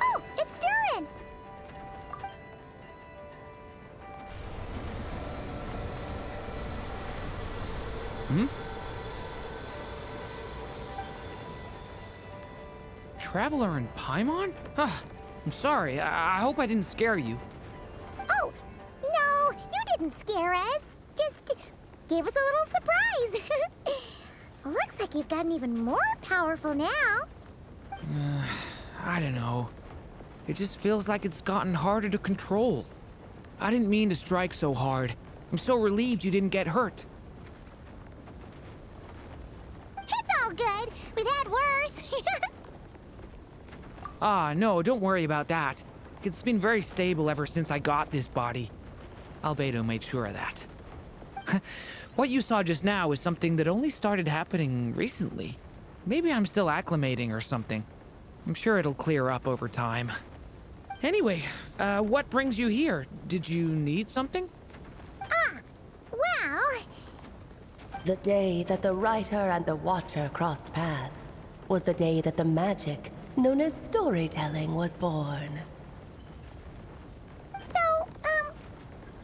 Oh, it's Durin! Traveler in Paimon? I'm sorry. I hope I didn't scare you. Oh, no, you didn't scare us. Just gave us a little surprise. Looks like you've gotten even more powerful now. I don't know. It just feels like it's gotten harder to control. I didn't mean to strike so hard. I'm so relieved you didn't get hurt. It's all good. We've had worse. No, don't worry about that. It's been very stable ever since I got this body. Albedo made sure of that. What you saw just now is something that only started happening recently. Maybe I'm still acclimating or something. I'm sure it'll clear up over time. Anyway, what brings you here? Did you need something? Well... The day that the writer and the watcher crossed paths was the day that the magic known as storytelling was born. So,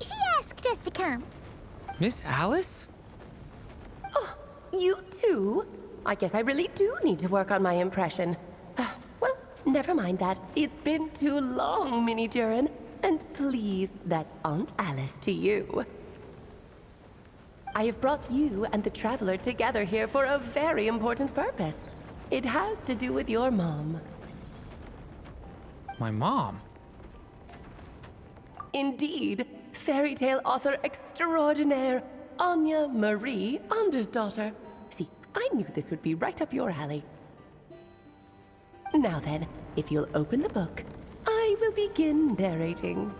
she asked us to come. Miss Alice? Oh, you too? I guess I really do need to work on my impression. Well, never mind that. It's been too long, Mini Durin. And please, that's Aunt Alice to you. I have brought you and the Traveler together here for a very important purpose. It has to do with your mom. My mom? Indeed, fairy tale author extraordinaire, Anya Marie Andersdaughter. See, I knew this would be right up your alley. Now then, if you'll open the book, I will begin narrating.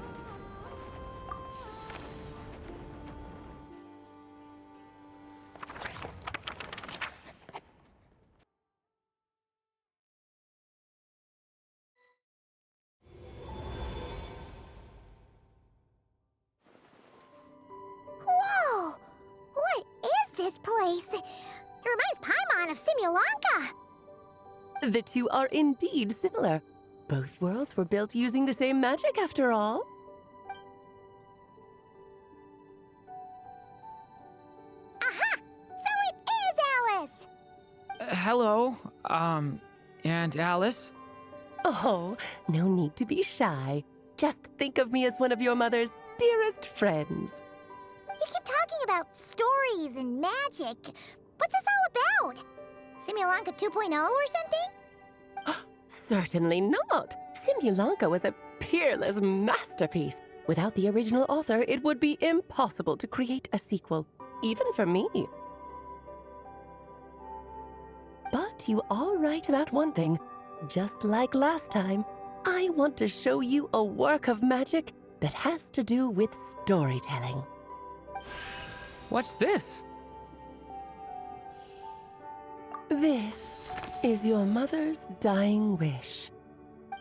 Whoa! What is this place? It reminds Paimon of Simulanka. The two are indeed similar. Both worlds were built using the same magic, after all. Aha! So it is Alice! Hello, Aunt Alice? Oh, no need to be shy. Just think of me as one of your mother's dearest friends. You keep talking about stories and magic. What's this all about? Simulanka 2.0 or something? Certainly not. Simulanka was a peerless masterpiece. Without the original author, it would be impossible to create a sequel, even for me. But you are right about one thing. Just like last time, I want to show you a work of magic that has to do with storytelling. What's this? This is your mother's dying wish.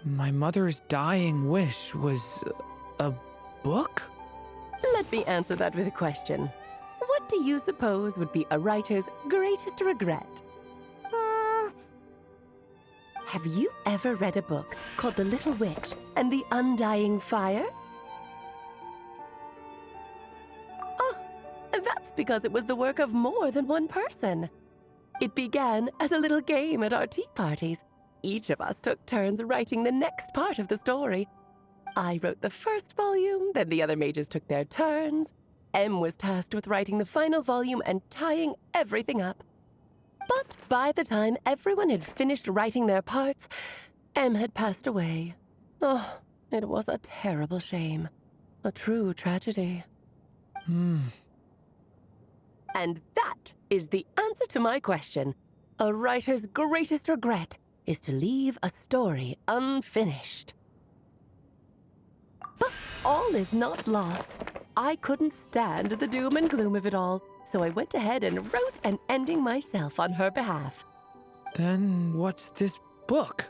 My mother's dying wish was a book? Let me answer that with a question. What do you suppose would be a writer's greatest regret? Have you ever read a book called The Little Witch and the Undying Fire? Oh, that's because it was the work of more than one person. It began as a little game at our tea parties. Each of us took turns writing the next part of the story. I wrote the first volume, then the other mages took their turns. Em was tasked with writing the final volume and tying everything up. But by the time everyone had finished writing their parts, Em had passed away. Oh, it was a terrible shame. A true tragedy. And that is the answer to my question. A writer's greatest regret is to leave a story unfinished. But all is not lost. I couldn't stand the doom and gloom of it all, so I went ahead and wrote an ending myself on her behalf. Then what's this book?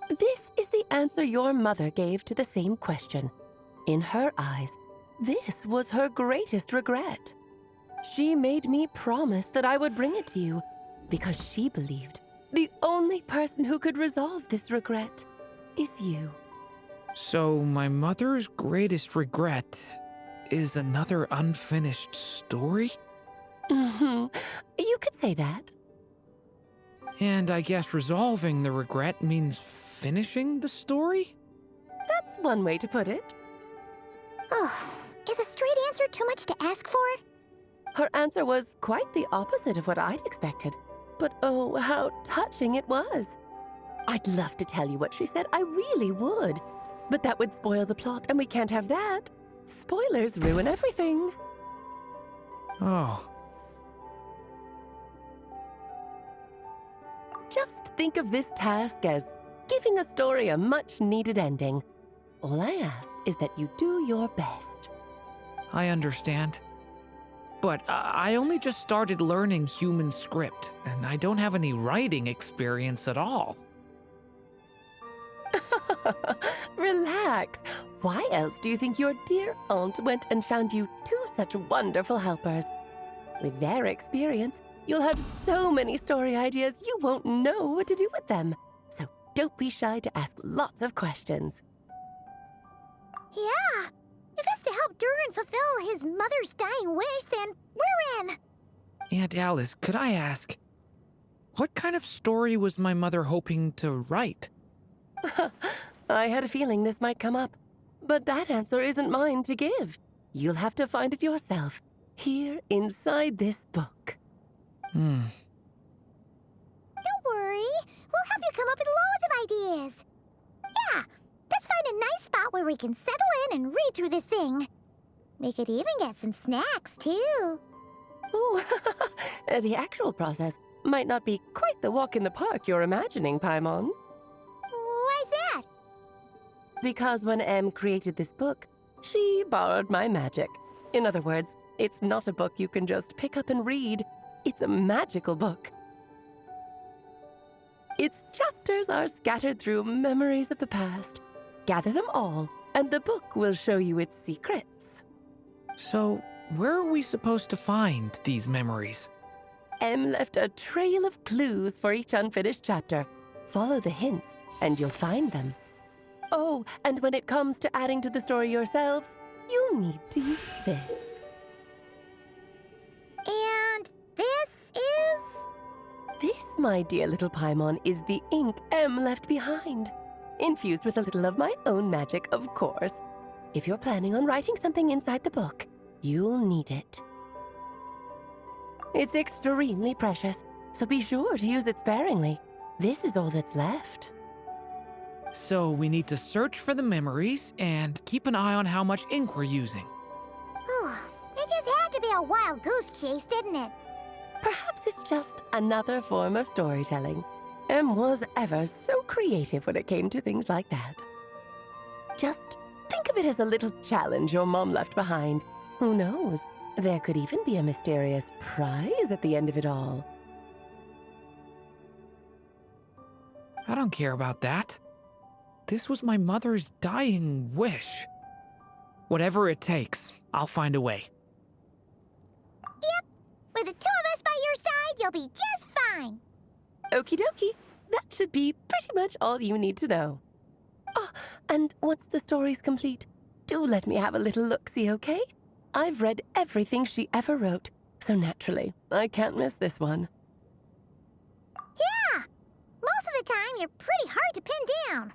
This is the answer your mother gave to the same question. In her eyes, This was her greatest regret. She made me promise that I would bring it to you because she believed the only person who could resolve this regret is you. So, my mother's greatest regret is another unfinished story? You could say that. And I guess resolving the regret means finishing the story? That's one way to put it. Oh, is a straight answer too much to ask for? Her answer was quite the opposite of what I'd expected. But oh, how touching it was. I'd love to tell you what she said, I really would. But that would spoil the plot, and we can't have that. Spoilers ruin everything. Oh. Just think of this task as giving a story a much-needed ending. All I ask is that you do your best. I understand. But I only just started learning human script, and I don't have any writing experience at all. Relax. Why else do you think your dear aunt went and found you two such wonderful helpers? With their experience, you'll have so many story ideas you won't know what to do with them. So don't be shy to ask lots of questions. Yeah. If it's to help Durin fulfill his mother's dying wish, then we're in. Aunt Alice, could I ask, what kind of story was my mother hoping to write? I had a feeling this might come up, but that answer isn't mine to give. You'll have to find it yourself, here inside this book. Don't worry. We'll help you come up with loads of ideas. Yeah, let's find a nice spot where we can settle in and read through this thing. We could even get some snacks, too. Oh, the actual process might not be quite the walk in the park you're imagining, Paimon. Why's that? Because when Em created this book, she borrowed my magic. In other words, it's not a book you can just pick up and read. It's a magical book. Its chapters are scattered through memories of the past. Gather them all, and the book will show you its secrets. So, where are we supposed to find these memories? Em left a trail of clues for each unfinished chapter. Follow the hints, and you'll find them. Oh, and when it comes to adding to the story yourselves, you'll need to use this. And this is... This, my dear little Paimon, is the ink Em left behind. Infused with a little of my own magic, of course. If you're planning on writing something inside the book, you'll need it. It's extremely precious, so be sure to use it sparingly. This is all that's left. So, we need to search for the memories and keep an eye on how much ink we're using. It just had to be a wild goose chase, didn't it? Perhaps it's just another form of storytelling. Em was ever so creative when it came to things like that. Just think of it as a little challenge your mom left behind. Who knows? There could even be a mysterious prize at the end of it all. I don't care about that. This was my mother's dying wish. Whatever it takes, I'll find a way. Yep. With the two of us by your side, you'll be just fine. Okie dokie. That should be pretty much all you need to know. Oh, and once the story's complete, do let me have a little look-see, okay? I've read everything she ever wrote, so naturally, I can't miss this one. Yeah. Most of the time, you're pretty hard to pin down.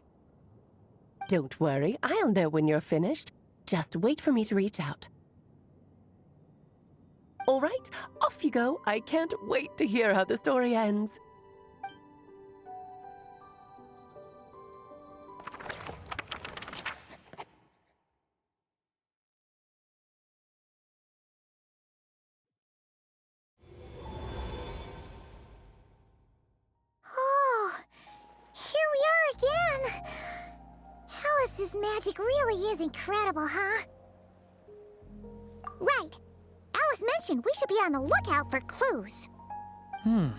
Don't worry, I'll know when you're finished. Just wait for me to reach out. All right, off you go. I can't wait to hear how the story ends. Oh, here we are again. Alice's magic really is incredible, huh? Right. Alice mentioned we should be on the lookout for clues. Huh?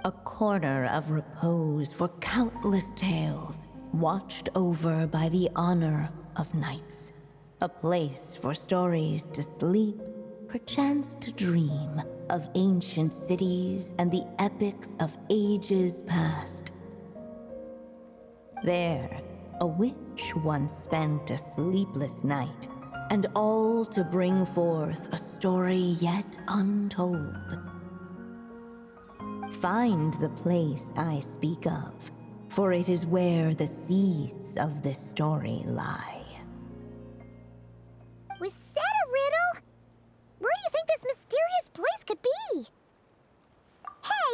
A corner of repose for countless tales, watched over by the honor of knights. A place for stories to sleep, perchance to dream of ancient cities and the epics of ages past. There, a witch once spent a sleepless night, and all to bring forth a story yet untold. Find the place I speak of, for it is where the seeds of this story lie. Was that a riddle? Where do you think this mysterious place could be? Hey,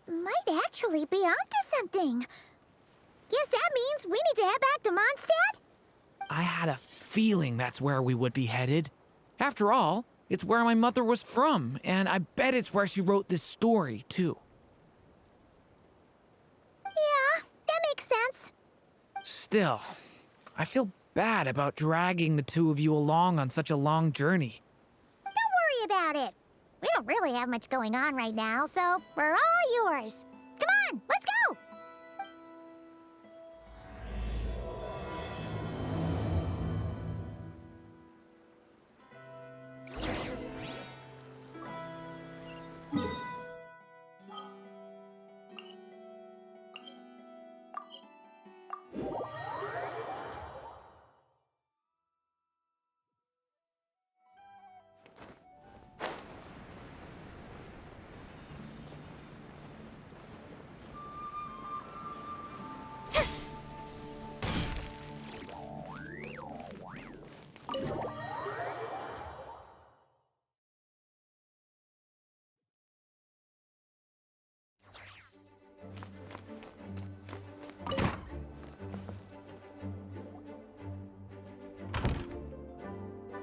you might actually be onto something. Guess that means we need to head back to Mondstadt? I had a feeling that's where we would be headed. After all, it's where my mother was from, and I bet it's where she wrote this story, too. Yeah, that makes sense. Still, I feel bad about dragging the two of you along on such a long journey. Don't worry about it. We don't really have much going on right now, so we're all yours. Come on, let's go!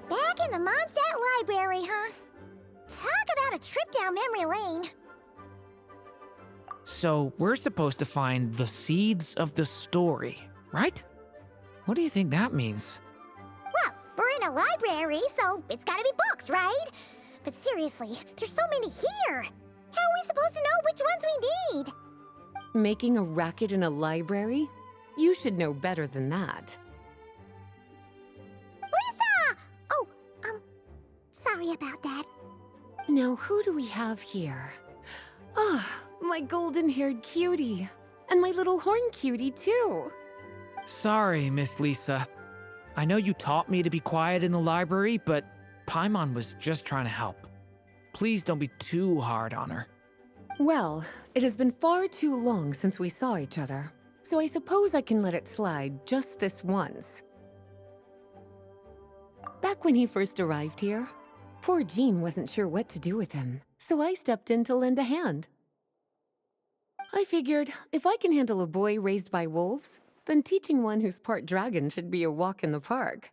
Back in the Mondstadt Library, huh? Talk about a trip down memory lane. So, we're supposed to find the seeds of the story, right? What do you think that means? Well, we're in a library, so it's gotta be books, right? But seriously, there's so many here. How are we supposed to know which ones we need? Making a racket in a library? You should know better than that. Lisa! Oh, sorry about that. Now, who do we have here? Ah, my golden-haired cutie. And my little horn cutie, too. Sorry, Miss Lisa. I know you taught me to be quiet in the library, but Paimon was just trying to help. Please don't be too hard on her. Well, it has been far too long since we saw each other, so I suppose I can let it slide just this once. Back when he first arrived here, poor Jean wasn't sure what to do with him, so I stepped in to lend a hand. I figured if I can handle a boy raised by wolves, then teaching one who's part dragon should be a walk in the park.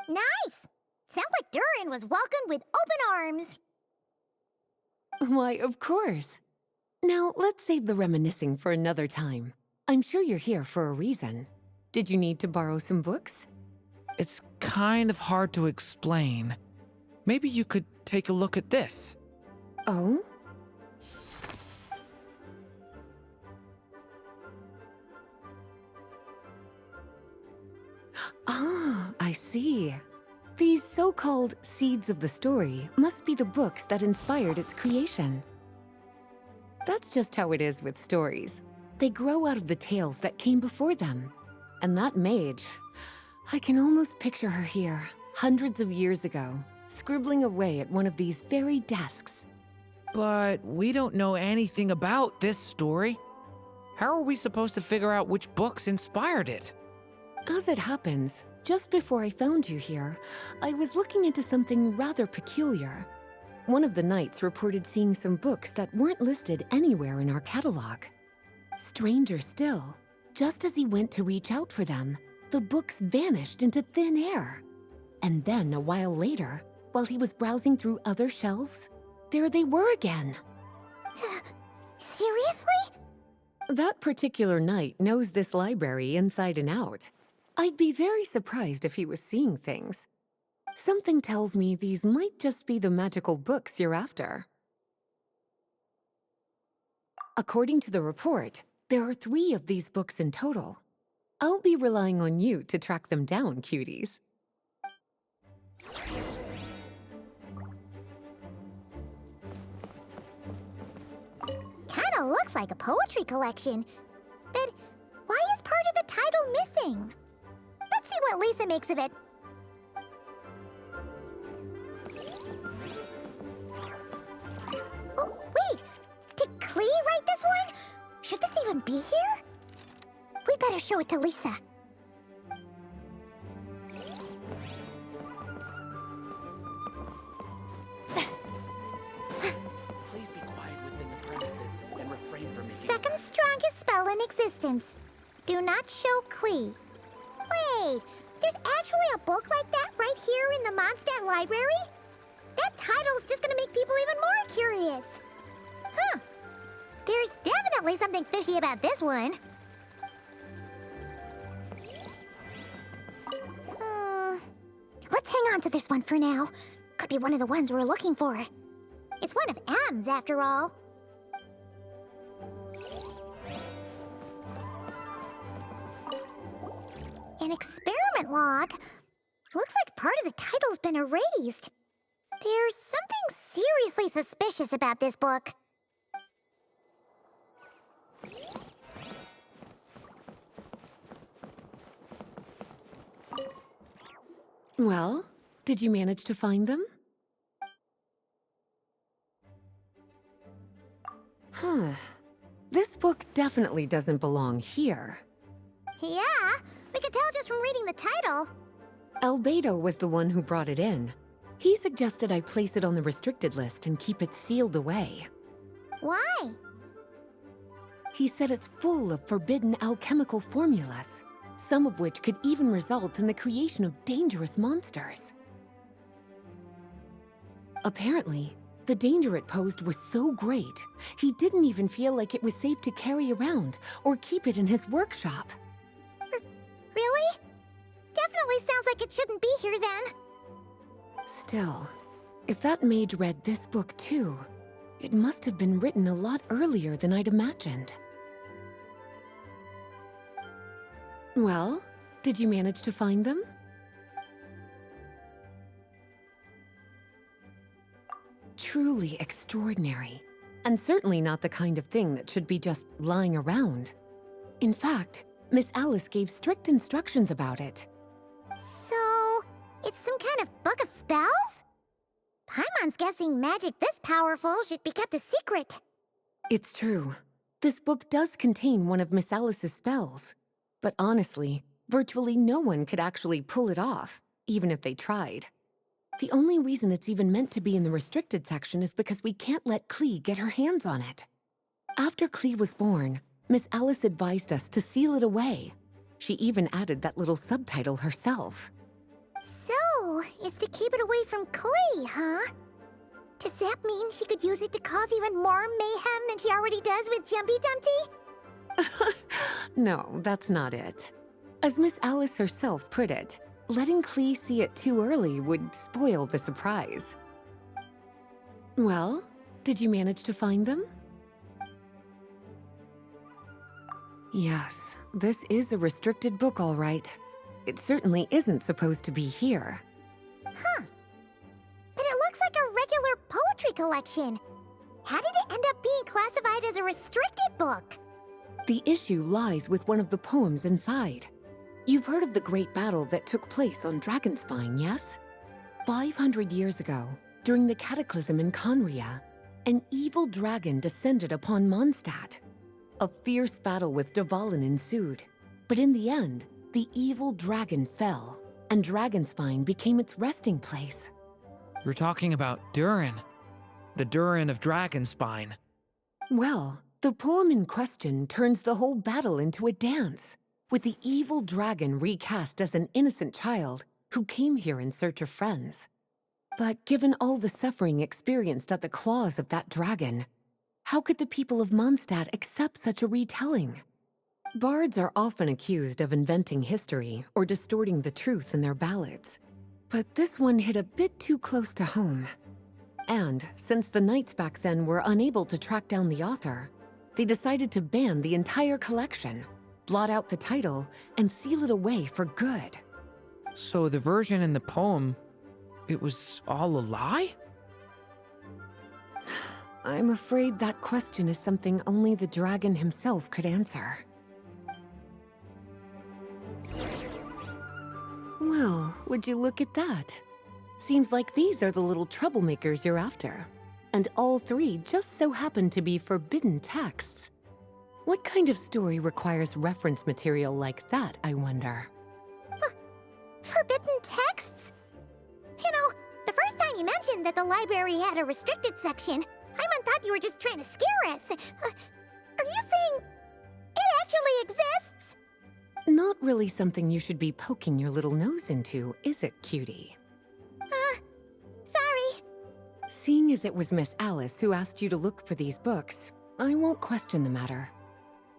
Nice! Sounds like Durin was welcomed with open arms. Why, of course. Now, let's save the reminiscing for another time. I'm sure you're here for a reason. Did you need to borrow some books? It's kind of hard to explain. Maybe you could take a look at this. Oh? Ah, I see. These so-called seeds of the story must be the books that inspired its creation. That's just how it is with stories. They grow out of the tales that came before them. And that mage, I can almost picture her here, hundreds of years ago, scribbling away at one of these very desks. But we don't know anything about this story. How are we supposed to figure out which books inspired it? As it happens, just before I found you here, I was looking into something rather peculiar. One of the knights reported seeing some books that weren't listed anywhere in our catalog. Stranger still, just as he went to reach out for them, the books vanished into thin air. And then a while later, while he was browsing through other shelves, there they were again. Seriously? That particular knight knows this library inside and out. I'd be very surprised if he was seeing things. Something tells me these might just be the magical books you're after. According to the report, there are 3 of these books in total, I'll be relying on you to track them down, cuties. Kinda looks like a poetry collection. But why is part of the title missing? Let's see what Lisa makes of it. Oh, wait! Did Klee write this one? Should this even be here? We better show it to Lisa. Please be quiet within the premises and refrain from making Second strongest spell in existence. Do not show Klee. Wait, there's actually a book like that right here in the Mondstadt library? That title's just gonna make people even more curious. Huh. There's definitely something fishy about this one. Let's hang on to this one for now. Could be one of the ones we're looking for. It's one of M's, after all. An experiment log. Looks like part of the title's been erased. There's something seriously suspicious about this book. Well, did you manage to find them? This book definitely doesn't belong here. Yeah, we could tell just from reading the title. Albedo was the one who brought it in. He suggested I place it on the restricted list and keep it sealed away. Why? He said it's full of forbidden alchemical formulas, some of which could even result in the creation of dangerous monsters. Apparently, the danger it posed was so great, he didn't even feel like it was safe to carry around or keep it in his workshop. Really? Definitely sounds like it shouldn't be here then. Still, if that maid read this book too, it must have been written a lot earlier than I'd imagined. Well, did you manage to find them? Truly extraordinary, and certainly not the kind of thing that should be just lying around. In fact, Miss Alice gave strict instructions about it. So, it's some kind of book of spells? Paimon's guessing magic this powerful should be kept a secret. It's true. This book does contain one of Miss Alice's spells. But honestly, virtually no one could actually pull it off, even if they tried. The only reason it's even meant to be in the restricted section is because we can't let Klee get her hands on it. After Klee was born, Miss Alice advised us to seal it away. She even added that little subtitle herself. So, it's to keep it away from Klee, huh? Does that mean she could use it to cause even more mayhem than she already does with Jumpy Dumpty? No, that's not it. As Miss Alice herself put it, letting Klee see it too early would spoil the surprise. Well, did you manage to find them? Yes, this is a restricted book, all right. It certainly isn't supposed to be here. Huh. But it looks like a regular poetry collection. How did it end up being classified as a restricted book? The issue lies with one of the poems inside. You've heard of the great battle that took place on Dragonspine, yes? 500 years ago, during the cataclysm in Conria, an evil dragon descended upon Mondstadt. A fierce battle with Dvalin ensued, but in the end, the evil dragon fell, and Dragonspine became its resting place. You're talking about Durin, the Durin of Dragonspine. Well, the poem in question turns the whole battle into a dance, with the evil dragon recast as an innocent child who came here in search of friends. But given all the suffering experienced at the claws of that dragon, how could the people of Mondstadt accept such a retelling? Bards are often accused of inventing history or distorting the truth in their ballads, but this one hit a bit too close to home. And since the knights back then were unable to track down the author, they decided to ban the entire collection. blot out the title, and seal it away for good. So the version in the poem, it was all a lie? I'm afraid that question is something only the dragon himself could answer. Well, would you look at that? Seems like these are the little troublemakers you're after. And all three just so happen to be forbidden texts. What kind of story requires reference material like that, I wonder? Forbidden texts? You know, the first time you mentioned that the library had a restricted section, I thought you were just trying to scare us. Are you saying it actually exists? Not really something you should be poking your little nose into, is it, cutie? Sorry. Seeing as it was Miss Alice who asked you to look for these books, I won't question the matter.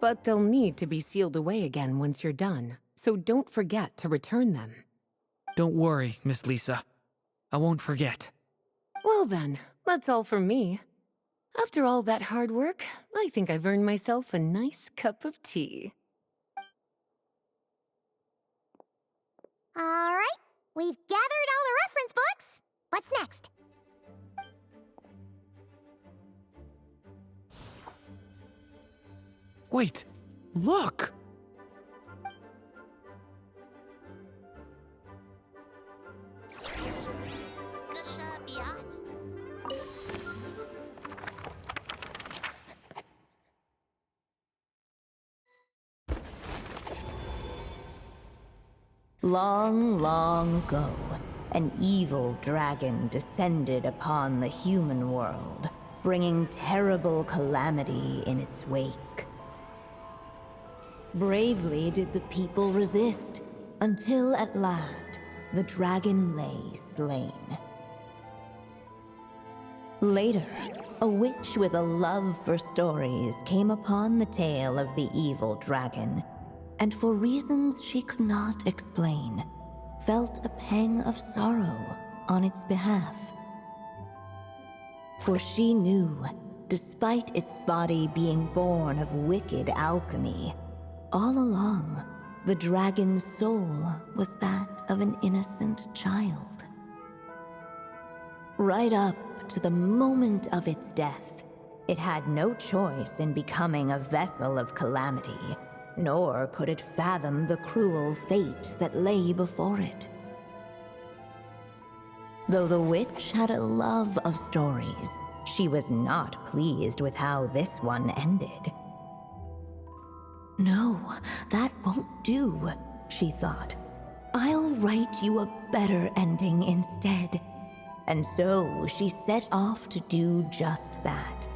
But they'll need to be sealed away again once you're done, so don't forget to return them. Don't worry, Miss Lisa. I won't forget. Well then, that's all from me. After all that hard work, I think I've earned myself a nice cup of tea. All right, we've gathered all the reference books. What's next? Wait, look! Long, long ago, an evil dragon descended upon the human world, bringing terrible calamity in its wake. Bravely did the people resist, until at last, the dragon lay slain. Later, a witch with a love for stories came upon the tale of the evil dragon, and for reasons she could not explain, felt a pang of sorrow on its behalf. For she knew, despite its body being born of wicked alchemy, all along, the dragon's soul was that of an innocent child. Right up to the moment of its death, it had no choice in becoming a vessel of calamity, nor could it fathom the cruel fate that lay before it. Though the witch had a love of stories, she was not pleased with how this one ended. No, that won't do, she thought. I'll write you a better ending instead. And so she set off to do just that,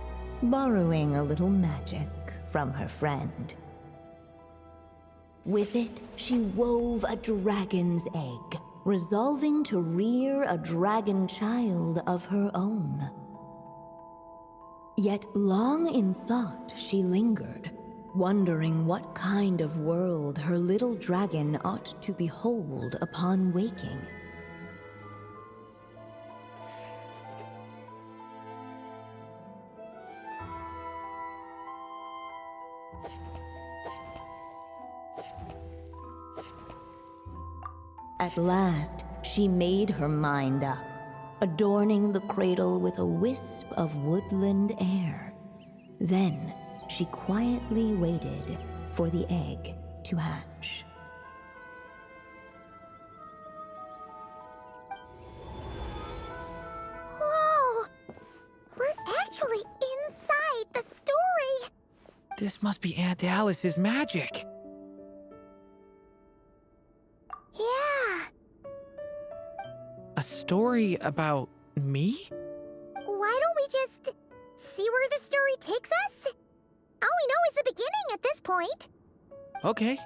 borrowing a little magic from her friend. With it, she wove a dragon's egg, resolving to rear a dragon child of her own. Yet long in thought she lingered, wondering what kind of world her little dragon ought to behold upon waking. At last, she made her mind up, adorning the cradle with a wisp of woodland air. Then, she quietly waited for the egg to hatch. Whoa! We're actually inside the story! This must be Aunt Alice's magic. Yeah. A story about me? Why don't we just see where the story takes us? All we know is the beginning at this point. Okay.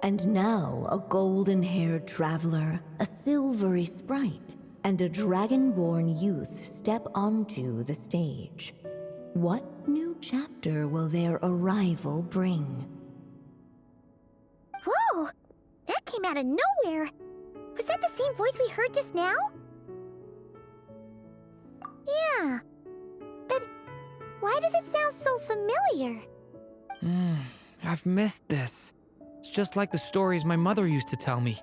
And now a golden-haired traveler, a silvery sprite, and a dragon-born youth step onto the stage. What new chapter will their arrival bring? Whoa! That came out of nowhere! Was that the same voice we heard just now? Yeah. But Why does it sound so familiar? I've missed this. It's just like the stories my mother used to tell me.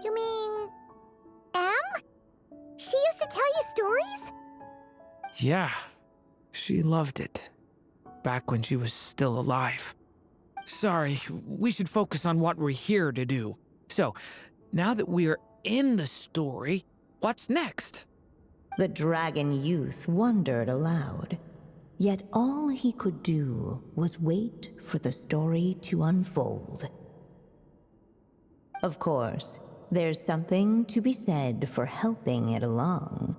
You mean... Em? She used to tell you stories? Yeah, she loved it. Back when she was still alive. Sorry, we should focus on what we're here to do. So, now that we're in the story, what's next? The dragon youth wondered aloud. Yet all he could do was wait for the story to unfold. Of course, there's something to be said for helping it along.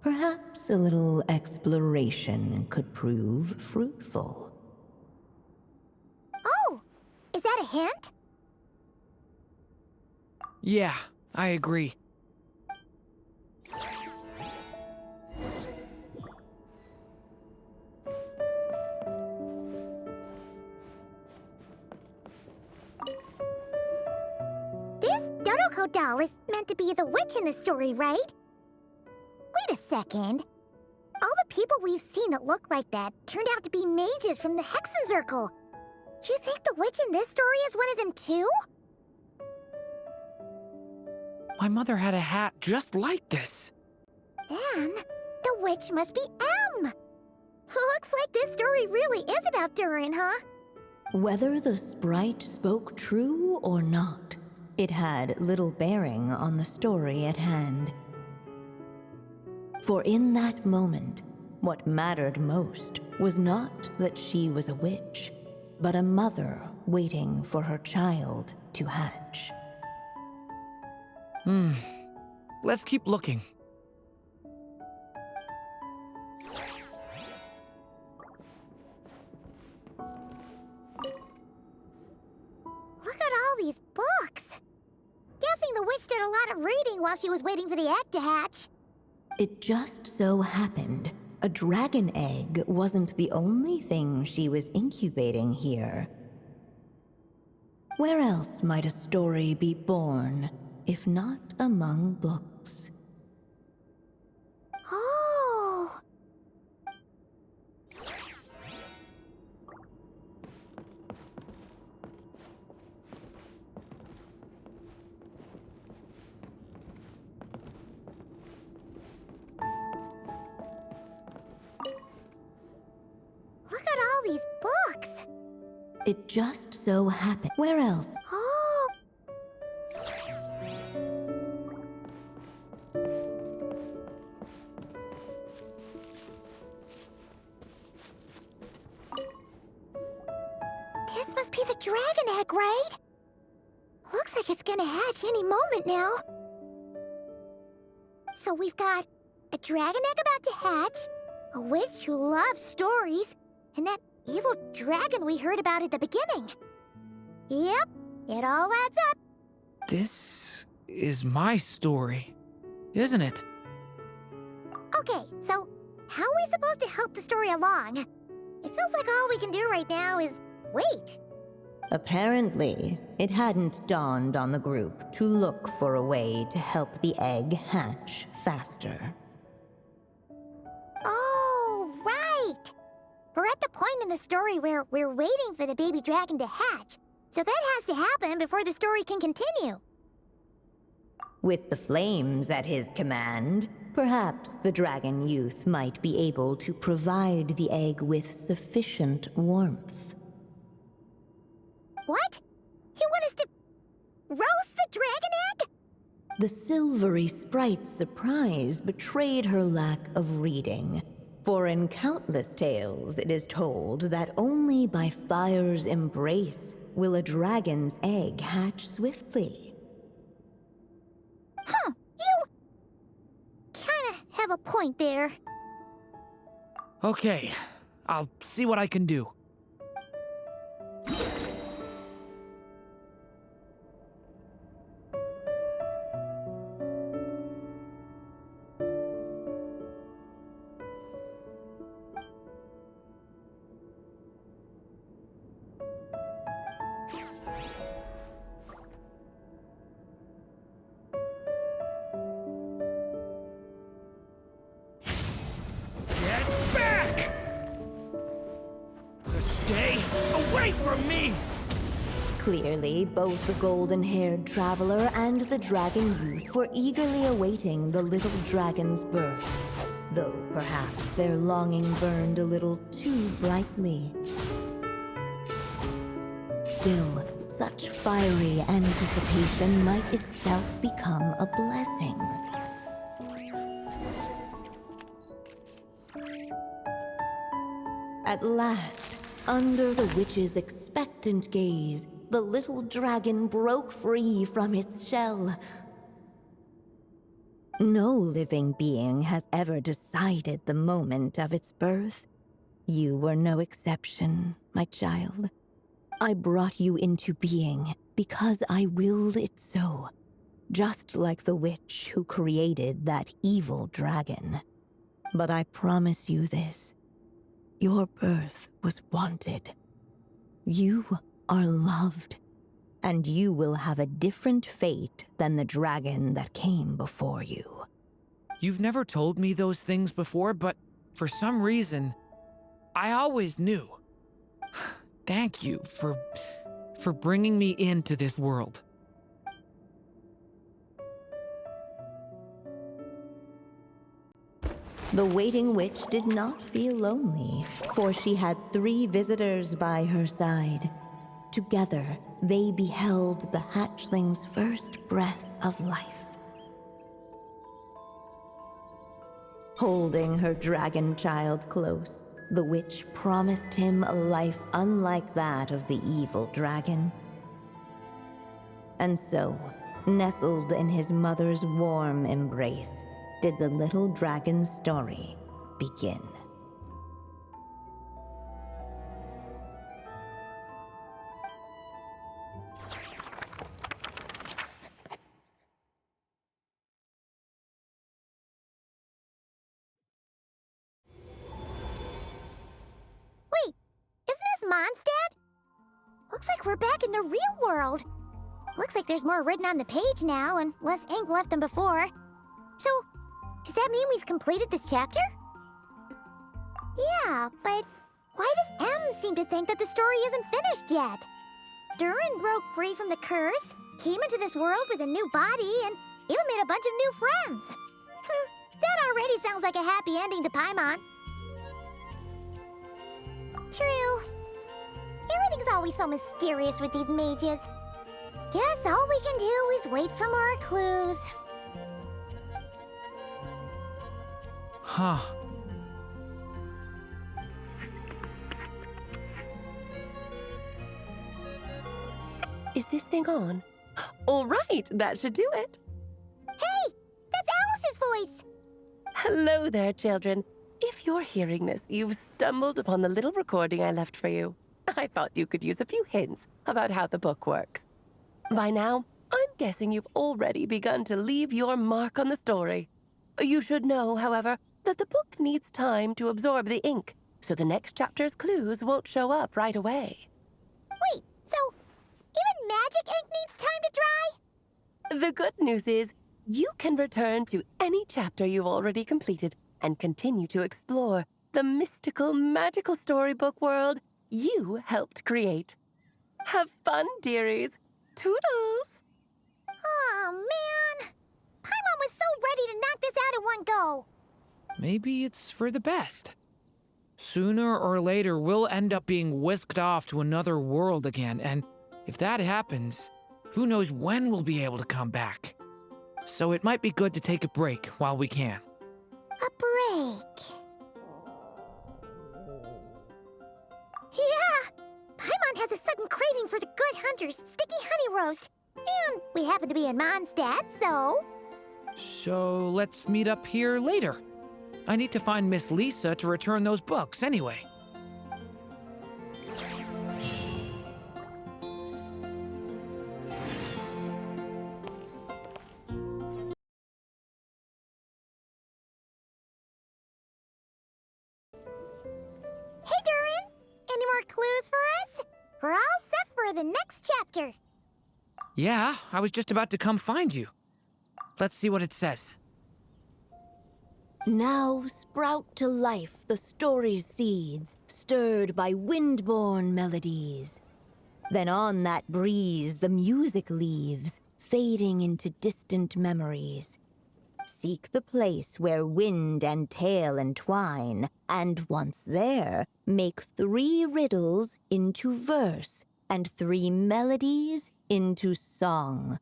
Perhaps a little exploration could prove fruitful. Oh! Is that a hint? Yeah, I agree. Doll is meant to be the witch in the story, right? Wait a second. All the people we've seen that look like that turned out to be mages from the Hexen Circle. Do you think the witch in this story is one of them too? My mother had a hat just like this. Then, the witch must be Em. Looks like this story really is about Durin, huh? Whether the sprite spoke true or not, it had little bearing on the story at hand. For in that moment, what mattered most was not that she was a witch, but a mother waiting for her child to hatch. Let's keep looking. Look at all these books. Guessing the witch did a lot of reading while she was waiting for the egg to hatch. It just so happened a dragon egg wasn't the only thing she was incubating here. Where else might a story be born, if not among books? Oh! Look at all these books! It just so happened. Where else? Oh! This must be the dragon egg, right? Looks like it's gonna hatch any moment now. So we've got a dragon egg about to hatch, a witch who loves stories, and that evil dragon we heard about at the beginning. Yep, it all adds up. This is my story, isn't it? Okay, so how are we supposed to help the story along? It feels like all we can do right now is wait. Apparently, it hadn't dawned on the group to look for a way to help the egg hatch faster. Oh, right! We're at the point in the story where we're waiting for the baby dragon to hatch, so that has to happen before the story can continue. With the flames at his command, perhaps the dragon youth might be able to provide the egg with sufficient warmth. What? You want us to roast the dragon egg? The silvery sprite's surprise betrayed her lack of reading. For in countless tales it is told that only by fire's embrace will a dragon's egg hatch swiftly. Huh, you kinda have a point there. Okay, I'll see what I can do. away from me! Clearly, both the golden-haired traveler and the dragon youth were eagerly awaiting the little dragon's birth, though perhaps their longing burned a little too brightly. Still, such fiery anticipation might itself become a blessing. At last, under the witch's expectant gaze, the little dragon broke free from its shell. No living being has ever decided the moment of its birth. You were no exception, my child. I brought you into being because I willed it so, just like the witch who created that evil dragon. But I promise you this. Your birth was wanted. You are loved, and you will have a different fate than the dragon that came before you. You've never told me those things before, but for some reason, I always knew. Thank you for bringing me into this world. The waiting witch did not feel lonely, for she had 3 visitors by her side. Together, they beheld the hatchling's first breath of life. Holding her dragon child close, the witch promised him a life unlike that of the evil dragon. And so, nestled in his mother's warm embrace, did the little dragon's story begin. Wait, isn't this Mondstadt? Looks like we're back in the real world. Looks like there's more written on the page now and less ink left than before. So, does that mean we've completed this chapter? Yeah, but why does M seem to think that the story isn't finished yet? Durin broke free from the curse, came into this world with a new body, and even made a bunch of new friends. That already sounds like a happy ending to Paimon. True. Everything's always so mysterious with these mages. Guess all we can do is wait for more clues. Huh. Is this thing on? All right, that should do it. Hey, that's Alice's voice. Hello there, children. If you're hearing this, you've stumbled upon the little recording I left for you. I thought you could use a few hints about how the book works. By now, I'm guessing you've already begun to leave your mark on the story. You should know, however, that the book needs time to absorb the ink, so the next chapter's clues won't show up right away. Wait, so even magic ink needs time to dry? The good news is, you can return to any chapter you've already completed and continue to explore the mystical, magical storybook world you helped create. Have fun, dearies. Toodles! Oh, man. Paimon was so ready to knock this out in one go. Maybe it's for the best. Sooner or later, we'll end up being whisked off to another world again, and if that happens, who knows when we'll be able to come back. So it might be good to take a break while we can. A break. Yeah! Paimon has a sudden craving for the good hunter's sticky honey roast. And we happen to be in Mondstadt, so... So let's meet up here later. I need to find Miss Lisa to return those books anyway. Hey, Durin! Any more clues for us? We're all set for the next chapter. Yeah, I was just about to come find you. Let's see what it says. Now sprout to life the story's seeds, stirred by wind-borne melodies. Then on that breeze the music leaves, fading into distant memories. Seek the place where wind and tale entwine, and once there, make 3 riddles into verse, and 3 melodies into song.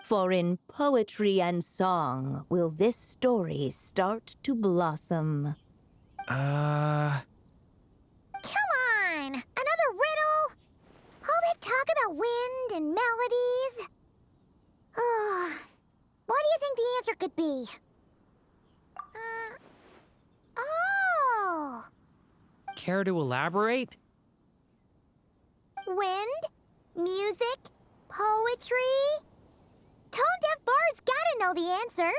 For in poetry and song will this story start to blossom. Uh... Come on! Another riddle? All that talk about wind and melodies? What do you think the answer could be? Oh! Care to elaborate? Wind? Music? Poetry? Tone-deaf bards gotta know the answer.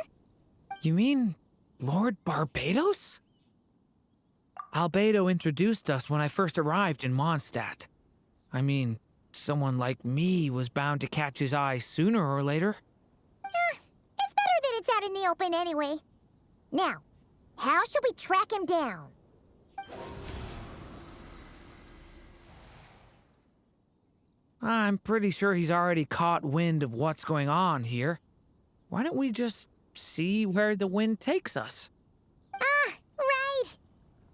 You mean Lord Barbados? Albedo introduced us when I first arrived in Mondstadt. I mean, someone like me was bound to catch his eye sooner or later. It's better that it's out in the open anyway. Now, how should we track him down? I'm pretty sure he's already caught wind of what's going on here. Why don't we just see where the wind takes us? Right.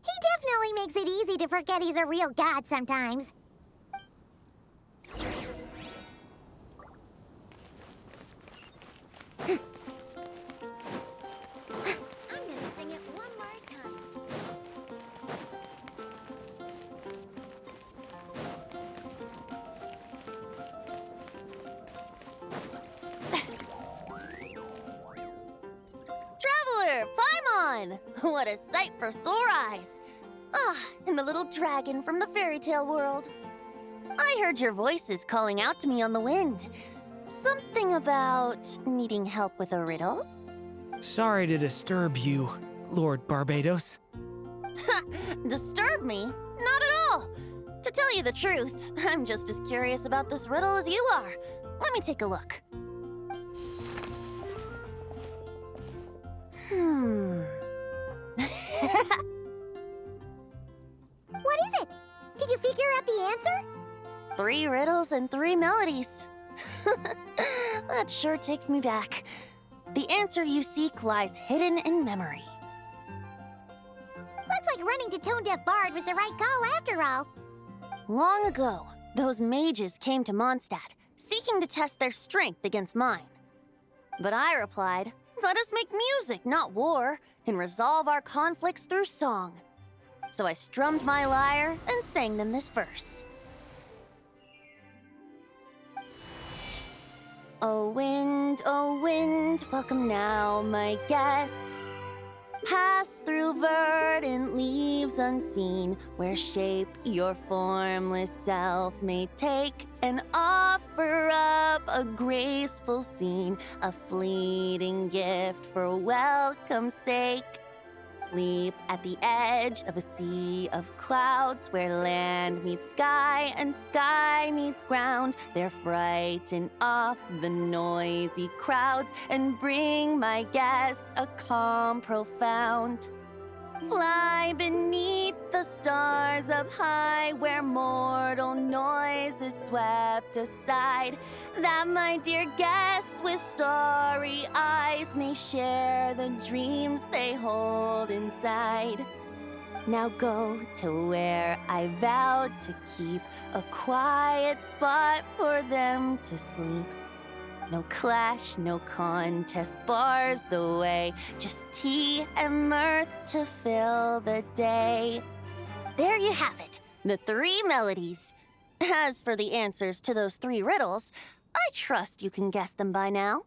He definitely makes it easy to forget he's a real god sometimes. I'm gonna sing it one more time. Traveler, Paimon! What a sight for sore eyes! Ah, and the little dragon from the fairy tale world. I heard your voices calling out to me on the wind. Something about needing help with a riddle? Sorry to disturb you, Lord Barbados. Disturb me? Not at all! To tell you the truth, I'm just as curious about this riddle as you are. Let me take a look. What is it? Did you figure out the answer? 3 riddles and 3 melodies. That sure takes me back. The answer you seek lies hidden in memory. Looks like running to Tone-Deaf Bard was the right call after all. Long ago, those mages came to Mondstadt, seeking to test their strength against mine. But I replied, let us make music, not war, and resolve our conflicts through song. So I strummed my lyre and sang them this verse. O wind, welcome now, my guests. Pass through verdant leaves unseen, where shape your formless self may take, and offer up a graceful scene, a fleeting gift for welcome's sake. Leap at the edge of a sea of clouds, where land meets sky and sky meets ground. There frighten off the noisy crowds and bring my guests a calm profound. Fly beneath the stars up high, where mortal noise is swept aside, that my dear guests with starry eyes may share the dreams they hold inside. Now go to where I vowed to keep a quiet spot for them to sleep. No clash, no contest bars the way, just tea and mirth to fill the day. There you have it, the 3 melodies. As for the answers to those 3 riddles, I trust you can guess them by now.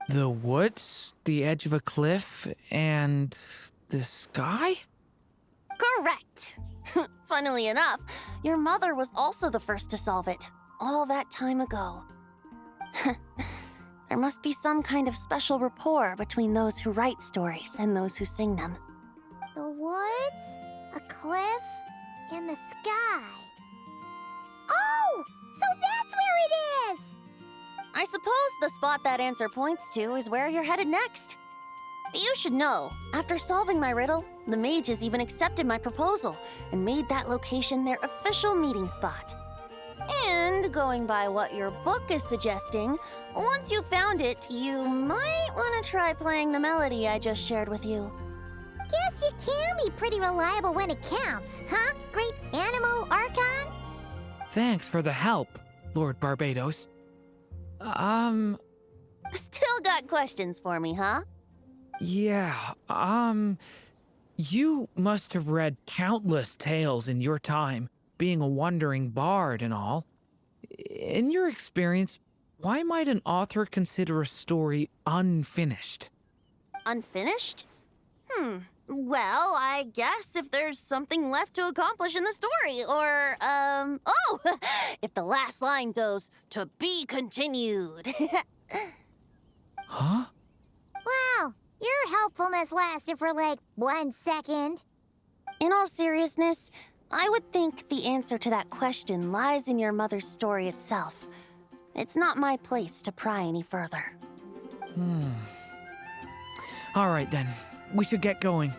The woods, the edge of a cliff, and the sky? Correct! Funnily enough, your mother was also the first to solve it, all that time ago. There must be some kind of special rapport between those who write stories and those who sing them. The woods, a cliff, and the sky. Oh! So that's where it is! I suppose the spot that answer points to is where you're headed next. You should know, after solving my riddle, the mages even accepted my proposal and made that location their official meeting spot. And going by what your book is suggesting, once you found it, you might want to try playing the melody I just shared with you. Guess you can be pretty reliable when it counts, huh, great animal Archon? Thanks for the help, Lord Barbados. Still got questions for me, huh? Yeah, you must have read countless tales in your time, being a wandering bard and all. In your experience, why might an author consider a story unfinished? Unfinished? Well, I guess if there's something left to accomplish in the story, or, oh! If the last line goes, "To be continued." Huh? Wow, your helpfulness lasted for like 1 second. In all seriousness, I would think the answer to that question lies in your mother's story itself. It's not my place to pry any further. All right then, we should get going.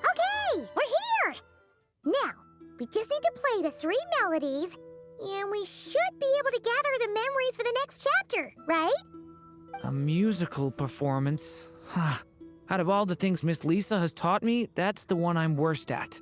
Okay, we're here! Now, we just need to play the 3 melodies, and we should be able to gather the memories for the next chapter, right? A musical performance? Huh. Out of all the things Miss Lisa has taught me, that's the one I'm worst at.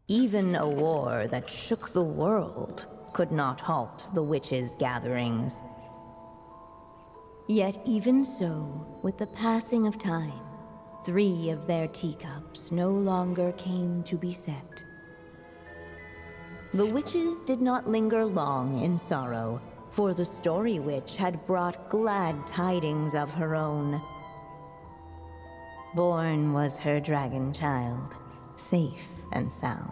Even a war that shook the world could not halt the witches' gatherings. Yet even so, with the passing of time, 3 of their teacups no longer came to be set. The witches did not linger long in sorrow, for the story witch had brought glad tidings of her own. Born was her dragon child, safe and sound.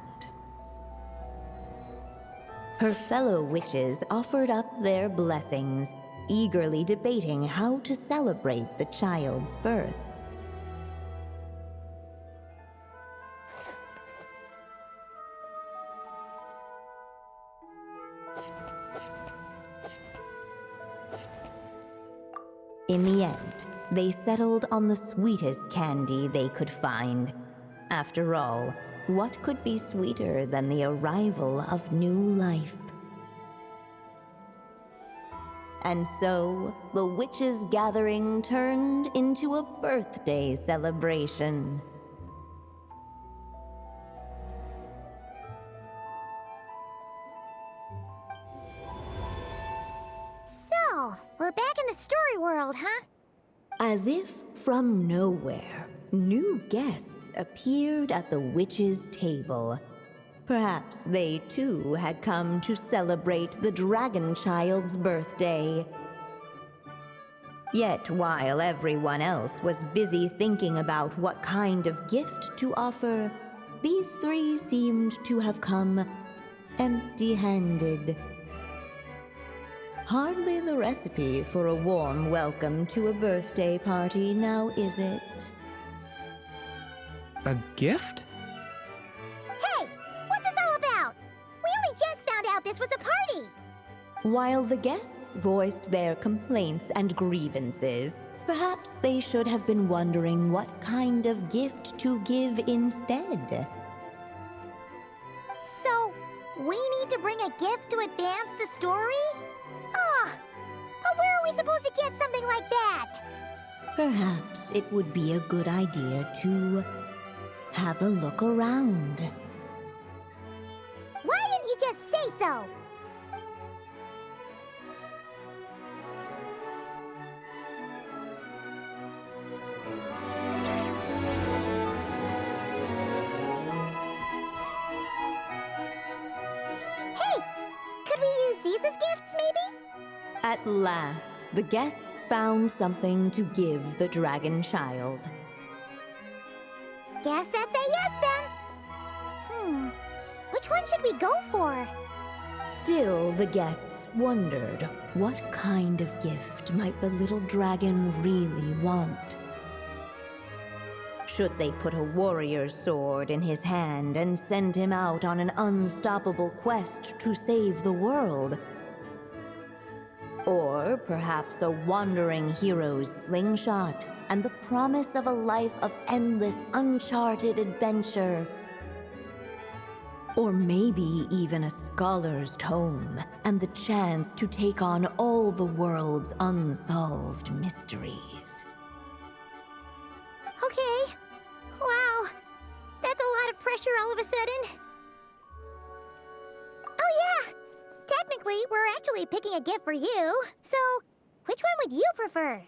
Her fellow witches offered up their blessings, eagerly debating how to celebrate the child's birth. In the end, they settled on the sweetest candy they could find. After all, what could be sweeter than the arrival of new life? And so, the witches' gathering turned into a birthday celebration. So, we're back in the story world, huh? As if from nowhere, new guests appeared at the witches' table. Perhaps they too had come to celebrate the dragon child's birthday. Yet while everyone else was busy thinking about what kind of gift to offer, these 3 seemed to have come empty-handed. Hardly the recipe for a warm welcome to a birthday party, now is it? A gift? Hey, what's this all about? We only just found out this was a party. While the guests voiced their complaints and grievances, perhaps they should have been wondering what kind of gift to give instead. So, we need to bring a gift to advance the story? Ugh! But where are we supposed to get something like that? Perhaps it would be a good idea to have a look around. Why didn't you just say so? Hey! Could we use these as gifts, maybe? At last, the guests found something to give the dragon child. Guess that's a yes, then. Which one should we go for? Still, the guests wondered, what kind of gift might the little dragon really want? Should they put a warrior's sword in his hand and send him out on an unstoppable quest to save the world? Or perhaps a wandering hero's slingshot and the promise of a life of endless, uncharted adventure? Or maybe even a scholar's tome and the chance to take on all the world's unsolved mysteries. Okay. Wow. That's a lot of pressure all of a sudden. Oh yeah! Technically, we're actually picking a gift for you. So, which one would you prefer?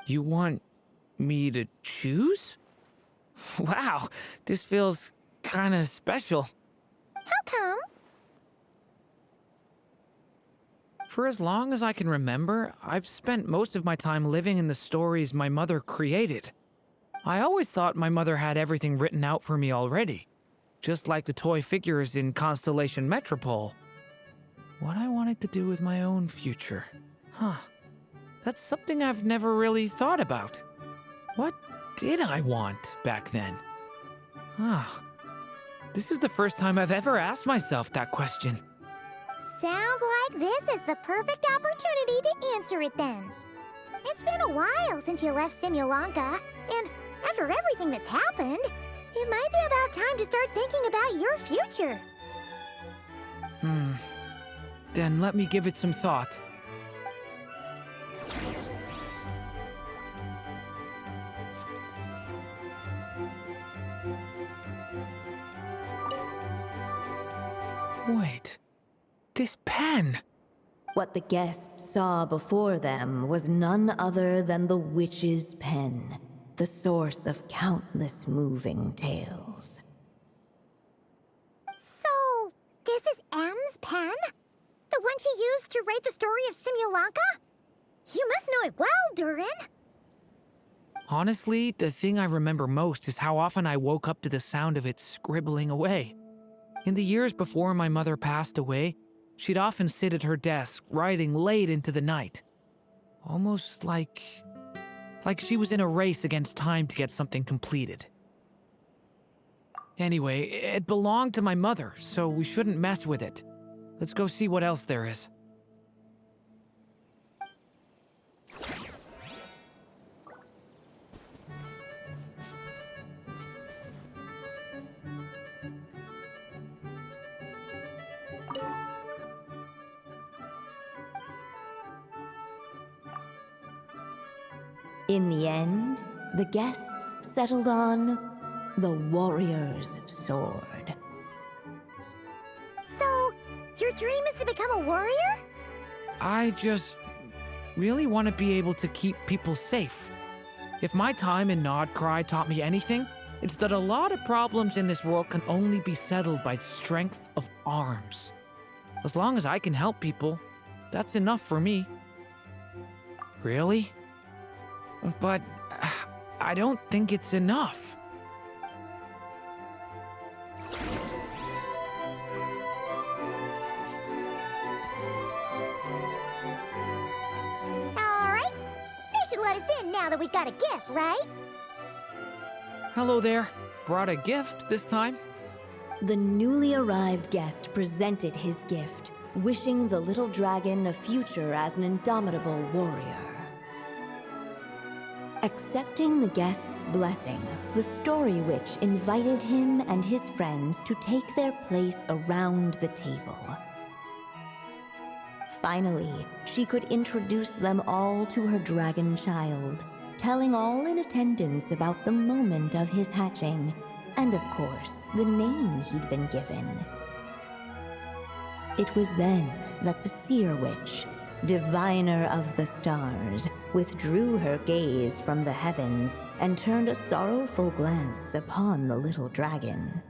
You want me to choose? Wow, this feels kinda special. How come? For as long as I can remember, I've spent most of my time living in the stories my mother created. I always thought my mother had everything written out for me already, just like the toy figures in Constellation Metropole. What I wanted to do with my own future. That's something I've never really thought about. What did I want back then? This is the first time I've ever asked myself that question. Sounds like this is the perfect opportunity to answer it then. It's been a while since you left Simulanka, and after everything that's happened, it might be about time to start thinking about your future. Then let me give it some thought. Wait, this pen! What the guests saw before them was none other than the witch's pen, the source of countless moving tales. So, this is M's pen? The one she used to write the story of Simulanka? You must know it well, Durin. Honestly, the thing I remember most is how often I woke up to the sound of it scribbling away. In the years before my mother passed away, she'd often sit at her desk, writing late into the night. Almost like she was in a race against time to get something completed. Anyway, it belonged to my mother, so we shouldn't mess with it. Let's go see what else there is. In the end, the guests settled on the warrior's sword. So, your dream is to become a warrior? I just really want to be able to keep people safe. If my time in Nodcry taught me anything, it's that a lot of problems in this world can only be settled by strength of arms. As long as I can help people, that's enough for me. Really? But I don't think it's enough. Alright, they should let us in now that we've got a gift, right? Hello there. Brought a gift this time. The newly arrived guest presented his gift, wishing the little dragon a future as an indomitable warrior. Accepting the guest's blessing, the Story Witch invited him and his friends to take their place around the table. Finally, she could introduce them all to her dragon child, telling all in attendance about the moment of his hatching, and of course, the name he'd been given. It was then that the Seer Witch, diviner of the stars, withdrew her gaze from the heavens and turned a sorrowful glance upon the little dragon.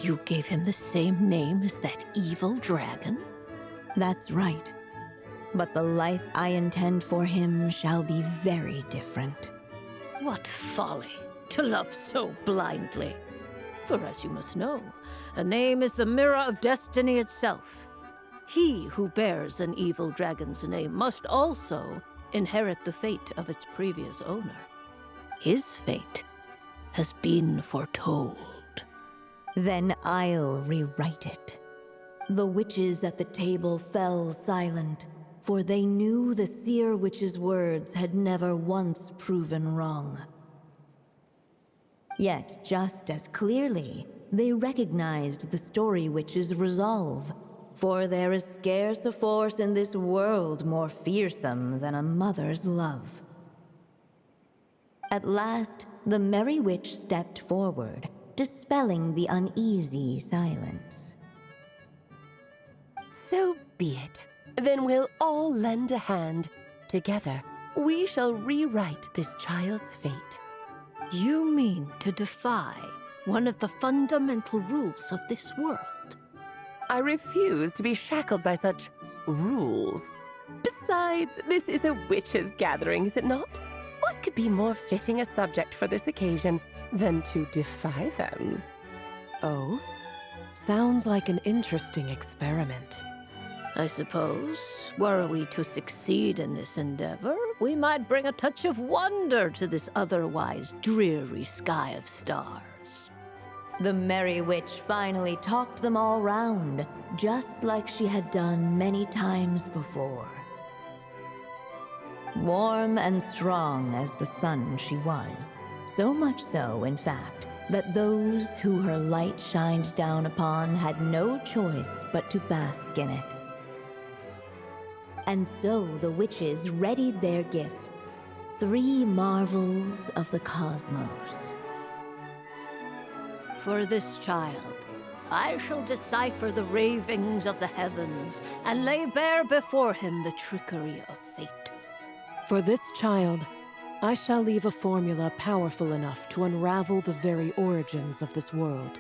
You gave him the same name as that evil dragon? That's right. But the life I intend for him shall be very different. What folly to love so blindly. For as you must know, a name is the mirror of destiny itself. He who bears an evil dragon's name must also inherit the fate of its previous owner. His fate has been foretold. Then I'll rewrite it. The witches at the table fell silent, for they knew the Seer Witch's words had never once proven wrong. Yet, just as clearly, they recognized the Story Witch's resolve, for there is scarce a force in this world more fearsome than a mother's love. At last, the Merry Witch stepped forward, dispelling the uneasy silence. So be it. Then we'll all lend a hand. Together, we shall rewrite this child's fate. You mean to defy one of the fundamental rules of this world? I refuse to be shackled by such rules. Besides, this is a witches' gathering, is it not? What could be more fitting a subject for this occasion than to defy them? Oh? Sounds like an interesting experiment. I suppose, were we to succeed in this endeavor, we might bring a touch of wonder to this otherwise dreary sky of stars. The Merry Witch finally talked them all round, just like she had done many times before. Warm and strong as the sun she was, so much so, in fact, that those who her light shined down upon had no choice but to bask in it. And so the witches readied their gifts, 3 marvels of the cosmos. For this child, I shall decipher the ravings of the heavens and lay bare before him the trickery of fate. For this child, I shall leave a formula powerful enough to unravel the very origins of this world,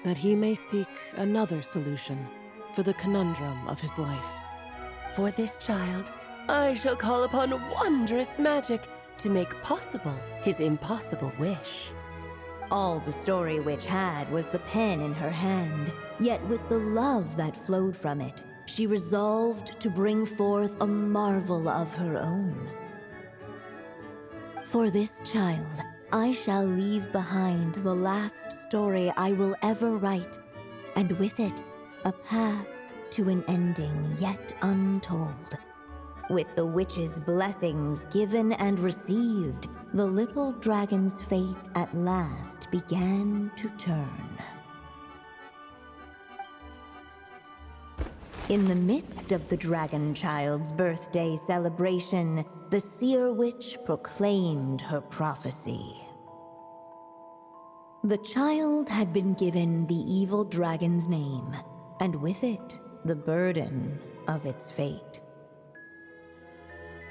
that he may seek another solution for the conundrum of his life. For this child, I shall call upon wondrous magic to make possible his impossible wish. All the Story Witch had was the pen in her hand, yet with the love that flowed from it, she resolved to bring forth a marvel of her own. For this child, I shall leave behind the last story I will ever write, and with it, a path to an ending yet untold. With the witch's blessings given and received, the little dragon's fate at last began to turn. In the midst of the dragon child's birthday celebration, the Seer Witch proclaimed her prophecy. The child had been given the evil dragon's name, and with it, the burden of its fate.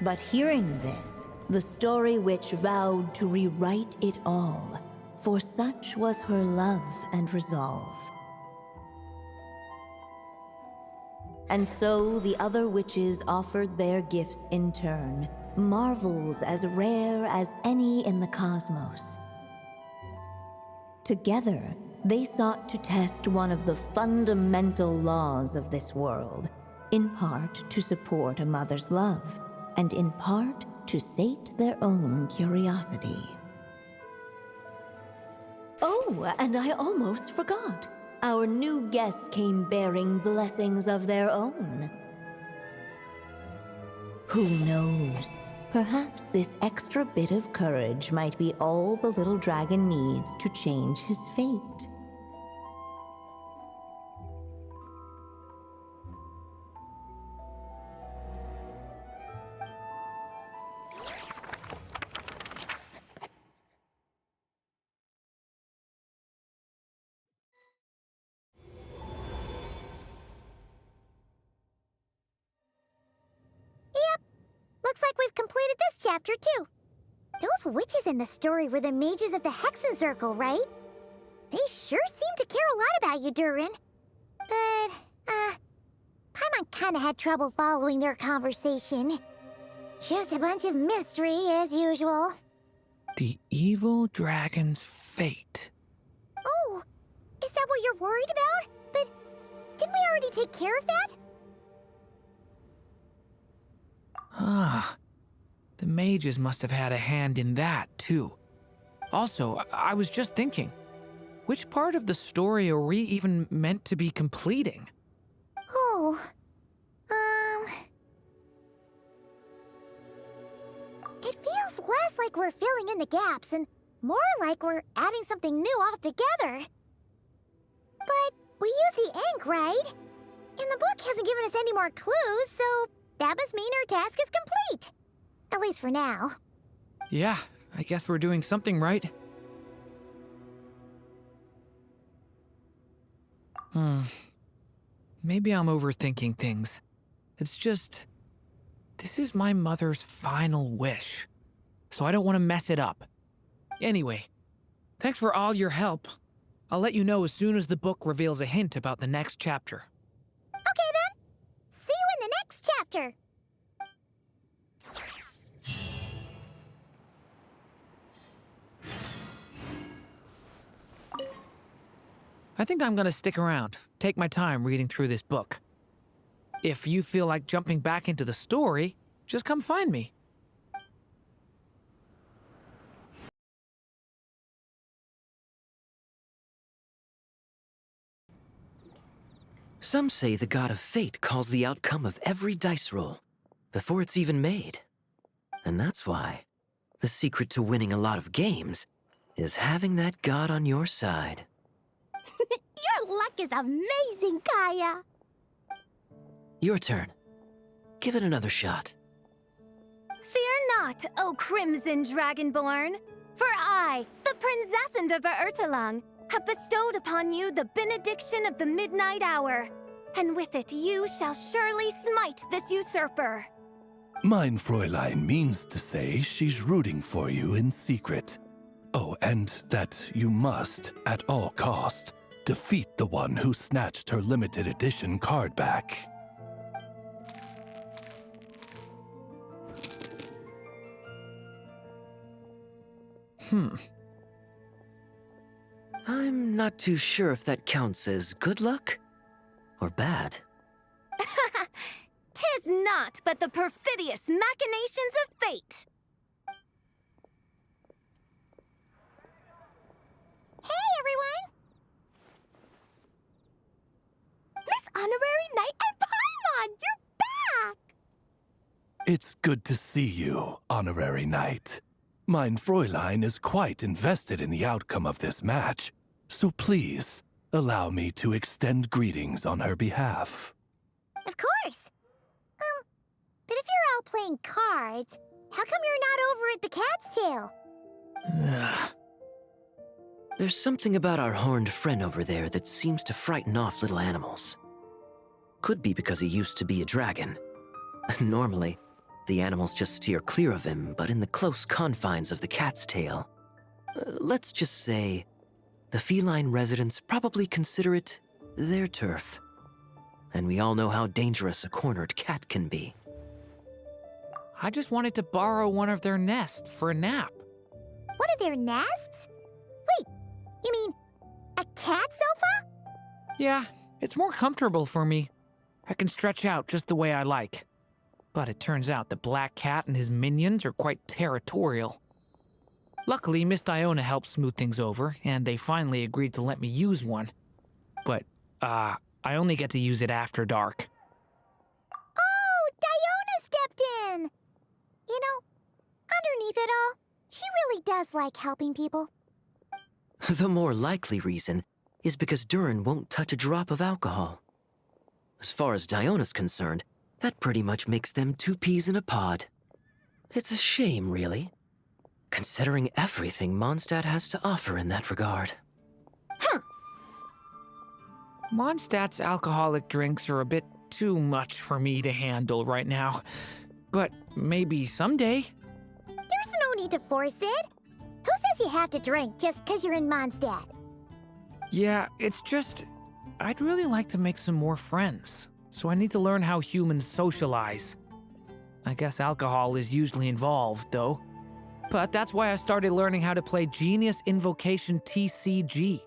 But hearing this, the Story Witch vowed to rewrite it all, for such was her love and resolve. And so the other witches offered their gifts in turn, marvels as rare as any in the cosmos. Together, they sought to test one of the fundamental laws of this world, in part to support a mother's love, and in part to sate their own curiosity. Oh, and I almost forgot. Our new guests came bearing blessings of their own. Who knows? Perhaps this extra bit of courage might be all the little dragon needs to change his fate. Looks like we've completed this chapter, too. Those witches in the story were the mages of the Hexen Circle, right? They sure seem to care a lot about you, Durin. But, Paimon kinda had trouble following their conversation. Just a bunch of mystery, as usual. The evil dragon's fate. Oh, is that what you're worried about? But didn't we already take care of that? Ah, the mages must have had a hand in that, too. Also, I was just thinking, which part of the story are we even meant to be completing? Oh, it feels less like we're filling in the gaps and more like we're adding something new altogether. But we use the ink, right? And the book hasn't given us any more clues, so that must mean our task is complete. At least for now. Yeah, I guess we're doing something right. Maybe I'm overthinking things. It's just, this is my mother's final wish, so I don't want to mess it up. Anyway, thanks for all your help. I'll let you know as soon as the book reveals a hint about the next chapter. Okay then. See you in the next chapter. I think I'm gonna stick around, take my time reading through this book. If you feel like jumping back into the story, just come find me. Some say the god of fate calls the outcome of every dice roll before it's even made. And that's why the secret to winning a lot of games is having that god on your side. Your luck is amazing, Kaya. Your turn. Give it another shot. Fear not, O Crimson Dragonborn, for I, the Princess of Ertelong, have bestowed upon you the benediction of the midnight hour, and with it you shall surely smite this usurper. Mein Fräulein means to say she's rooting for you in secret. Oh, and that you must, at all cost, defeat the one who snatched her limited edition card back. I'm not too sure if that counts as good luck or bad. Tis not but the perfidious machinations of fate. Hey, everyone! Miss Honorary Knight and Paimon, you're back! It's good to see you, Honorary Knight. Mein Fräulein is quite invested in the outcome of this match, so please, allow me to extend greetings on her behalf. Of course. But if you're out playing cards, how come you're not over at the Cat's Tail? There's something about our horned friend over there that seems to frighten off little animals. Could be because he used to be a dragon. Normally, the animals just steer clear of him, but in the close confines of the Cat's Tail, let's just say, the feline residents probably consider it their turf. And we all know how dangerous a cornered cat can be. I just wanted to borrow one of their nests for a nap. One of their nests? Wait, you mean a cat sofa? Yeah, it's more comfortable for me. I can stretch out just the way I like. But it turns out the Black Cat and his minions are quite territorial. Luckily, Miss Diona helped smooth things over, and they finally agreed to let me use one. but, I only get to use it after dark. Oh, Diona stepped in! You know, underneath it all, she really does like helping people. The more likely reason is because Durin won't touch a drop of alcohol. As far as Diona's concerned, that pretty much makes them two peas in a pod. It's a shame, really, considering everything Mondstadt has to offer in that regard. Mondstadt's alcoholic drinks are a bit too much for me to handle right now. But maybe someday. There's no need to force it. Who says you have to drink just because you're in Mondstadt? Yeah, it's just... I'd really like to make some more friends, so I need to learn how humans socialize. I guess alcohol is usually involved, though. But that's why I started learning how to play Genius Invocation TCG.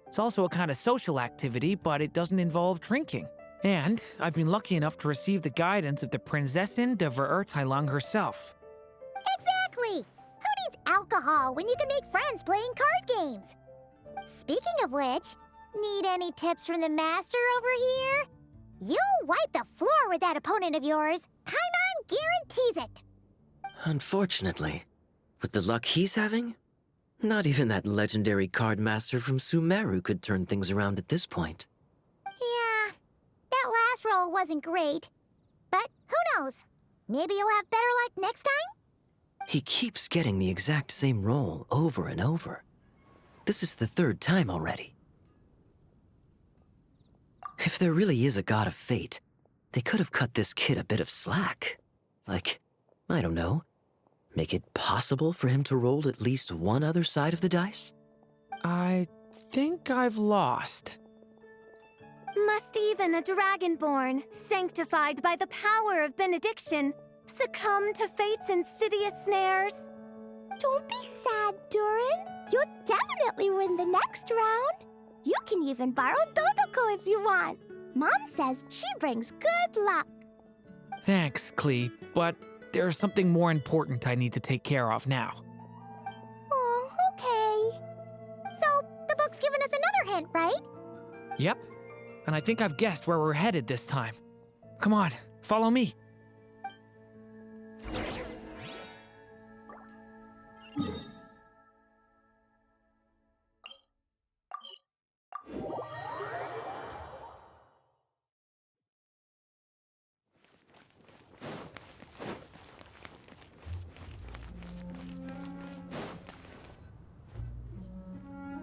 It's also a kind of social activity, but it doesn't involve drinking. And I've been lucky enough to receive the guidance of the Prinzessin de Verurteilung herself. Exactly! Who needs alcohol when you can make friends playing card games? Speaking of which, need any tips from the master over here? You'll wipe the floor with that opponent of yours. Paimon guarantees it. Unfortunately, with the luck he's having, not even that legendary card master from Sumeru could turn things around at this point. Yeah, that last roll wasn't great. But who knows? Maybe you'll have better luck next time? He keeps getting the exact same roll over and over. This is the third time already. If there really is a god of fate, they could have cut this kid a bit of slack. Like, I don't know, make it possible for him to roll at least one other side of the dice? I think I've lost. Must even a dragonborn, sanctified by the power of benediction, succumb to fate's insidious snares? Don't be sad, Durin. You'll definitely win the next round. You can even borrow Dodoko if you want. Mom says she brings good luck. Thanks, Klee, but there's something more important I need to take care of now. Oh, okay. So, the book's given us another hint, right? Yep, and I think I've guessed where we're headed this time. Come on, follow me.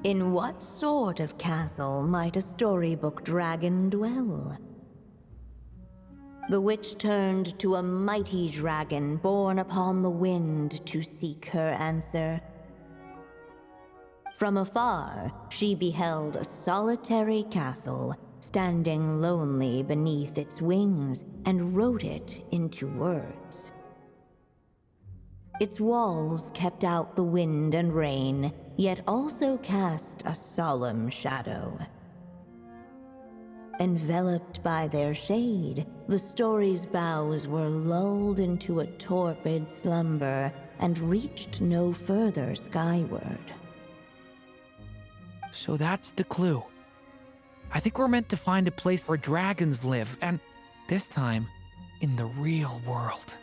In what sort of castle might a storybook dragon dwell? The witch turned to a mighty dragon born upon the wind to seek her answer. From afar, she beheld a solitary castle, standing lonely beneath its wings, and wrote it into words. Its walls kept out the wind and rain, yet also cast a solemn shadow. Enveloped by their shade, the story's boughs were lulled into a torpid slumber and reached no further skyward. So that's the clue. I think we're meant to find a place where dragons live, and this time, in the real world.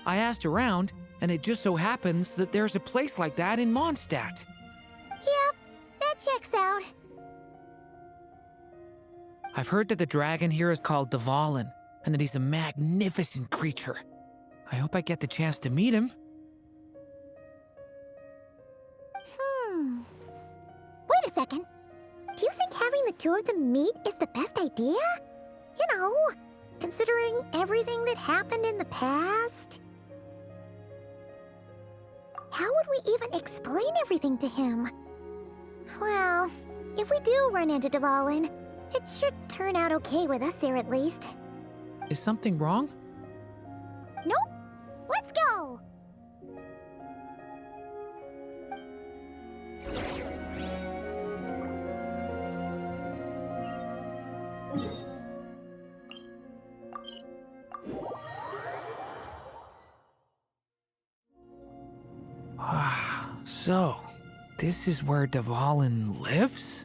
I asked around, and it just so happens that there's a place like that in Mondstadt. Yep, that checks out. I've heard that the dragon here is called Dvalin, and that he's a magnificent creature. I hope I get the chance to meet him. Wait a second. Do you think having the two of them meet is the best idea? You know, considering everything that happened in the past? How would we even explain everything to him? Well, if we do run into Dvalin, it should turn out okay with us there at least. Is something wrong? Nope. Let's go! So, this is where Dvalin lives?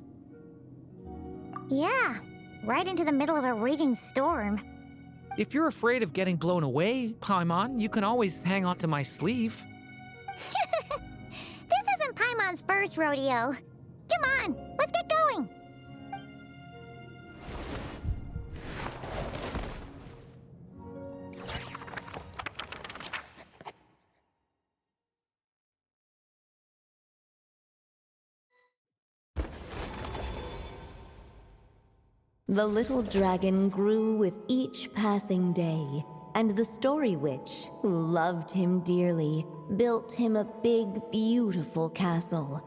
Yeah, right into the middle of a raging storm. If you're afraid of getting blown away, Paimon, you can always hang onto my sleeve. This isn't Paimon's first rodeo. Come on, let's get going. The little dragon grew with each passing day, and the story witch, who loved him dearly, built him a big, beautiful castle.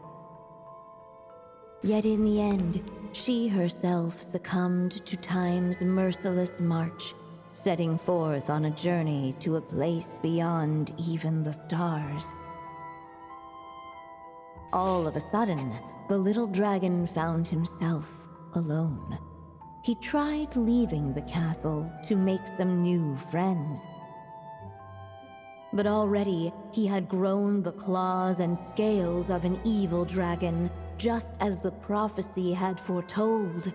Yet in the end, she herself succumbed to time's merciless march, setting forth on a journey to a place beyond even the stars. All of a sudden, the little dragon found himself alone. He tried leaving the castle to make some new friends. But already, he had grown the claws and scales of an evil dragon, just as the prophecy had foretold.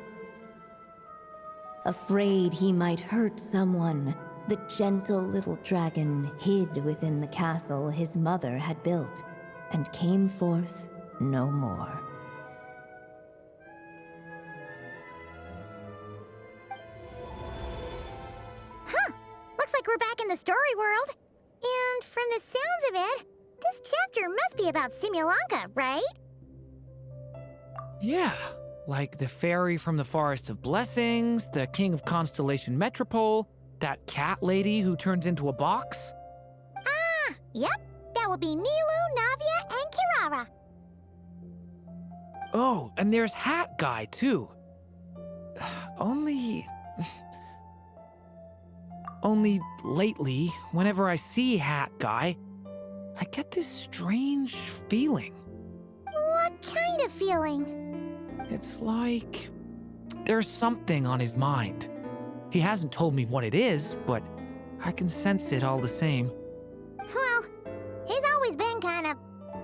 Afraid he might hurt someone, the gentle little dragon hid within the castle his mother had built, and came forth no more. Looks like we're back in the story world. And from the sounds of it, this chapter must be about Simulanka, right? Yeah, like the fairy from the Forest of Blessings, the king of Constellation Metropole, that cat lady who turns into a box. Ah, yep. That will be Nilu, Navia, and Kirara. Oh, and there's Hat Guy, too. Only lately, whenever I see Hat Guy, I get this strange feeling. What kind of feeling? It's like there's something on his mind. He hasn't told me what it is, but I can sense it all the same. Well, he's always been kind of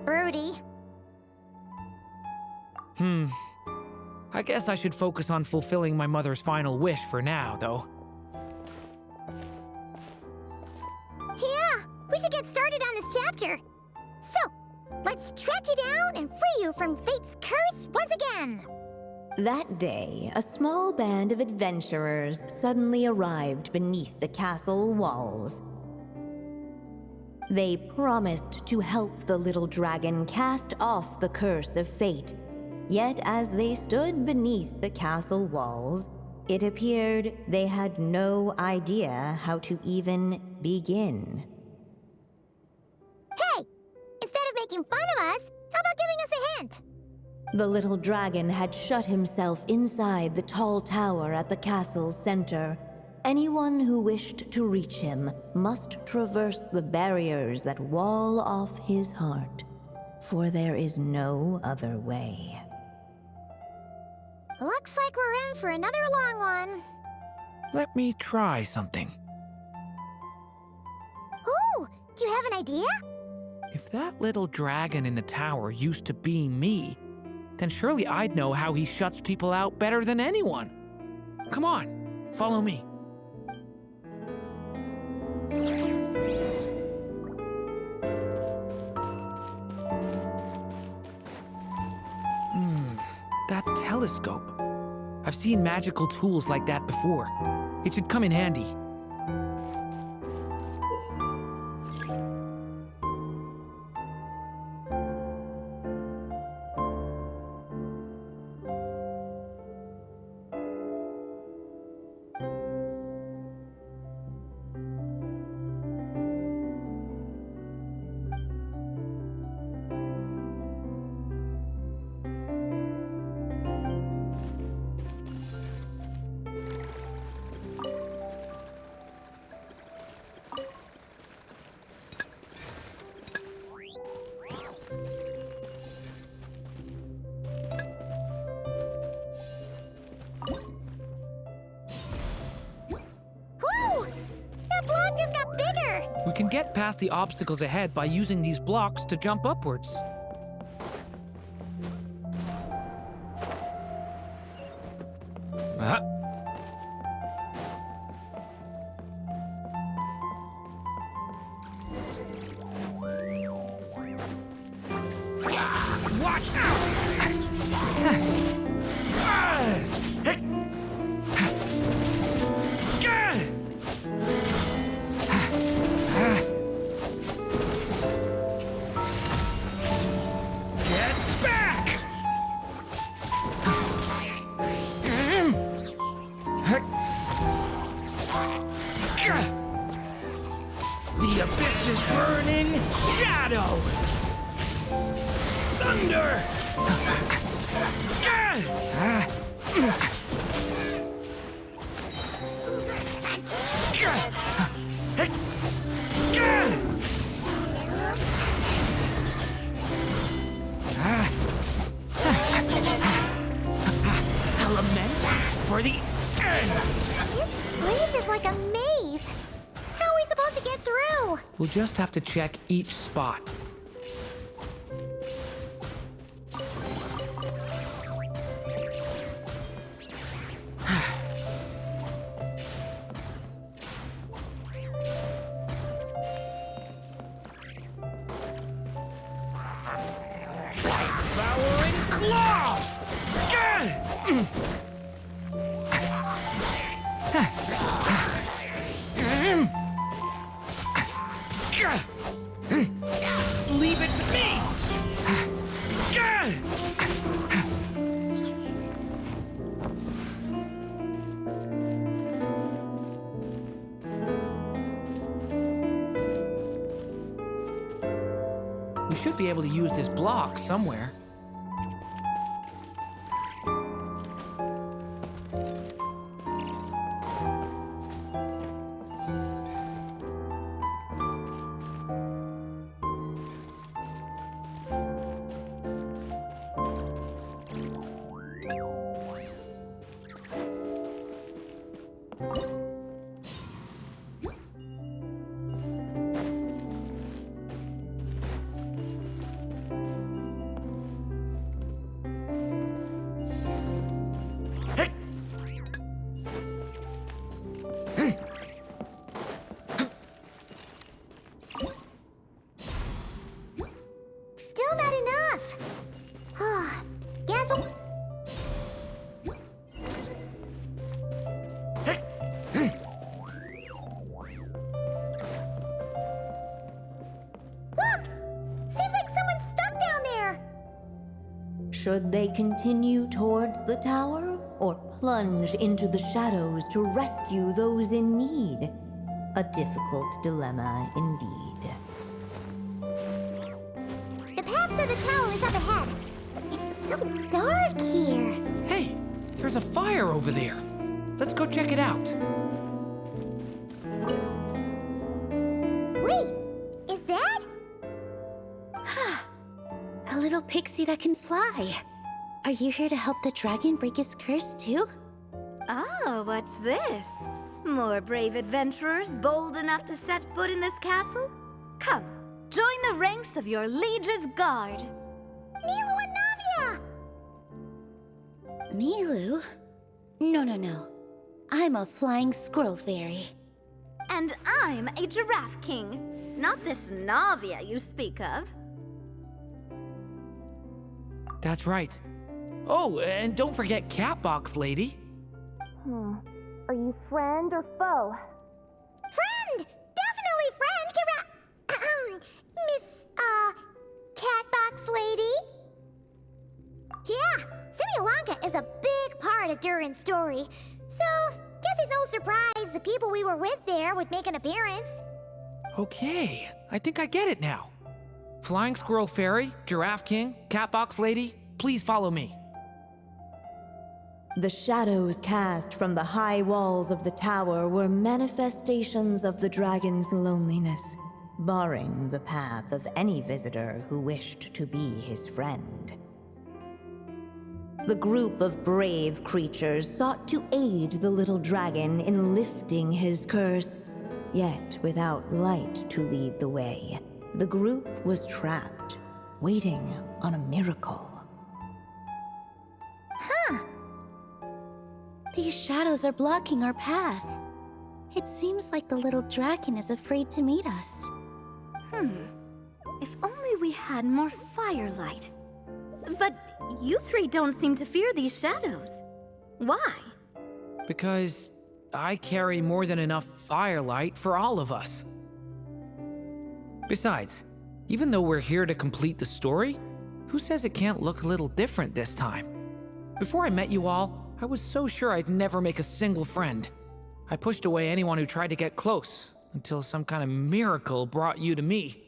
broody. I guess I should focus on fulfilling my mother's final wish for now, though. Yeah, we should get started on this chapter. So, let's track you down and free you from fate's curse once again. That day, a small band of adventurers suddenly arrived beneath the castle walls. They promised to help the little dragon cast off the curse of fate. Yet as they stood beneath the castle walls, it appeared they had no idea how to even begin. Hey, instead of making fun of us, how about giving us a hint? The little dragon had shut himself inside the tall tower at the castle's center. Anyone who wished to reach him must traverse the barriers that wall off his heart, for there is no other way. Looks like we're in for another long one. Let me try something. Ooh, do you have an idea? If that little dragon in the tower used to be me, then surely I'd know how he shuts people out better than anyone. Come on, follow me. That telescope. I've seen magical tools like that before. It should come in handy. We can get past the obstacles ahead by using these blocks to jump upwards. Watch out! Get back! The abyss is burning shadow! Thunder! Element for the end! This place is like a maze. How are we supposed to get through? We'll just have to check each spot. Devouring claw! Leave it to me! We should be able to use this block somewhere. Still not enough. Guess we'll... Look! Seems like someone's stuck down there. Should they continue towards the tower or plunge into the shadows to rescue those in need? A difficult dilemma indeed. The path to the tower is up ahead. It's so dark here. Hey, there's a fire over there. Let's go check it out. Wait, is that? A little pixie that can fly. Are you here to help the dragon break his curse too? Oh, what's this? More brave adventurers bold enough to set foot in this castle? Come, join the ranks of your liege's guard. Nilu and Navia! Nilu? No. I'm a flying squirrel fairy. And I'm a giraffe king. Not this Navia you speak of. That's right. Oh, and don't forget Catbox Lady. Are you friend or foe? Friend! Definitely friend! Miss, Catbox Lady? Yeah, Sri Lanka is a big part of Durin's story. So, guess it's no surprise the people we were with there would make an appearance. Okay, I think I get it now. Flying Squirrel Fairy, Giraffe King, Catbox Lady, please follow me. The shadows cast from the high walls of the tower were manifestations of the dragon's loneliness, barring the path of any visitor who wished to be his friend. The group of brave creatures sought to aid the little dragon in lifting his curse, yet without light to lead the way, the group was trapped, waiting on a miracle. These shadows are blocking our path. It seems like the little dragon is afraid to meet us. If only we had more firelight. But you three don't seem to fear these shadows. Why? Because I carry more than enough firelight for all of us. Besides, even though we're here to complete the story, who says it can't look a little different this time? Before I met you all, I was so sure I'd never make a single friend. I pushed away anyone who tried to get close, until some kind of miracle brought you to me.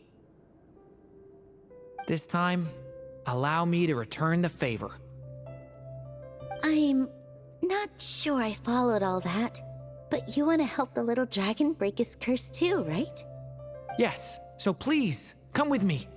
This time, allow me to return the favor. I'm not sure I followed all that, but you want to help the little dragon break his curse too, right? Yes, so please, come with me.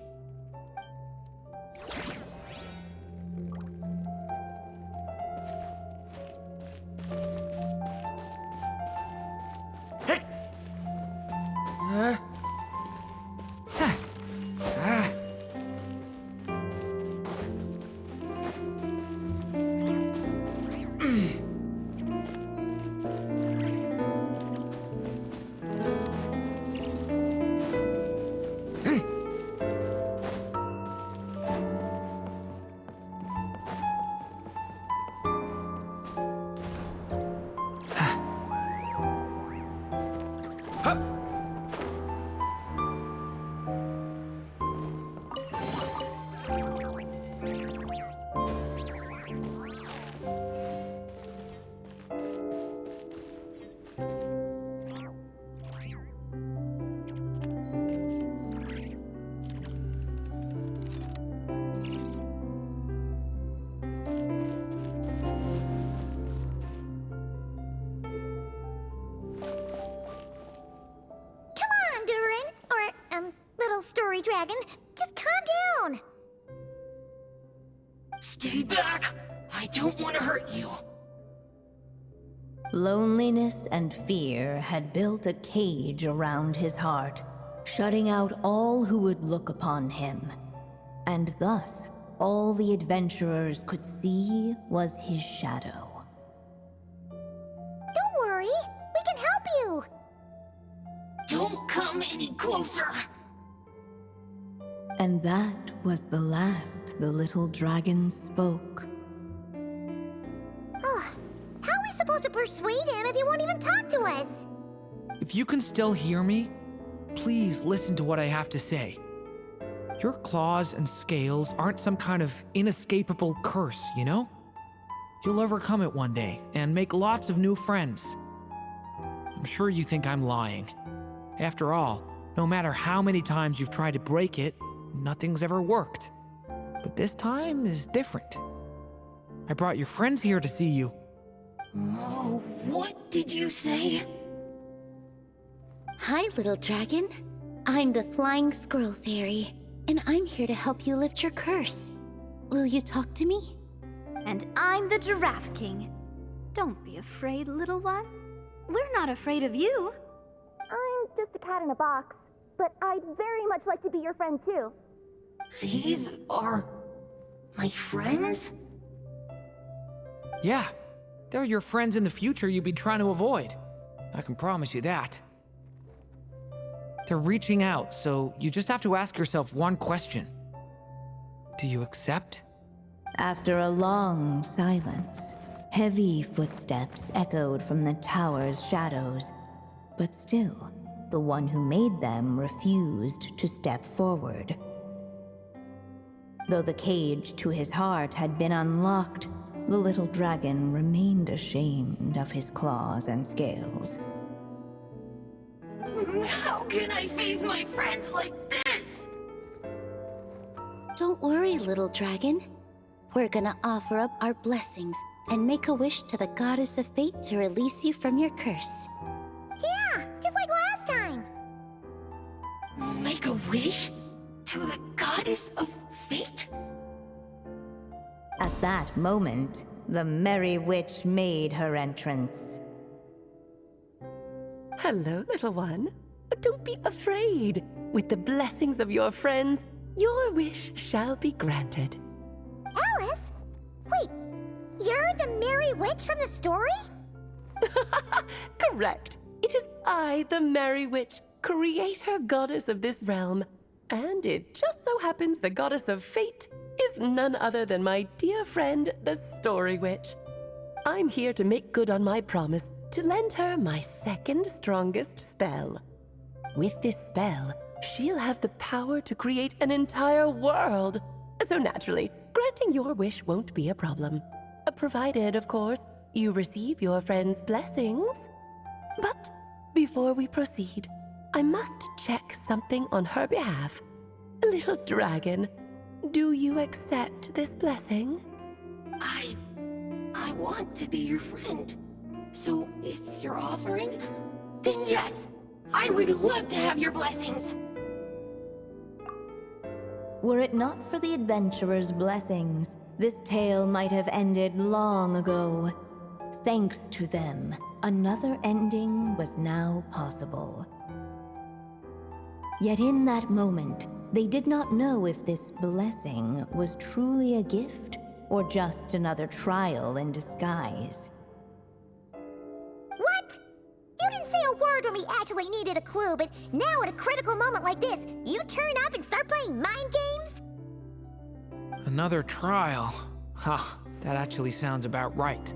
Story Dragon, just calm down. Stay back. I don't want to hurt you. Loneliness and fear had built a cage around his heart, shutting out all who would look upon him. And thus, all the adventurers could see was his shadow. Don't worry, we can help you. Don't come any closer. And that was the last the little dragon spoke. Oh, how are we supposed to persuade him if he won't even talk to us? If you can still hear me, please listen to what I have to say. Your claws and scales aren't some kind of inescapable curse, you know? You'll overcome it one day and make lots of new friends. I'm sure you think I'm lying. After all, no matter how many times you've tried to break it, nothing's ever worked. But this time is different. I brought your friends here to see you. Oh, what did you say? Hi, little dragon. I'm the Flying Squirrel Fairy, and I'm here to help you lift your curse. Will you talk to me? And I'm the Giraffe King. Don't be afraid, little one. We're not afraid of you. I'm just a cat in a box, but I'd very much like to be your friend too. These are my friends? Yeah, they're your friends in the future you'd be trying to avoid. I can promise you that. They're reaching out, so you just have to ask yourself one question. Do you accept? After a long silence, heavy footsteps echoed from the tower's shadows, but still, the one who made them refused to step forward. Though the cage to his heart had been unlocked, the little dragon remained ashamed of his claws and scales. How can I face my friends like this? Don't worry, little dragon. We're gonna offer up our blessings and make a wish to the goddess of fate to release you from your curse. Yeah, just like last time. Make a wish? To the goddess of fate? At that moment, the merry witch made her entrance. Hello, little one. Don't be afraid. With the blessings of your friends, your wish shall be granted. Alice? Wait, you're the Merry Witch from the story? Correct. It is I, the Merry Witch, creator goddess of this realm. And it just so happens the goddess of fate is none other than my dear friend, the Story Witch. I'm here to make good on my promise to lend her my second strongest spell. With this spell, she'll have the power to create an entire world. So naturally, granting your wish won't be a problem. Provided, of course, you receive your friend's blessings. But before we proceed, I must check something on her behalf. Little dragon, do you accept this blessing? I want to be your friend. So if you're offering, then yes, I would love to have your blessings. Were it not for the adventurer's blessings, this tale might have ended long ago. Thanks to them, another ending was now possible. Yet in that moment, they did not know if this blessing was truly a gift or just another trial in disguise. What? You didn't say a word when we actually needed a clue, but now at a critical moment like this, you turn up and start playing mind games? Another trial. Huh, that actually sounds about right.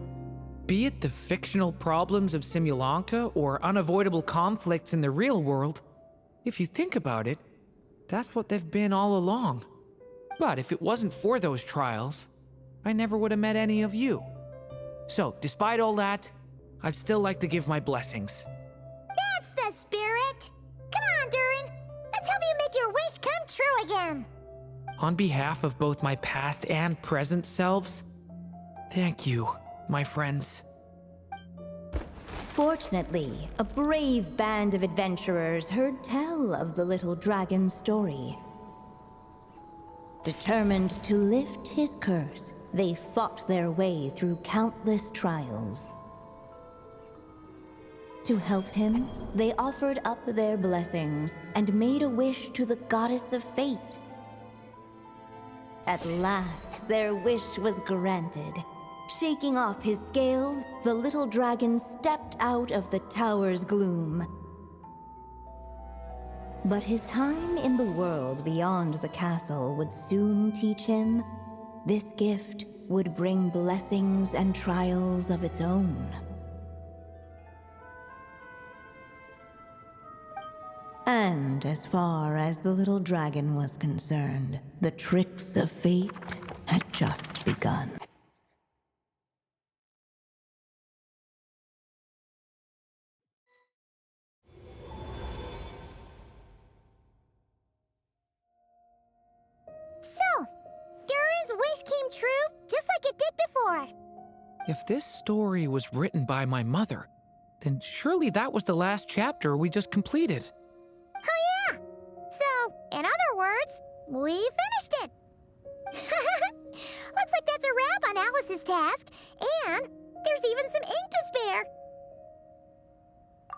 Be it the fictional problems of Simulanka or unavoidable conflicts in the real world, if you think about it, that's what they've been all along. But if it wasn't for those trials, I never would have met any of you. So, despite all that, I'd still like to give my blessings. That's the spirit! Come on, Durin! Let's help you make your wish come true again! On behalf of both my past and present selves, thank you, my friends. Fortunately, a brave band of adventurers heard tell of the little dragon's story. Determined to lift his curse, they fought their way through countless trials. To help him, they offered up their blessings and made a wish to the goddess of fate. At last, their wish was granted. Shaking off his scales, the little dragon stepped out of the tower's gloom. But his time in the world beyond the castle would soon teach him this gift would bring blessings and trials of its own. And as far as the little dragon was concerned, the tricks of fate had just begun. So, Durin's wish came true, just like it did before. If this story was written by my mother, then surely that was the last chapter we just completed. Oh yeah! So, in other words, we finished it! Looks like that's a wrap on Alice's task, and there's even some ink to spare.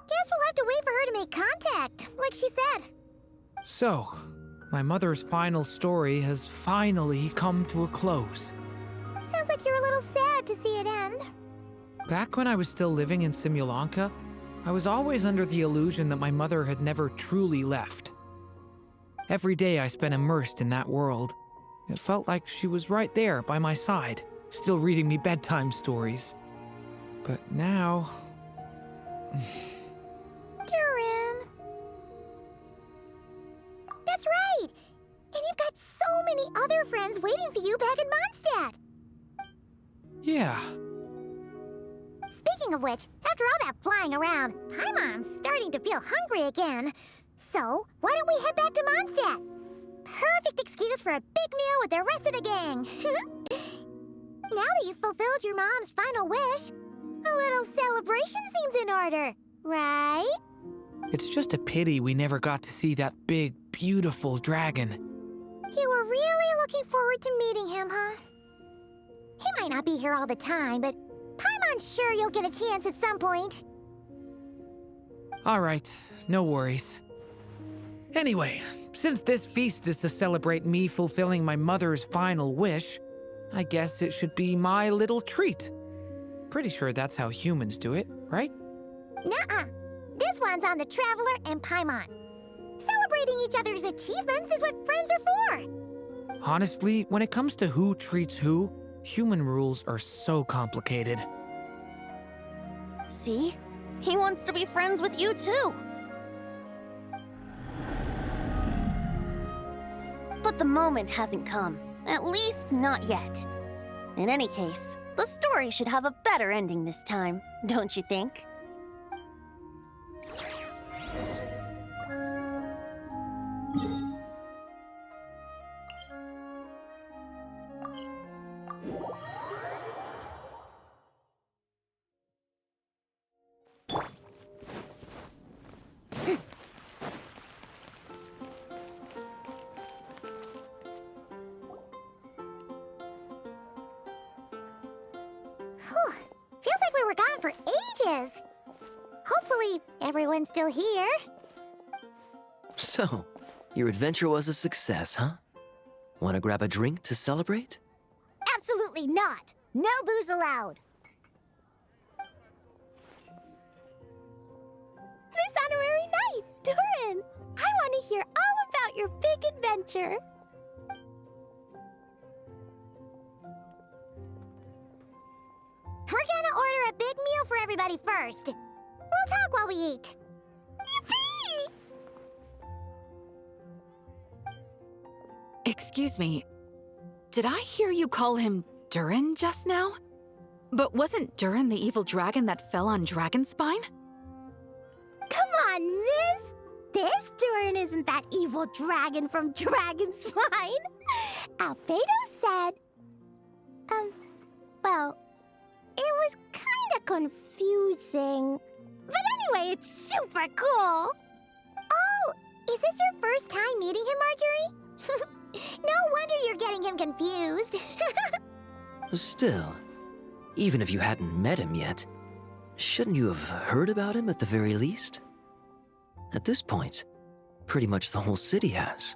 Guess we'll have to wait for her to make contact, like she said. So, my mother's final story has finally come to a close. Sounds like you're a little sad to see it end. Back when I was still living in Simulanka, I was always under the illusion that my mother had never truly left. Every day I spent immersed in that world. It felt like she was right there by my side, still reading me bedtime stories. But now... Durin. That's right! And you've got so many other friends waiting for you back in Mondstadt! Yeah. Speaking of which, after all that flying around, Paimon's starting to feel hungry again. So, why don't we head back to Mondstadt? Perfect excuse for a big meal with the rest of the gang. Now that you've fulfilled your mom's final wish, a little celebration seems in order, right? It's just a pity we never got to see that big, beautiful dragon. You were really looking forward to meeting him, huh? He might not be here all the time, but Paimon's sure you'll get a chance at some point. All right, no worries. Anyway, since this feast is to celebrate me fulfilling my mother's final wish, I guess it should be my little treat. Pretty sure that's how humans do it. right? Nuh-uh. This one's on the Traveler and Paimon. Celebrating each other's achievements is what friends are for. Honestly, when it comes to who treats who, human rules are so complicated. See? He wants to be friends with you too. But the moment hasn't come. At least, not yet. In any case, the story should have a better ending this time, don't you think? Feels like we were gone for ages. Hopefully, everyone's still here. So, your adventure was a success, huh? Want to grab a drink to celebrate? Absolutely not. No booze allowed. This honorary knight, Durin! I want to hear all about your big adventure. We're gonna order a big meal for everybody first. We'll talk while we eat. Yippee! Excuse me. Did I hear you call him Durin just now? But wasn't Durin the evil dragon that fell on Dragonspine? Come on, miss! This Durin isn't that evil dragon from Dragonspine. Albedo said... well... It was kinda confusing. But anyway, it's super cool. Oh, is this your first time meeting him, Marjorie? No wonder you're getting him confused. Still, even if you hadn't met him yet, shouldn't you have heard about him at the very least? At this point, pretty much the whole city has.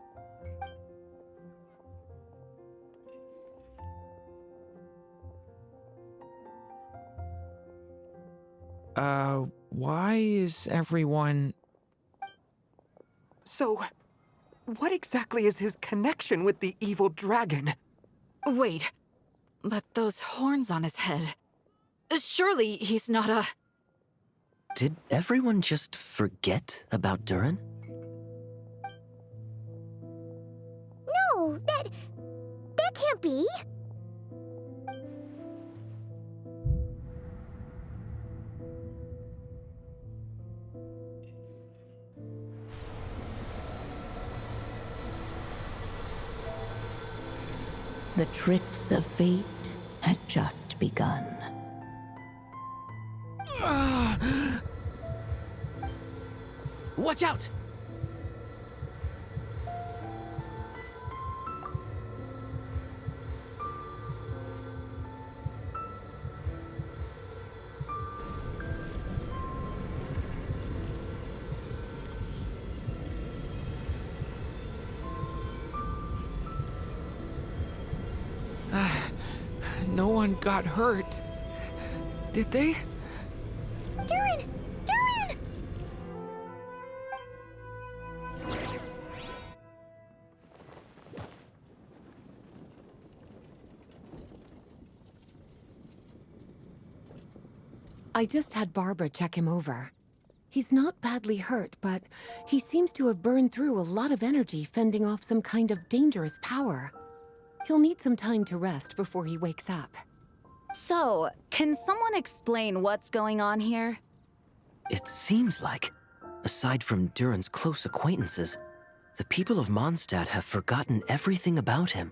Why is everyone... So, what exactly is his connection with the evil dragon? Wait, but those horns on his head... Surely he's not a... Did everyone just forget about Durin? No, that can't be. The tricks of fate had just begun. Watch out! No one got hurt. Did they? Durin! Durin! I just had Barbara check him over. He's not badly hurt, but he seems to have burned through a lot of energy fending off some kind of dangerous power. He'll need some time to rest before he wakes up. So, can someone explain what's going on here? It seems like, aside from Durin's close acquaintances, the people of Mondstadt have forgotten everything about him.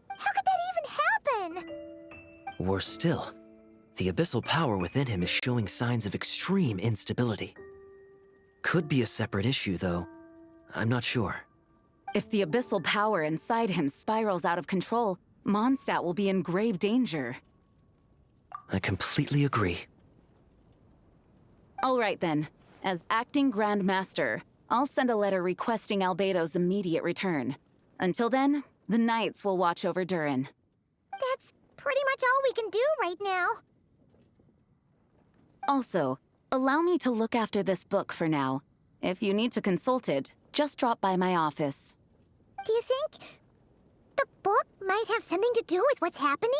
How could that even happen? Worse still, the abyssal power within him is showing signs of extreme instability. Could be a separate issue, though. I'm not sure. If the abyssal power inside him spirals out of control, Mondstadt will be in grave danger. I completely agree. All right then. As acting Grand Master, I'll send a letter requesting Albedo's immediate return. Until then, the Knights will watch over Durin. That's pretty much all we can do right now. Also, Allow me to look after this book for now. If you need to consult it, just drop by my office. Do you think the book might have something to do with what's happening?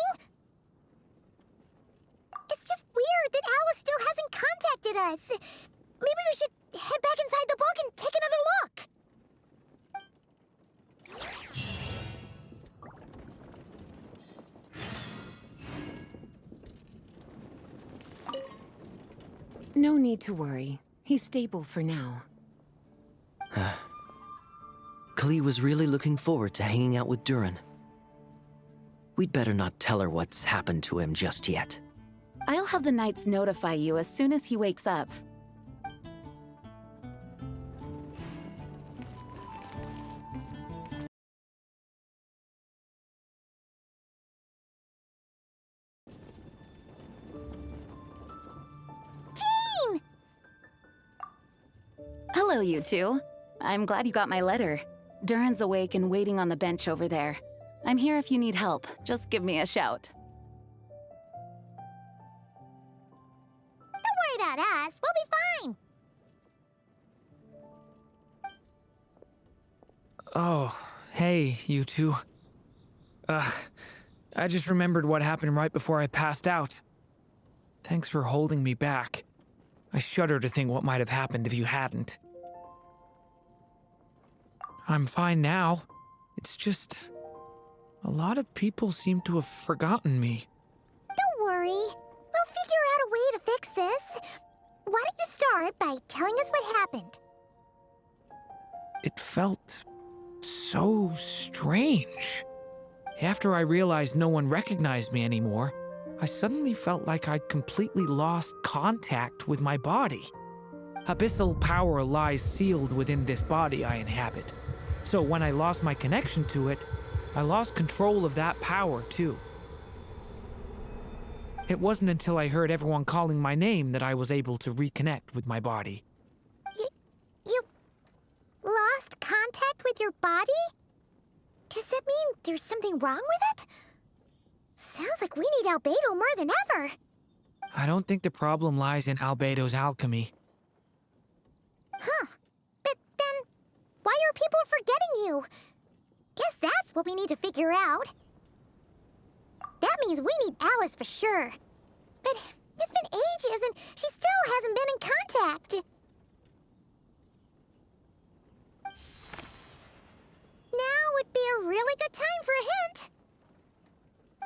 It's just weird that Alice still hasn't contacted us. Maybe we should head back inside the book and take another look. No need to worry. He's stable for now. Klee was really looking forward to hanging out with Durin. We'd better not tell her what's happened to him just yet. I'll have the Knights notify you as soon as he wakes up. Jean! Hello, you two. I'm glad you got my letter. Durin's awake and waiting on the bench over there. I'm here if you need help. Just give me a shout. Don't worry about us. We'll be fine. Oh, hey, you two. I just remembered what happened right before I passed out. Thanks for holding me back. I shudder to think what might have happened if you hadn't. I'm fine now. It's just... a lot of people seem to have forgotten me. Don't worry. We'll figure out a way to fix this. Why don't you start by telling us what happened? It felt so strange. After I realized no one recognized me anymore, I suddenly felt like I'd completely lost contact with my body. Abyssal power lies sealed within this body I inhabit. So when I lost my connection to it, I lost control of that power too. It wasn't until I heard everyone calling my name that I was able to reconnect with my body. You lost contact with your body? Does that mean there's something wrong with it? Sounds like we need Albedo more than ever. I don't think the problem lies in Albedo's alchemy. Huh. But then, why are people forgetting you? Guess that's what we need to figure out. That means we need Alice for sure. But it's been ages and she still hasn't been in contact. Now would be a really good time for a hint.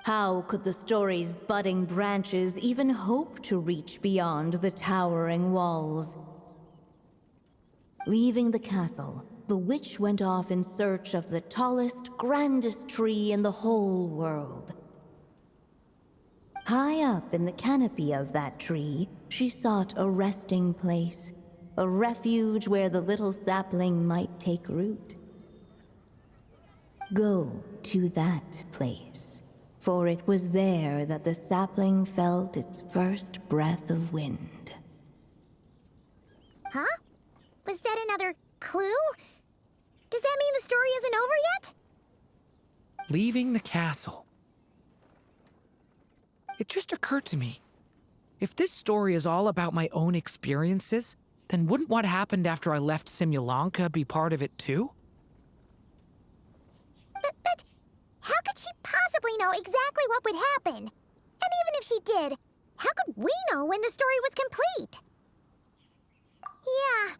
How could the story's budding branches even hope to reach beyond the towering walls? Leaving the castle, the witch went off in search of the tallest, grandest tree in the whole world. High up in the canopy of that tree, she sought a resting place, a refuge where the little sapling might take root. Go to that place, for it was there that the sapling felt its first breath of wind. Huh? Was that another clue? Does that mean the story isn't over yet? Leaving the castle. It just occurred to me. If this story is all about my own experiences, then wouldn't what happened after I left Simulanka be part of it too? But how could she possibly know exactly what would happen? And even if she did, how could we know when the story was complete? Yeah.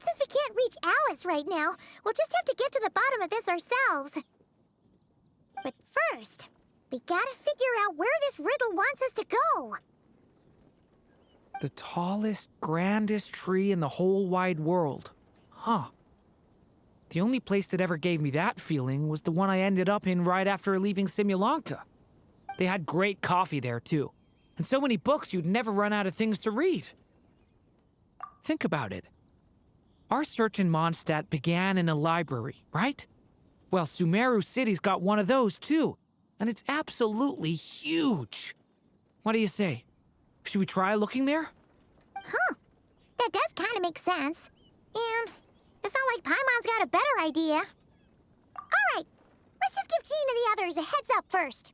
Since we can't reach Alice right now, we'll just have to get to the bottom of this ourselves. But first, we gotta figure out where this riddle wants us to go. The tallest, grandest tree in the whole wide world. Huh. The only place that ever gave me that feeling was the one I ended up in right after leaving Simulanka. They had great coffee there, too. And so many books you'd never run out of things to read. Think about it. Our search in Mondstadt began in a library, right? Well, Sumeru City's got one of those, too. And it's absolutely huge. What do you say? Should we try looking there? Huh. That does kind of make sense. And it's not like Paimon's got a better idea. All right, let's just give Jean and the others a heads up first.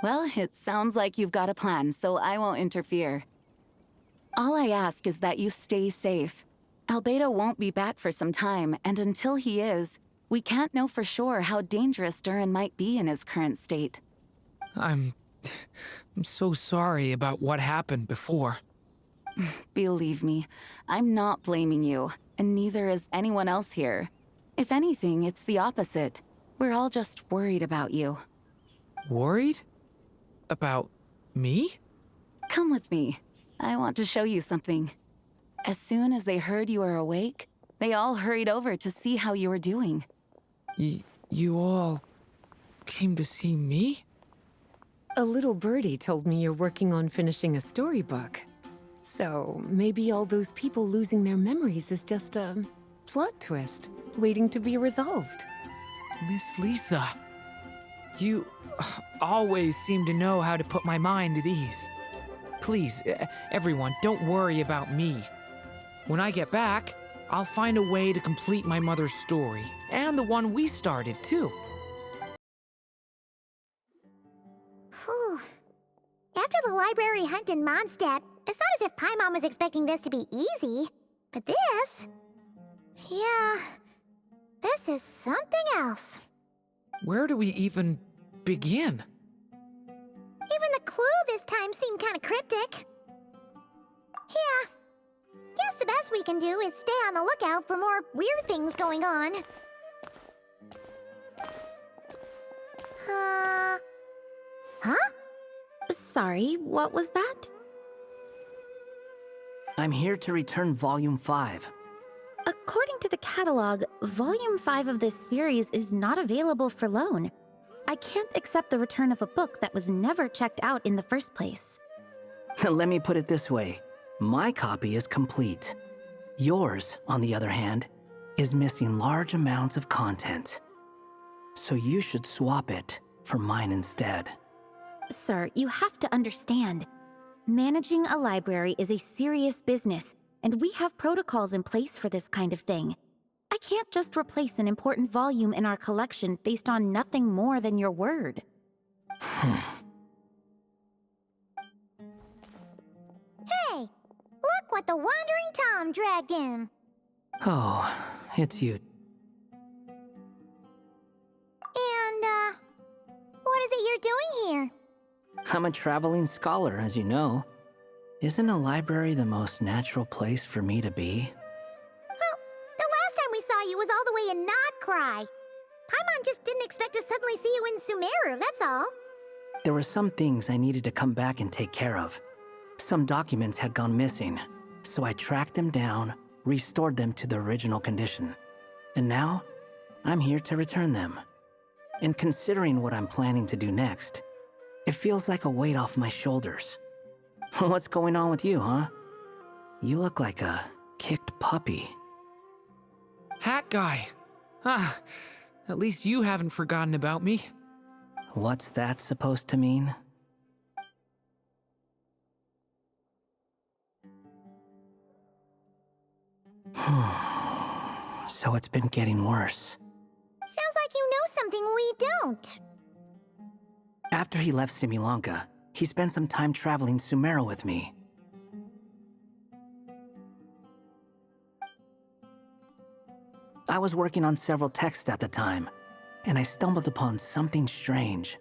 Well, it sounds like you've got a plan, so I won't interfere. All I ask is that you stay safe. Albedo won't be back for some time, and until he is, we can't know for sure how dangerous Durin might be in his current state. I'm so sorry about what happened before. Believe me, I'm not blaming you, and neither is anyone else here. If anything, it's the opposite. We're all just worried about you. Worried? About me? Come with me. I want to show you something. As soon as they heard you were awake, they all hurried over to see how you were doing. You all came to see me? A little birdie told me you're working on finishing a storybook. So maybe all those people losing their memories is just a plot twist waiting to be resolved. Miss Lisa, you always seem to know how to put my mind at ease. Please, everyone, don't worry about me. When I get back, I'll find a way to complete my mother's story, and the one we started, too. Whew. After the library hunt in Mondstadt, it's not as if Paimon was expecting this to be easy. But this... yeah... this is something else. Where do we even begin? Even the clue this time seemed kind of cryptic. Yeah. Guess the best we can do is stay on the lookout for more weird things going on. Huh? Sorry, what was that? I'm here to return Volume 5. According to the catalog, Volume 5 of this series is not available for loan. I can't accept the return of a book that was never checked out in the first place. Let me put it this way. My copy is complete. Yours, on the other hand, is missing large amounts of content. So you should swap it for mine instead. Sir, you have to understand. Managing a library is a serious business, and we have protocols in place for this kind of thing. I can't just replace an important volume in our collection based on nothing more than your word. Hey! Look what the Wandering Tom dragged in! Oh, it's you. And, what is it you're doing here? I'm a traveling scholar, as you know. Isn't a library the most natural place for me to be? Well, the last time we saw you was all the way in Nodcry. Paimon just didn't expect to suddenly see you in Sumeru, that's all. There were some things I needed to come back and take care of. Some documents had gone missing, so I tracked them down, restored them to the original condition. And now, I'm here to return them. And considering what I'm planning to do next, it feels like a weight off my shoulders. What's going on with you, huh? You look like a kicked puppy. Hat guy. Ah, at least you haven't forgotten about me. What's that supposed to mean? So it's been getting worse. Sounds like you know something we don't. After he left Similanka, he spent some time traveling Sumeru with me. I was working on several texts at the time, and I stumbled upon something strange.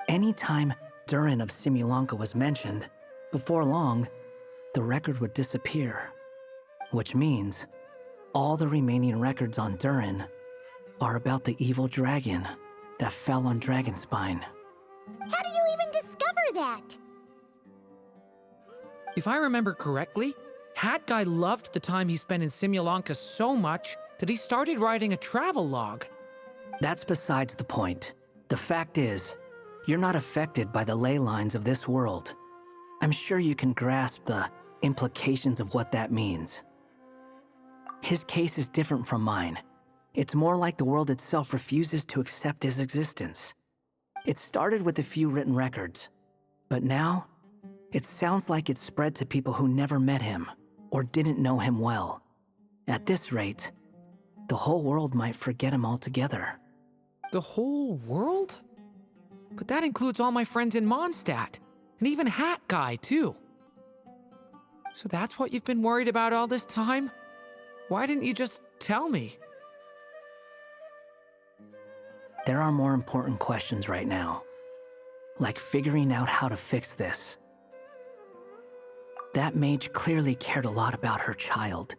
Anytime Durin of Similanka was mentioned, before long, the record would disappear. Which means, all the remaining records on Durin are about the evil dragon that fell on Dragonspine. How did you even discover that? If I remember correctly, Hat Guy loved the time he spent in Similanka so much that he started writing a travel log. That's besides the point. The fact is, you're not affected by the ley lines of this world. I'm sure you can grasp the implications of what that means. His case is different from mine. It's more like the world itself refuses to accept his existence. It started with a few written records, but now, it sounds like it's spread to people who never met him or didn't know him well. At this rate, the whole world might forget him altogether. The whole world? But that includes all my friends in Mondstadt, and even Hat Guy, too. So that's what you've been worried about all this time? Why didn't you just tell me? There are more important questions right now, like figuring out how to fix this. That mage clearly cared a lot about her child.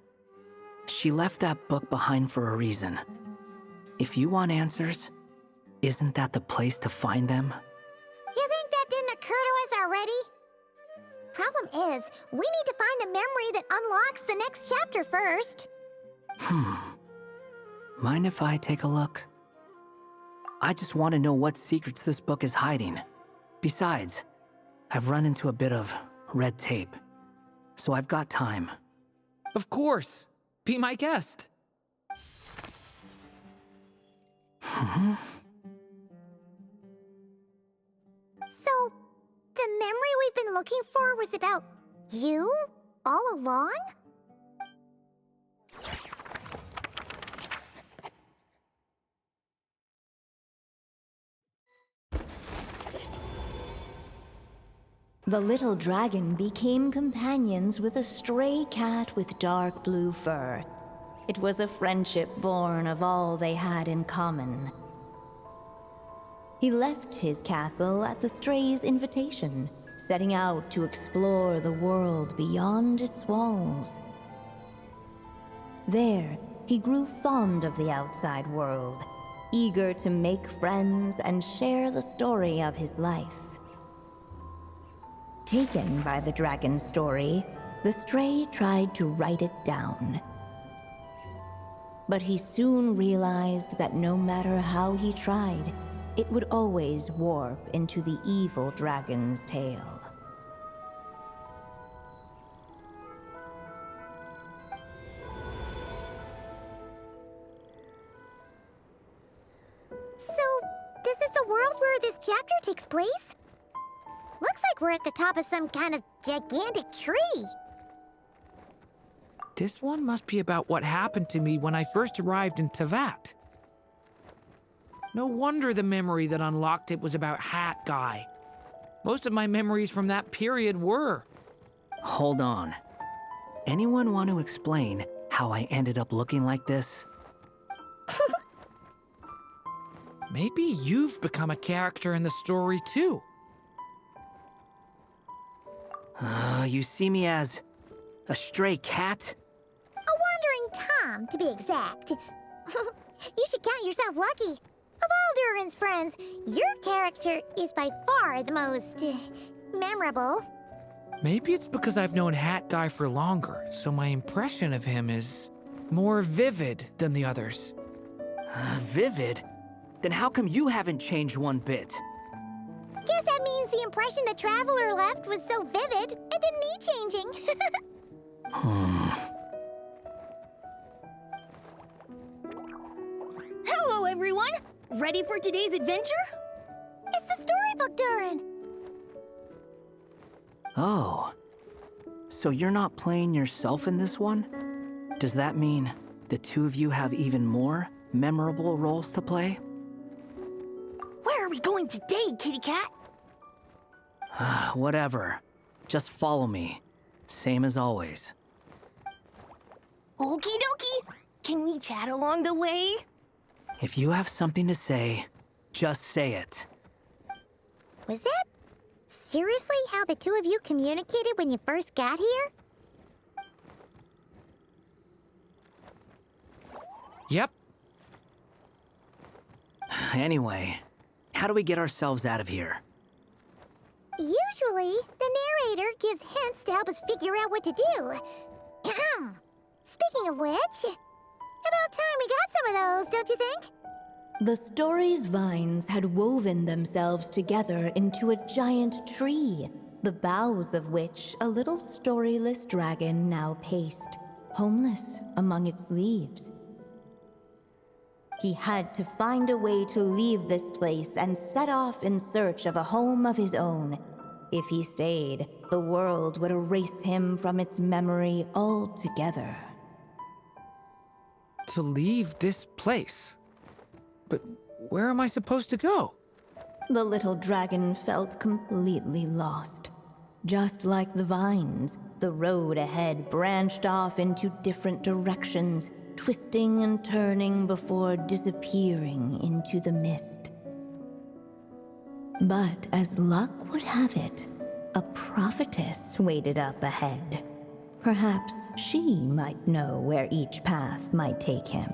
She left that book behind for a reason. If you want answers, isn't that the place to find them? You think that didn't occur to us already? Problem is, we need to find the memory that unlocks the next chapter first. Mind if I take a look? I just want to know what secrets this book is hiding. Besides, I've run into a bit of red tape, so I've got time. Of course. Be my guest. So, the memory we've been looking for was about you all along? The little dragon became companions with a stray cat with dark blue fur. It was a friendship born of all they had in common. He left his castle at the stray's invitation, setting out to explore the world beyond its walls. There, he grew fond of the outside world, eager to make friends and share the story of his life. Taken by the dragon's story, the stray tried to write it down. But he soon realized that no matter how he tried, it would always warp into the evil dragon's tale. So, this is the world where this chapter takes place? Looks like we're at the top of some kind of gigantic tree. This one must be about what happened to me when I first arrived in Tevat. No wonder the memory that unlocked it was about Hat Guy. Most of my memories from that period were. Hold on. Anyone want to explain how I ended up looking like this? Maybe you've become a character in the story too. You see me as a stray cat? A wandering Tom, to be exact. You should count yourself lucky. Of all Durin's friends, your character is by far the most memorable. Maybe it's because I've known Hat Guy for longer, so my impression of him is more vivid than the others. Vivid? Then how come you haven't changed one bit? Guess that means the impression the Traveler left was so vivid, it didn't need changing. Hello, everyone! Ready for today's adventure? It's the storybook, Durin! Oh. So you're not playing yourself in this one? Does that mean the two of you have even more memorable roles to play? Where are we going today, kitty cat? Whatever. Just follow me. Same as always. Okie dokie! Can we chat along the way? If you have something to say, just say it. Was that seriously how the two of you communicated when you first got here? Yep. Anyway, how do we get ourselves out of here? Usually, the narrator gives hints to help us figure out what to do. Speaking of which, about time we got some of those, don't you think? The story's vines had woven themselves together into a giant tree, the boughs of which a little storyless dragon now paced, homeless among its leaves. He had to find a way to leave this place and set off in search of a home of his own. If he stayed, the world would erase him from its memory altogether. To leave this place? But where am I supposed to go? The little dragon felt completely lost. Just like the vines, the road ahead branched off into different directions, twisting and turning before disappearing into the mist. But as luck would have it, a prophetess waited up ahead. Perhaps she might know where each path might take him.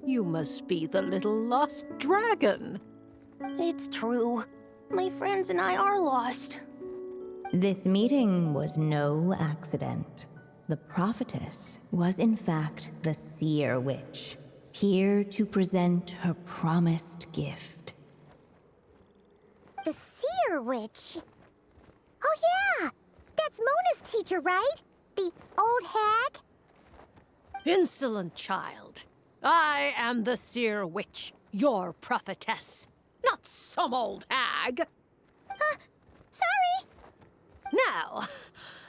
You must be the little lost dragon. It's true. My friends and I are lost. This meeting was no accident. The prophetess was in fact the seer witch, here to present her promised gift. The seer witch? Oh yeah! That's Mona's teacher, right? The old hag? Insolent child. I am the seer witch, your prophetess, not some old hag. Sorry. Now,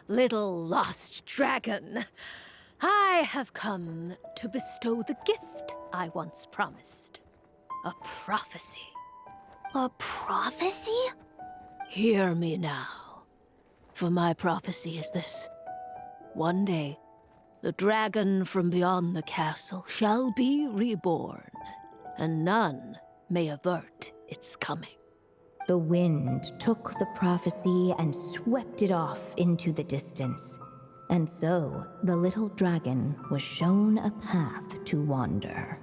little lost dragon, I have come to bestow the gift I once promised. A prophecy. A prophecy? Hear me now, for my prophecy is this. One day, the dragon from beyond the castle shall be reborn, and none may avert its coming. The wind took the prophecy and swept it off into the distance. And so, the little dragon was shown a path to wander.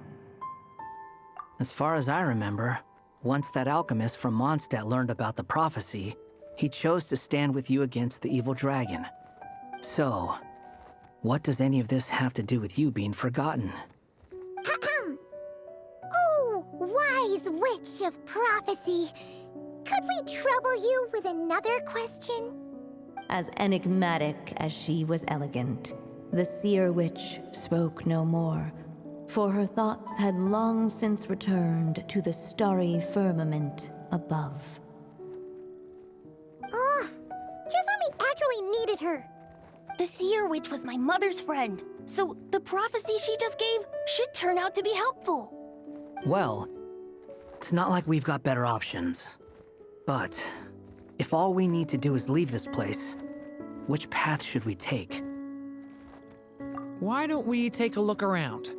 As far as I remember, once that alchemist from Mondstadt learned about the prophecy, he chose to stand with you against the evil dragon. So, what does any of this have to do with you being forgotten? Oh, wise witch of prophecy. Could we trouble you with another question? As enigmatic as she was elegant, the seer witch spoke no more, for her thoughts had long since returned to the starry firmament above. Just when we actually needed her. The seer witch was my mother's friend, so the prophecy she just gave should turn out to be helpful. Well, it's not like we've got better options. But if all we need to do is leave this place, which path should we take? Why don't we take a look around?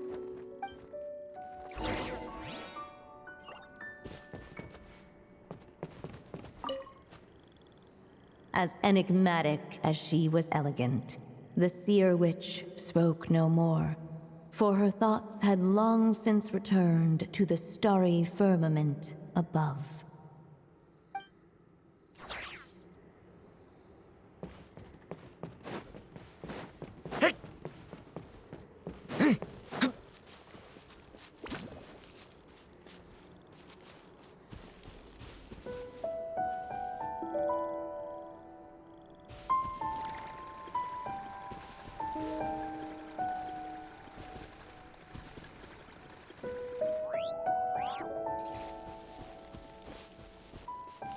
As enigmatic as she was elegant, the seer witch spoke no more, for her thoughts had long since returned to the starry firmament above.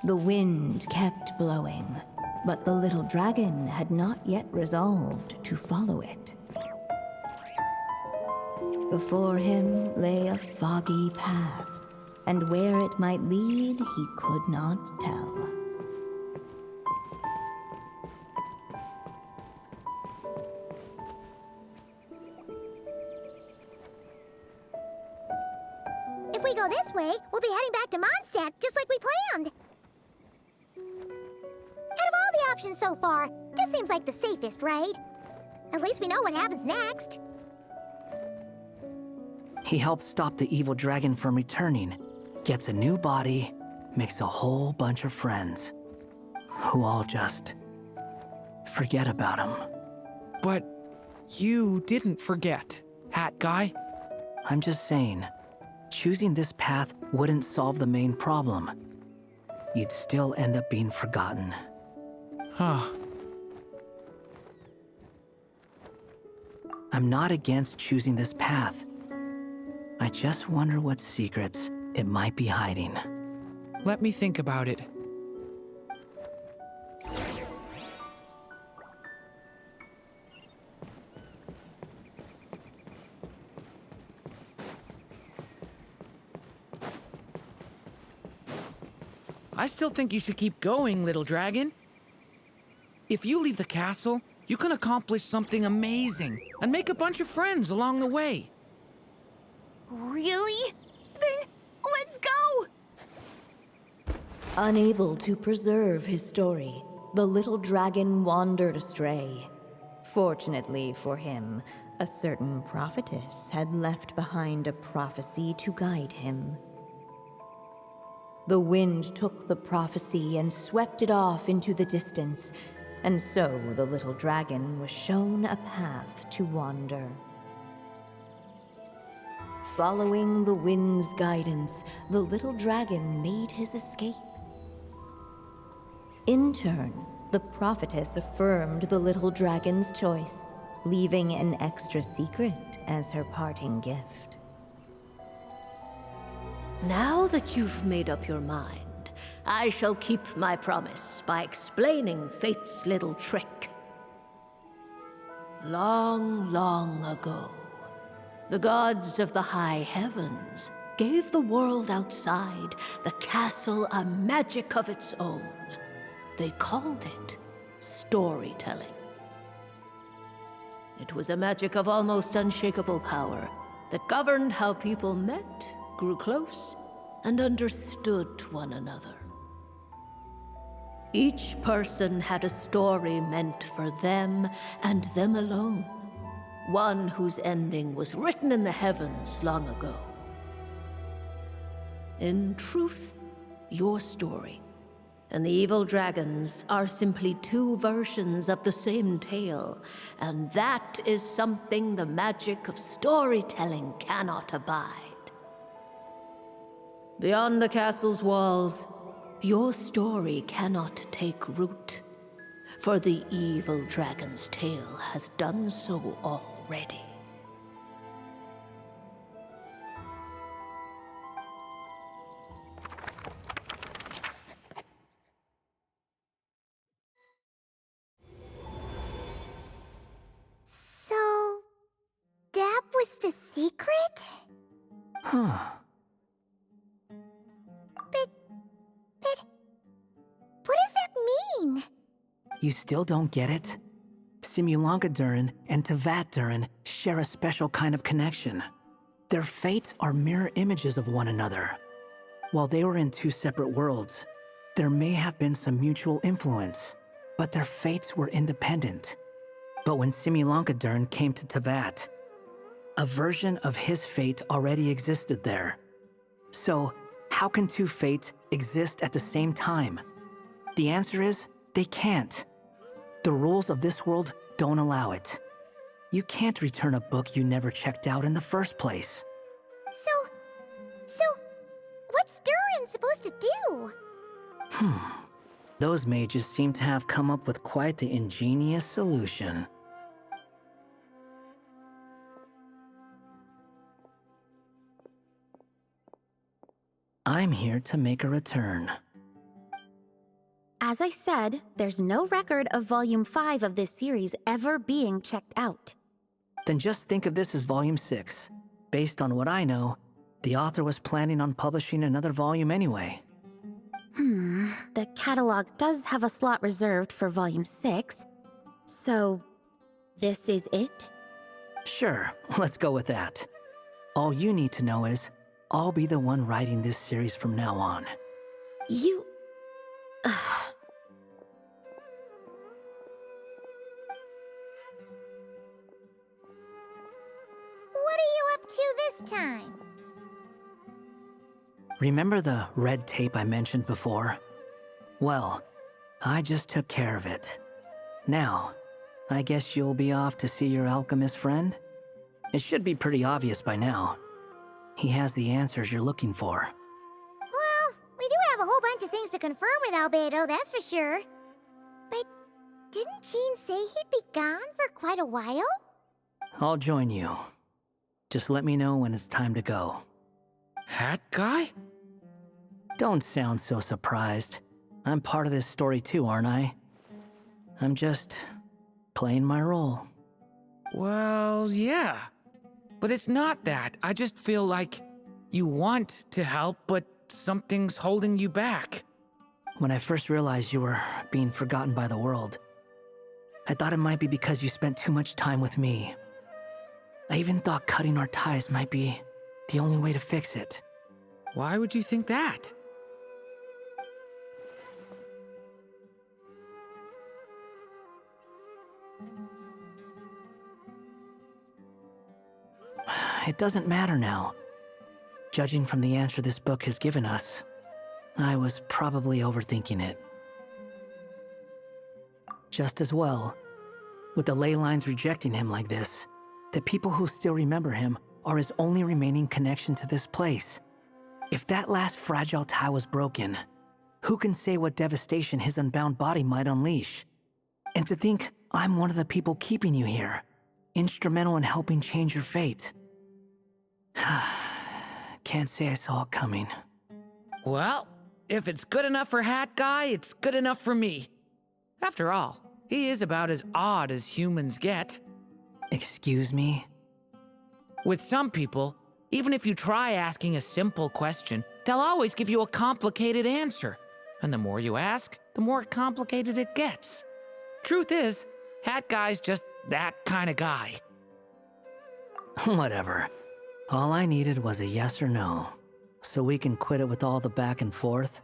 The wind kept blowing, but the little dragon had not yet resolved to follow it. Before him lay a foggy path, and where it might lead he could not tell. If we go this way, we'll be heading back to Mondstadt just like we planned. Out of all the options so far, this seems like the safest, right? At least we know what happens next. He helps stop the evil dragon from returning, gets a new body, makes a whole bunch of friends, who all just forget about him. But you didn't forget, Hat Guy. I'm just saying, choosing this path wouldn't solve the main problem. You'd still end up being forgotten. Huh. I'm not against choosing this path. I just wonder what secrets it might be hiding. Let me think about it. I still think you should keep going, little dragon. If you leave the castle, you can accomplish something amazing and make a bunch of friends along the way. Really? Then let's go! Unable to preserve his story, the little dragon wandered astray. Fortunately for him, a certain prophetess had left behind a prophecy to guide him. The wind took the prophecy and swept it off into the distance, and so the little dragon was shown a path to wander. Following the wind's guidance, the little dragon made his escape. In turn, the prophetess affirmed the little dragon's choice, leaving an extra secret as her parting gift. Now that you've made up your mind, I shall keep my promise by explaining fate's little trick. Long, long ago, the gods of the high heavens gave the world outside the castle a magic of its own. They called it storytelling. It was a magic of almost unshakable power that governed how people met, grew close, and understood one another. Each person had a story meant for them and them alone, one whose ending was written in the heavens long ago. In truth, your story and the evil dragons are simply two versions of the same tale, and that is something the magic of storytelling cannot abide. Beyond the castle's walls, your story cannot take root, for the evil dragon's tale has done so already. So, that was the secret? Huh. But, what does that mean? You still don't get it? Simulanka Durin and Tevat Durin share a special kind of connection. Their fates are mirror images of one another. While they were in two separate worlds, there may have been some mutual influence, but their fates were independent. But when Simulanka Durin came to Tevat, a version of his fate already existed there. So, how can two fates exist at the same time? The answer is, they can't. The rules of this world don't allow it. You can't return a book you never checked out in the first place. So, what's Durin supposed to do? Those mages seem to have come up with quite the ingenious solution. I'm here to make a return. As I said, there's no record of Volume 5 of this series ever being checked out. Then just think of this as Volume 6. Based on what I know, the author was planning on publishing another volume anyway. The catalog does have a slot reserved for Volume 6. So, this is it? Sure, let's go with that. All you need to know is, I'll be the one writing this series from now on. You... What are you up to this time? Remember the red tape I mentioned before? Well, I just took care of it. Now, I guess you'll be off to see your alchemist friend? It should be pretty obvious by now. He has the answers you're looking for. Well, we do have a whole bunch of things to confirm with Albedo, that's for sure. But didn't Jean say he'd be gone for quite a while? I'll join you. Just let me know when it's time to go. Hat guy? Don't sound so surprised. I'm part of this story too, aren't I? I'm just playing my role. Well, yeah. But it's not that. I just feel like you want to help, but something's holding you back. When I first realized you were being forgotten by the world, I thought it might be because you spent too much time with me. I even thought cutting our ties might be the only way to fix it. Why would you think that? It doesn't matter now. Judging from the answer this book has given us, I was probably overthinking it. Just as well, with the ley lines rejecting him like this, the people who still remember him are his only remaining connection to this place. If that last fragile tie was broken, who can say what devastation his unbound body might unleash? And to think I'm one of the people keeping you here, instrumental in helping change your fate. Can't say I saw it coming. Well, if it's good enough for Hat Guy, it's good enough for me. After all, he is about as odd as humans get. Excuse me? With some people, even if you try asking a simple question, they'll always give you a complicated answer. And the more you ask, the more complicated it gets. Truth is, Hat Guy's just that kind of guy. Whatever. All I needed was a yes or no, so we can quit it with all the back and forth.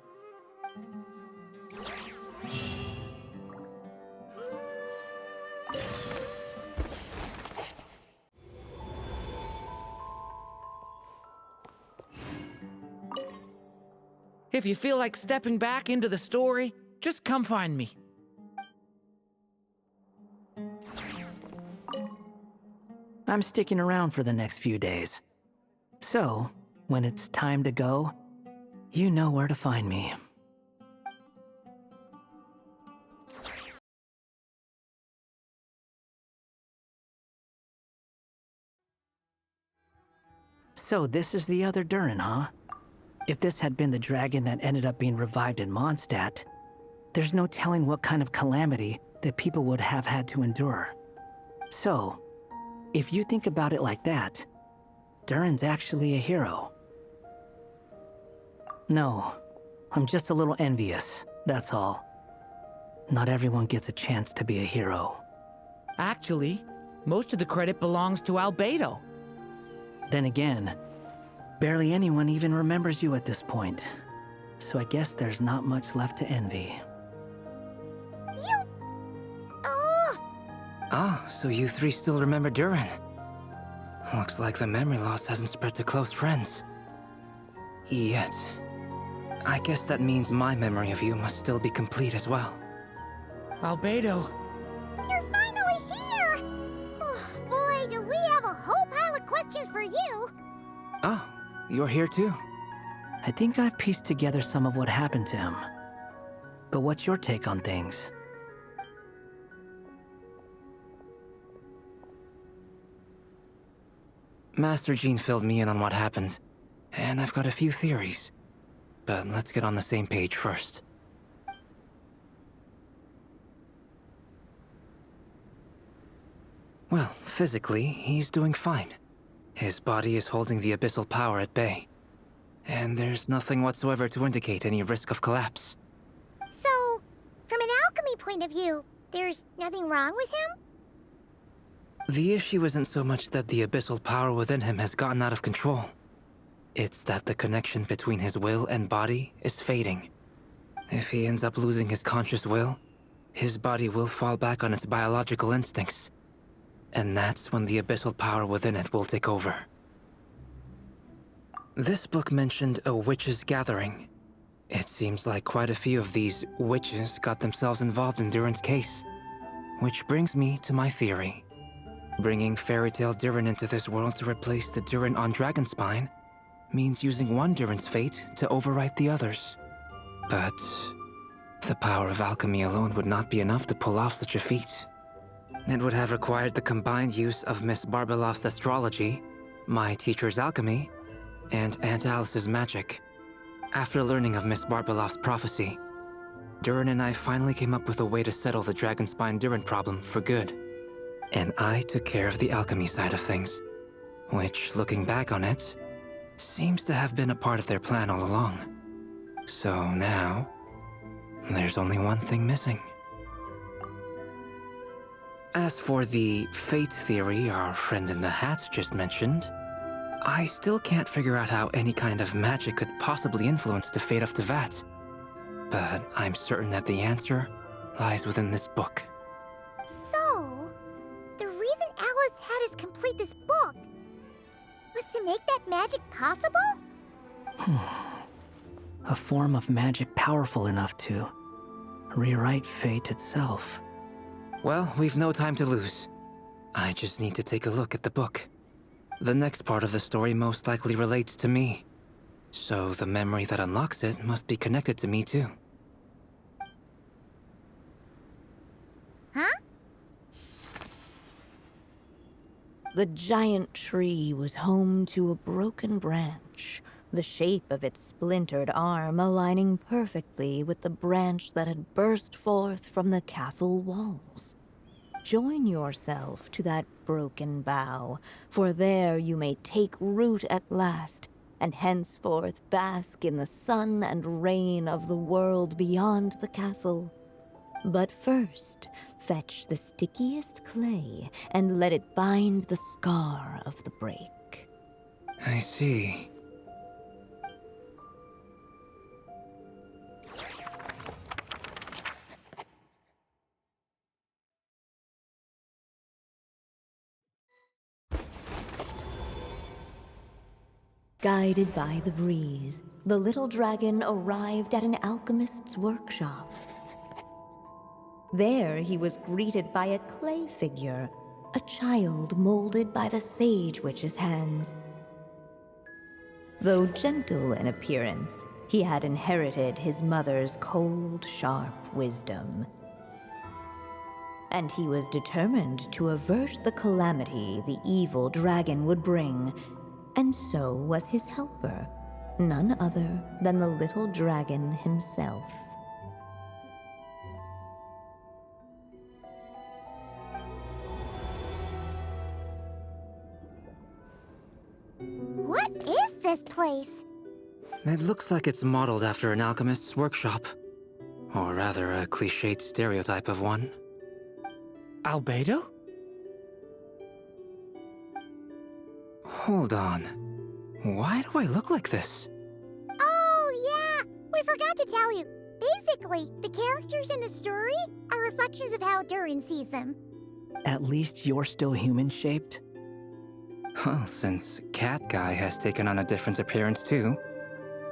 If you feel like stepping back into the story, just come find me. I'm sticking around for the next few days. So, when it's time to go, you know where to find me. So this is the other Durin, huh? If this had been the dragon that ended up being revived in Mondstadt, there's no telling what kind of calamity that people would have had to endure. So, if you think about it like that, Durin's actually a hero. No, I'm just a little envious, that's all. Not everyone gets a chance to be a hero. Actually, most of the credit belongs to Albedo. Then again, barely anyone even remembers you at this point. So I guess there's not much left to envy. You... Oh! Ah, so you three still remember Durin. Looks like the memory loss hasn't spread to close friends. Yet. I guess that means my memory of you must still be complete as well. Albedo. You're finally here! Oh, boy, do we have a whole pile of questions for you! Oh, you're here too? I think I've pieced together some of what happened to him. But what's your take on things? Master Jean filled me in on what happened, and I've got a few theories. But let's get on the same page first. Well, physically, he's doing fine. His body is holding the abyssal power at bay. And there's nothing whatsoever to indicate any risk of collapse. So, from an alchemy point of view, there's nothing wrong with him? The issue isn't so much that the abyssal power within him has gotten out of control. It's that the connection between his will and body is fading. If he ends up losing his conscious will, his body will fall back on its biological instincts. And that's when the abyssal power within it will take over. This book mentioned a witches' gathering. It seems like quite a few of these witches got themselves involved in Durin's case. Which brings me to my theory. Bringing fairy tale Durin into this world to replace the Durin on Dragonspine means using one Durin's fate to overwrite the others. But the power of alchemy alone would not be enough to pull off such a feat. It would have required the combined use of Miss Barbeloff's astrology, my teacher's alchemy, and Aunt Alice's magic. After learning of Miss Barbeloff's prophecy, Durin and I finally came up with a way to settle the Dragonspine Durin problem for good. And I took care of the alchemy side of things, which, looking back on it, seems to have been a part of their plan all along. So now, there's only one thing missing. As for the fate theory our friend in the hat just mentioned, I still can't figure out how any kind of magic could possibly influence the fate of Tevat. But I'm certain that the answer lies within this book. So, the reason Alice had us complete this book was to make that magic possible? A form of magic powerful enough to rewrite fate itself. Well, we've no time to lose. I just need to take a look at the book. The next part of the story most likely relates to me. So the memory that unlocks it must be connected to me too. Huh? The giant tree was home to a broken branch, the shape of its splintered arm aligning perfectly with the branch that had burst forth from the castle walls. Join yourself to that broken bough, for there you may take root at last, and henceforth bask in the sun and rain of the world beyond the castle. But first, fetch the stickiest clay and let it bind the scar of the break. I see. Guided by the breeze, the little dragon arrived at an alchemist's workshop. There he was greeted by a clay figure, a child molded by the sage witch's hands. Though gentle in appearance, he had inherited his mother's cold, sharp wisdom. And he was determined to avert the calamity the evil dragon would bring. And so was his helper, none other than the little dragon himself. What is this place? It looks like it's modeled after an alchemist's workshop. Or rather, a cliched stereotype of one. Albedo? Hold on. Why do I look like this? Oh, yeah! We forgot to tell you. Basically, the characters in the story are reflections of how Durin sees them. At least you're still human-shaped? Well, since Cat Guy has taken on a different appearance too,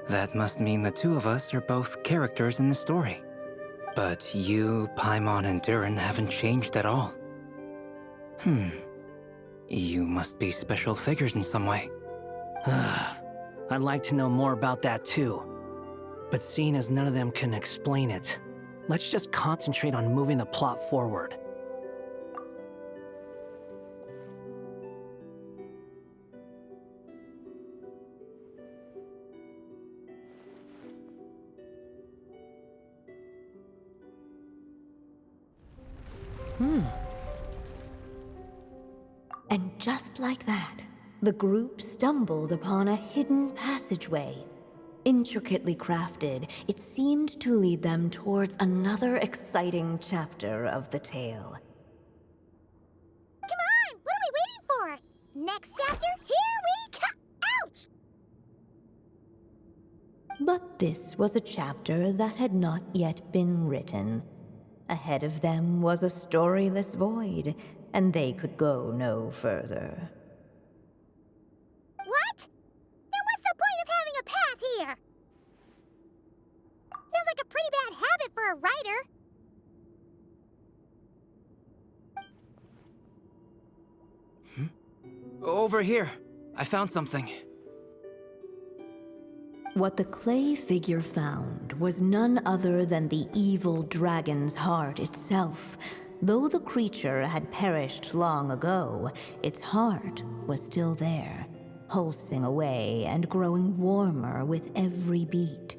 that must mean the two of us are both characters in the story. But you, Paimon, and Durin haven't changed at all. You must be special figures in some way. I'd like to know more about that too. But seeing as none of them can explain it, let's just concentrate on moving the plot forward. And just like that, the group stumbled upon a hidden passageway. Intricately crafted, it seemed to lead them towards another exciting chapter of the tale. Come on! What are we waiting for? Next chapter, here we come! Ouch! But this was a chapter that had not yet been written. Ahead of them was a storyless void, and they could go no further. What? Then what's the point of having a path here? Sounds like a pretty bad habit for a writer. Over here. I found something. What the clay figure found was none other than the evil dragon's heart itself. Though the creature had perished long ago, its heart was still there, pulsing away and growing warmer with every beat.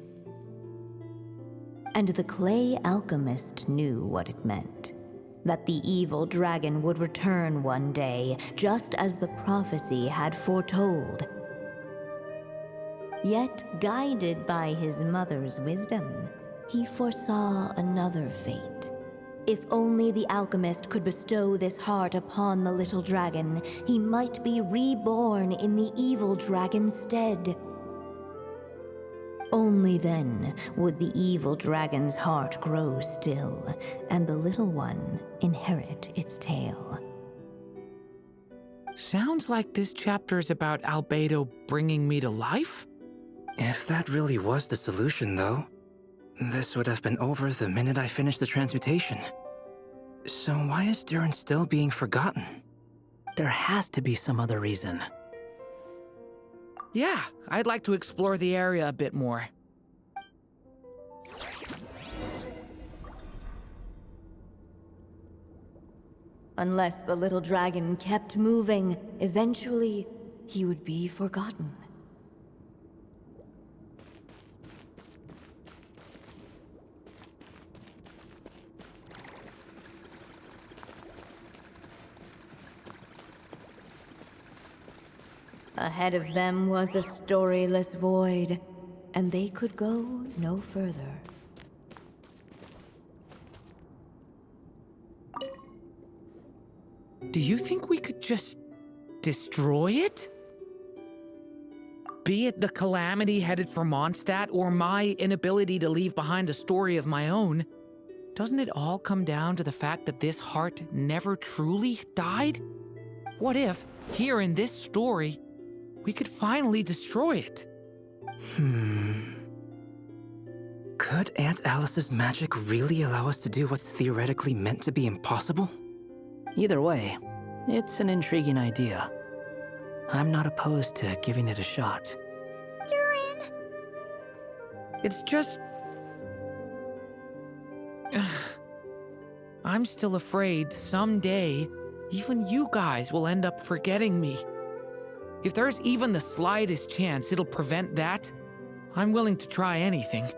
And the clay alchemist knew what it meant. That the evil dragon would return one day, just as the prophecy had foretold. Yet, guided by his mother's wisdom, he foresaw another fate. If only the alchemist could bestow this heart upon the little dragon, he might be reborn in the evil dragon's stead. Only then would the evil dragon's heart grow still, and the little one inherit its tale. Sounds like this chapter's about Albedo bringing me to life? If that really was the solution, though, this would have been over the minute I finished the transmutation. So why is Durin still being forgotten? There has to be some other reason. Yeah, I'd like to explore the area a bit more. Unless the little dragon kept moving, eventually he would be forgotten. Ahead of them was a storyless void, and they could go no further. Do you think we could just destroy it? Be it the calamity headed for Mondstadt or my inability to leave behind a story of my own, doesn't it all come down to the fact that this heart never truly died? What if, here in this story, we could finally destroy it? Could Aunt Alice's magic really allow us to do what's theoretically meant to be impossible? Either way, it's an intriguing idea. I'm not opposed to giving it a shot. Durin! It's just... I'm still afraid someday, even you guys will end up forgetting me. If there's even the slightest chance it'll prevent that, I'm willing to try anything.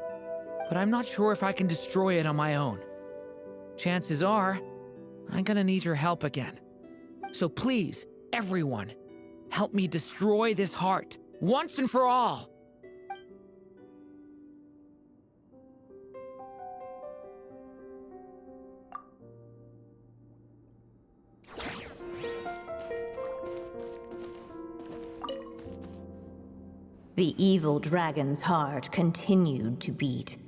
But I'm not sure if I can destroy it on my own. Chances are, I'm gonna need your help again. So please, everyone, help me destroy this heart, once and for all! The evil dragon's heart continued to beat,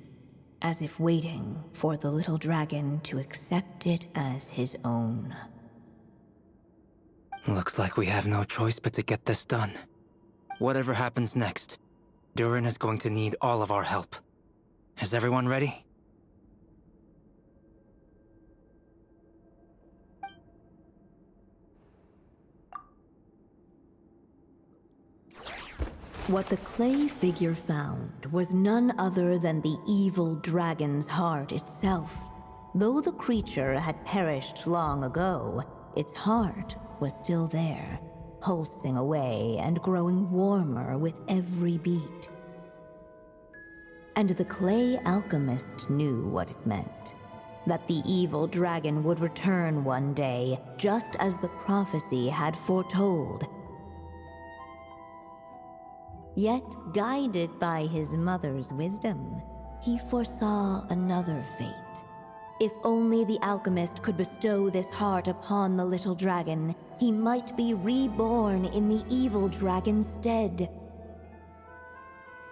as if waiting for the little dragon to accept it as his own. Looks like we have no choice but to get this done. Whatever happens next, Durin is going to need all of our help. Is everyone ready? What the clay figure found was none other than the evil dragon's heart itself. Though the creature had perished long ago, its heart was still there, pulsing away and growing warmer with every beat. And the clay alchemist knew what it meant. That the evil dragon would return one day, just as the prophecy had foretold. Yet, guided by his mother's wisdom, he foresaw another fate. If only the alchemist could bestow this heart upon the little dragon, he might be reborn in the evil dragon's stead.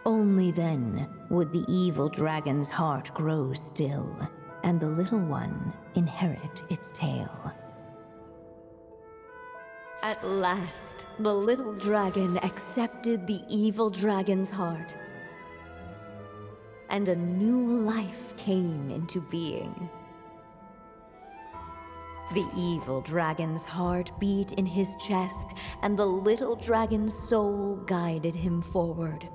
Only then would the evil dragon's heart grow still, and the little one inherit its tale. At last, the little dragon accepted the evil dragon's heart, and a new life came into being. The evil dragon's heart beat in his chest, and the little dragon's soul guided him forward.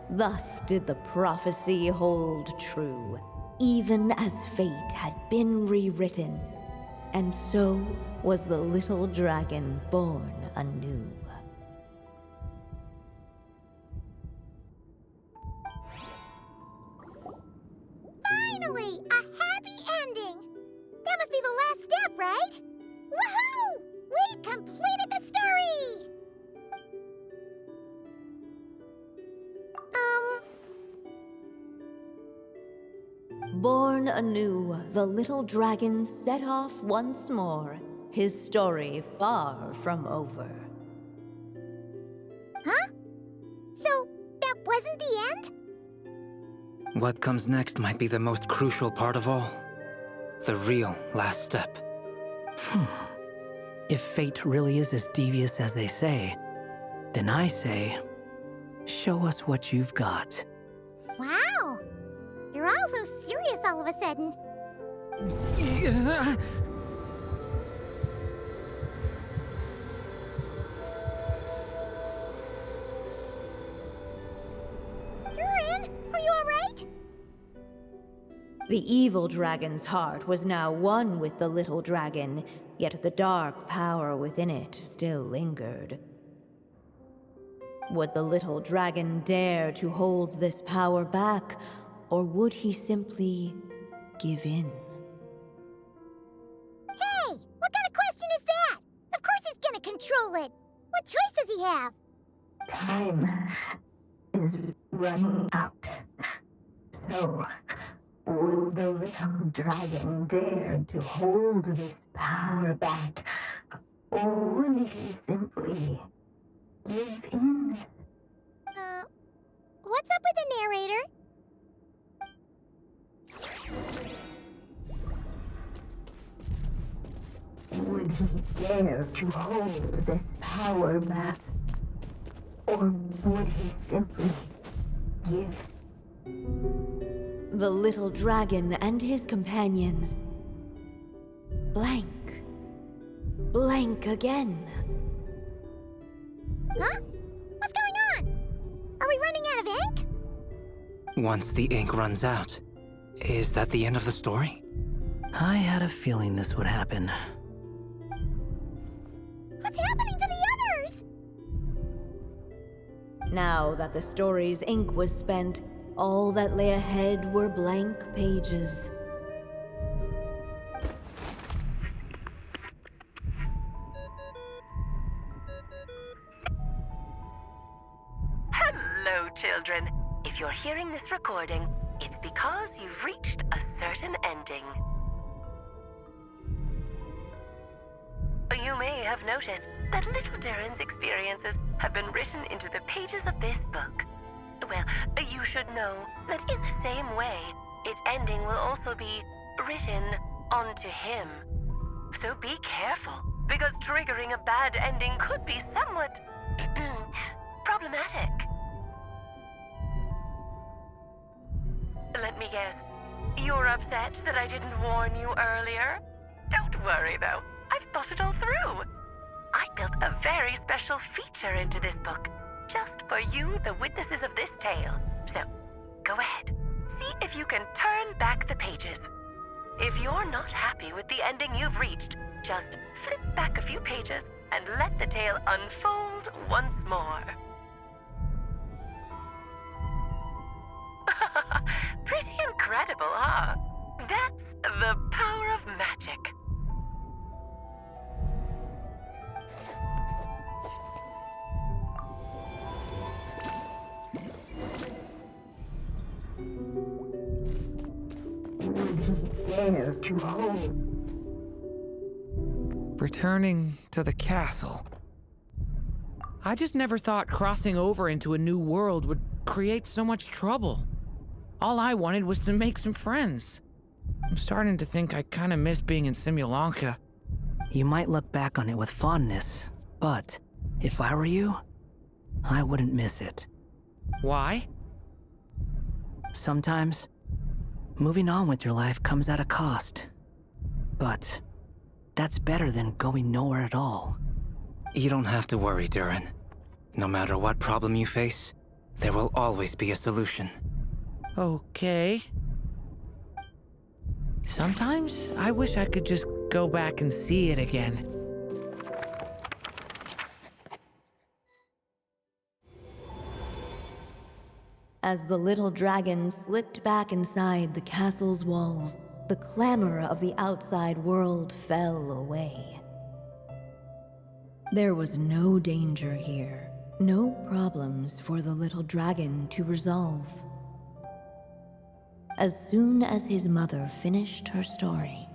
Thus did the prophecy hold true, even as fate had been rewritten. And so was the little dragon born anew. Finally! A happy ending! That must be the last step, right? Woohoo! We completed the story! Born anew, the little dragon set off once more, his story far from over. Huh? So, that wasn't the end? What comes next might be the most crucial part of all. The real last step. If fate really is as devious as they say, then I say, show us what you've got. Wow! You're all so serious all of a sudden. Durin, are you alright? The evil dragon's heart was now one with the little dragon, yet the dark power within it still lingered. Would the little dragon dare to hold this power back, or would he simply give in? Hey! What kind of question is that? Of course he's gonna control it! What choice does he have? Time is running out. So, would the little dragon dare to hold this power back, or would he simply give in? What's up with the narrator? Would he dare to hold this power back, or would he simply give? The little dragon and his companions. Blank. Blank again. Huh? What's going on? Are we running out of ink? Once the ink runs out, is that the end of the story? I had a feeling this would happen. What's happening to the others? Now that the story's ink was spent, all that lay ahead were blank pages. Hello, children. If you're hearing this recording, it's because you've reached a certain ending. You may have noticed that little Durin's experiences have been written into the pages of this book. Well, you should know that in the same way, its ending will also be written onto him. So be careful, because triggering a bad ending could be somewhat problematic. Let me guess, you're upset that I didn't warn you earlier? Don't worry though, I've thought it all through. I built a very special feature into this book, just for you, the witnesses of this tale. So, go ahead, see if you can turn back the pages. If you're not happy with the ending you've reached, just flip back a few pages and let the tale unfold once more. Pretty incredible, huh? That's the power of magic. Would he dare to hold? Returning to the castle. I just never thought crossing over into a new world would create so much trouble. All I wanted was to make some friends. I'm starting to think I kinda miss being in Simulanka. You might look back on it with fondness, but if I were you, I wouldn't miss it. Why? Sometimes, moving on with your life comes at a cost. But that's better than going nowhere at all. You don't have to worry, Durin. No matter what problem you face, there will always be a solution. Okay. Sometimes I wish I could just go back and see it again. As the little dragon slipped back inside the castle's walls, the clamor of the outside world fell away. There was no danger here, no problems for the little dragon to resolve. As soon as his mother finished her story,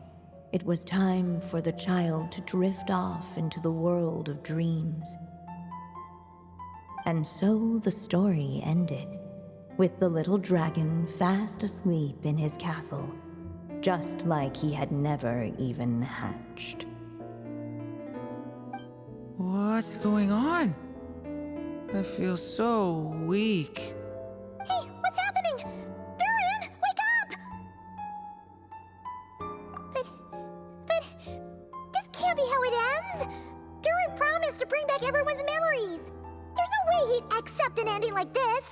it was time for the child to drift off into the world of dreams. And so the story ended, with the little dragon fast asleep in his castle, just like he had never even hatched. What's going on? I feel so weak. Hey, what's happening? Durin, wake up! But, this can't be how it ends. Durin promised to bring back everyone's memories. There's no way he'd accept an ending like this.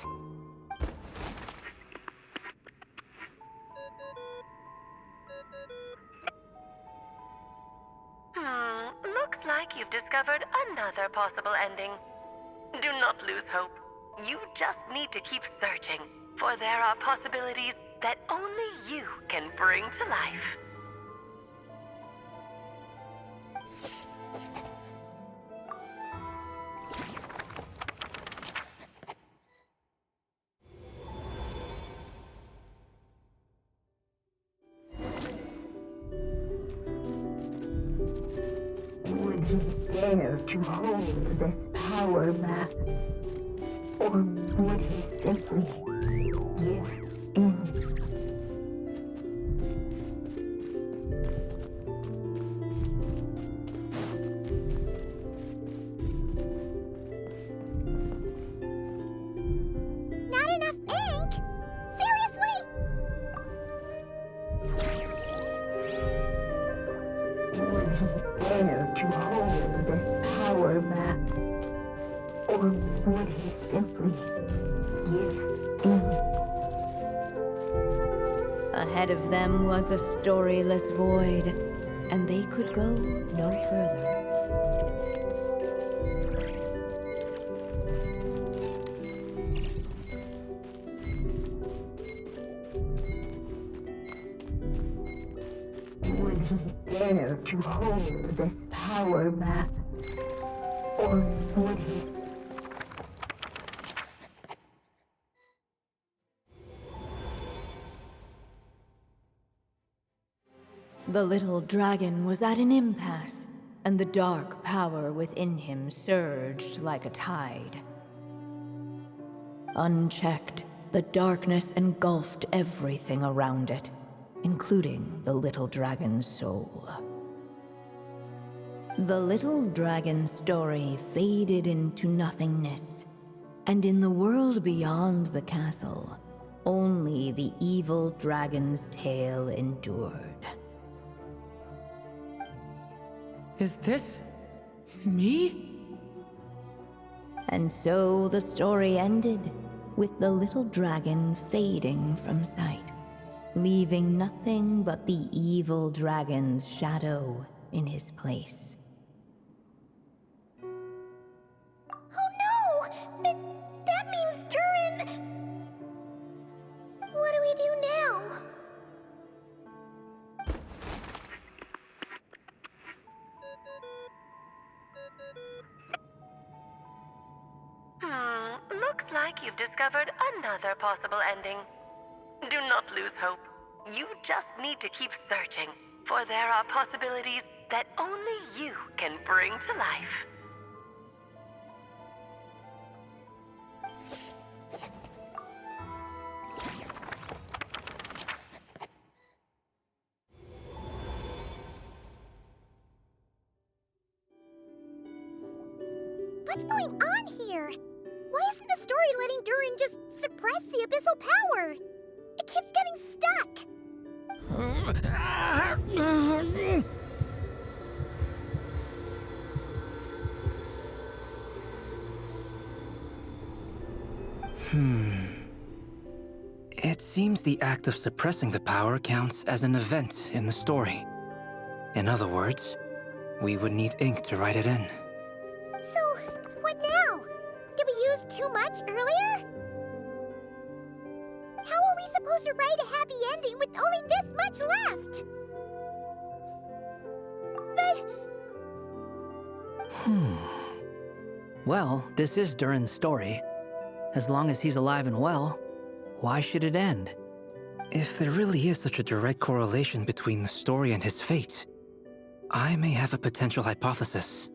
Looks like you've discovered another possible ending. Do not lose hope. You just need to keep searching, for there are possibilities that only you can bring to life. Would you dare to hold this power map? Or would he simply give in? Not enough ink? Seriously? Would he dare to hold this power map? Or would he simply give in? Ahead of them was a storyless void, and they could go no further. Would he dare to hold this power map? Or would he? The little dragon was at an impasse, and the dark power within him surged like a tide. Unchecked, the darkness engulfed everything around it, including the little dragon's soul. The little dragon's story faded into nothingness, and in the world beyond the castle, only the evil dragon's tale endured. Is this me? And so the story ended, with the little dragon fading from sight, leaving nothing but the evil dragon's shadow in his place. Oh no! That means Durin... What do we do now? Looks like you've discovered another possible ending. Do not lose hope. You just need to keep searching, for there are possibilities that only you can bring to life. What's going on here? Why isn't the story letting Durin just suppress the abyssal power? It keeps getting stuck. It seems the act of suppressing the power counts as an event in the story. In other words, we would need ink to write it in. So, what now? Did we use too much earlier? How are we supposed to write a happy ending with only this much left? But... Well, this is Durin's story. As long as he's alive and well, why should it end? If there really is such a direct correlation between the story and his fate, I may have a potential hypothesis.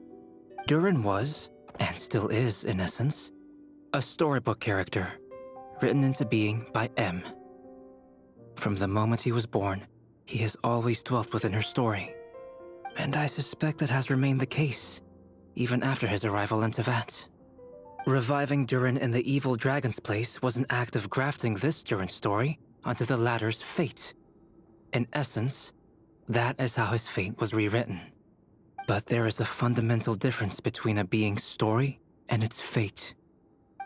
Durin was, and still is in essence, a storybook character, written into being by M. From the moment he was born, he has always dwelt within her story, and I suspect that has remained the case, even after his arrival in Tevat. Reviving Durin in the evil dragon's place was an act of grafting this Durin story onto the latter's fate. In essence, that is how his fate was rewritten. But there is a fundamental difference between a being's story and its fate.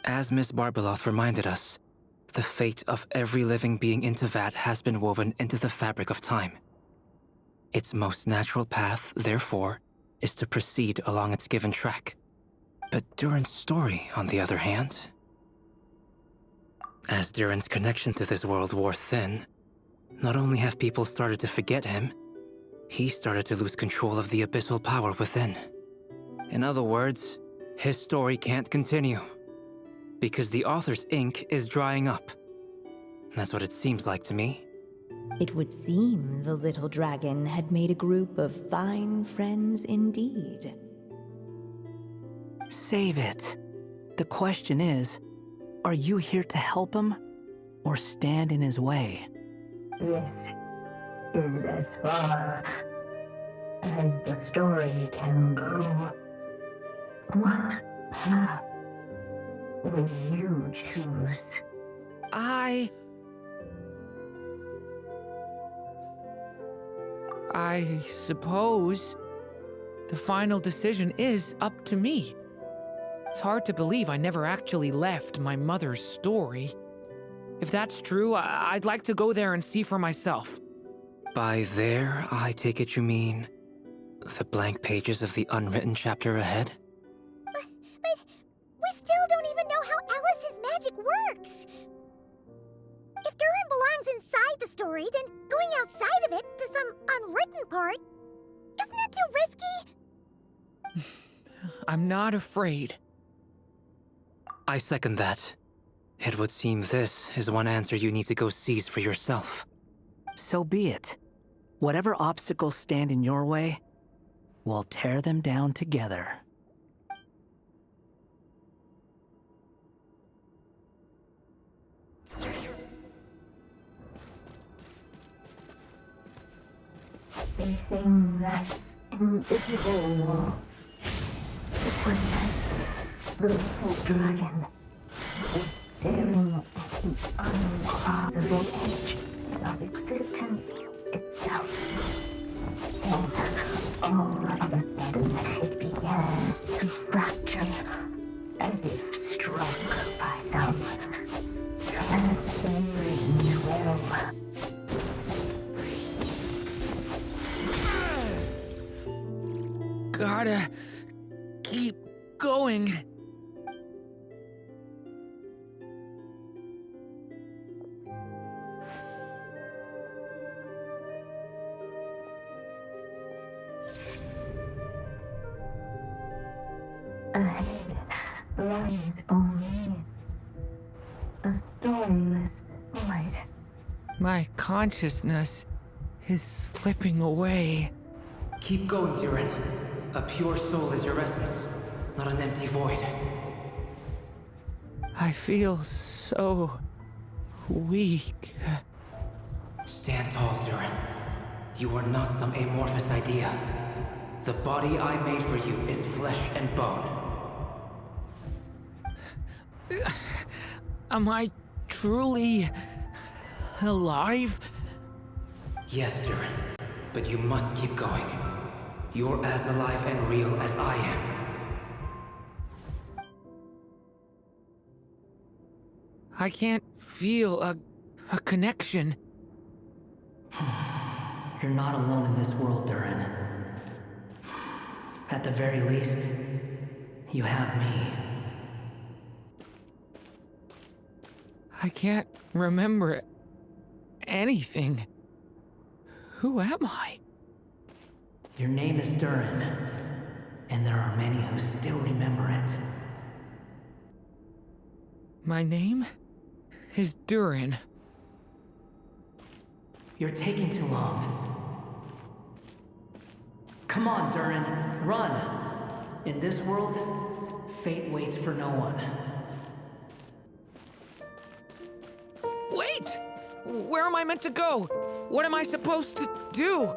As Miss Barbeloth reminded us, the fate of every living being in Tevat has been woven into the fabric of time. Its most natural path, therefore, is to proceed along its given track. But Durin's story, on the other hand... As Durin's connection to this world wore thin, not only have people started to forget him, he started to lose control of the abyssal power within. In other words, his story can't continue, because the author's ink is drying up. That's what it seems like to me. It would seem the little dragon had made a group of fine friends indeed. Save it. The question is, are you here to help him, or stand in his way? This is as far as the story can go. What path will you choose? I suppose the final decision is up to me. It's hard to believe I never actually left my mother's story. If that's true, I'd like to go there and see for myself. By there, I take it you mean the blank pages of the unwritten chapter ahead? But we still don't even know how Alice's magic works. If Durin belongs inside the story, then going outside of it to some unwritten part, isn't it too risky? I'm not afraid. I second that. It would seem this is one answer you need to go seize for yourself. So be it. Whatever obstacles stand in your way, we'll tear them down together. Facing that invisible wall, it was as the little dragon was staring at the uncrossable edge of existence itself. And all of a sudden it began to fracture, as if struck by some transcending will. Gotta keep going. Ahead lies only a storyless void. My consciousness is slipping away. Keep going, Durin. A pure soul is your essence, not an empty void. I feel so weak. Stand tall, Durin. You are not some amorphous idea. The body I made for you is flesh and bone. Am I truly alive? Yes, Durin, but you must keep going. You're as alive and real as I am. I can't feel a connection. You're not alone in this world, Durin. At the very least, you have me. I can't remember anything. Who am I? Your name is Durin, and there are many who still remember it. My name is Durin. You're taking too long. Come on, Durin, run! In this world, fate waits for no one. Wait! Where am I meant to go? What am I supposed to do?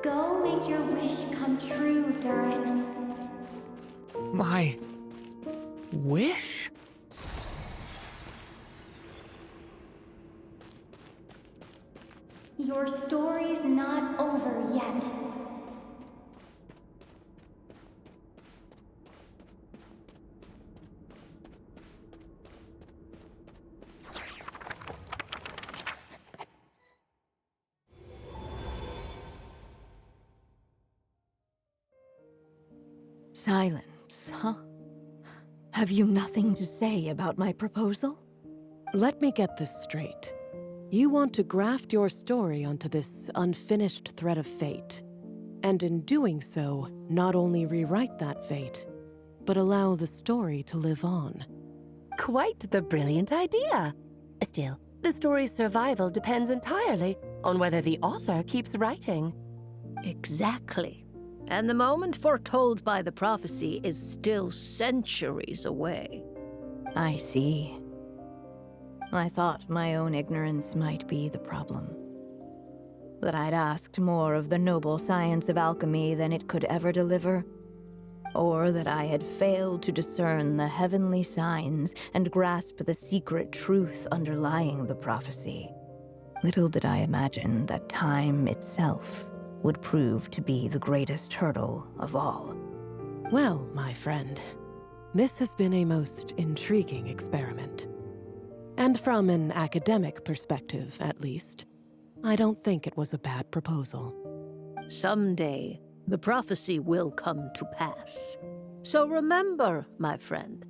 Go make your wish come true, Durin. My wish? Your story's not over yet. Silence, huh? Have you nothing to say about my proposal? Let me get this straight. You want to graft your story onto this unfinished thread of fate, and in doing so, not only rewrite that fate, but allow the story to live on. Quite the brilliant idea. Still, the story's survival depends entirely on whether the author keeps writing. Exactly. And the moment foretold by the prophecy is still centuries away. I see. I thought my own ignorance might be the problem. That I'd asked more of the noble science of alchemy than it could ever deliver. Or that I had failed to discern the heavenly signs and grasp the secret truth underlying the prophecy. Little did I imagine that time itself would prove to be the greatest hurdle of all. Well, my friend, this has been a most intriguing experiment. And from an academic perspective, at least, I don't think it was a bad proposal. Someday, the prophecy will come to pass. So remember, my friend,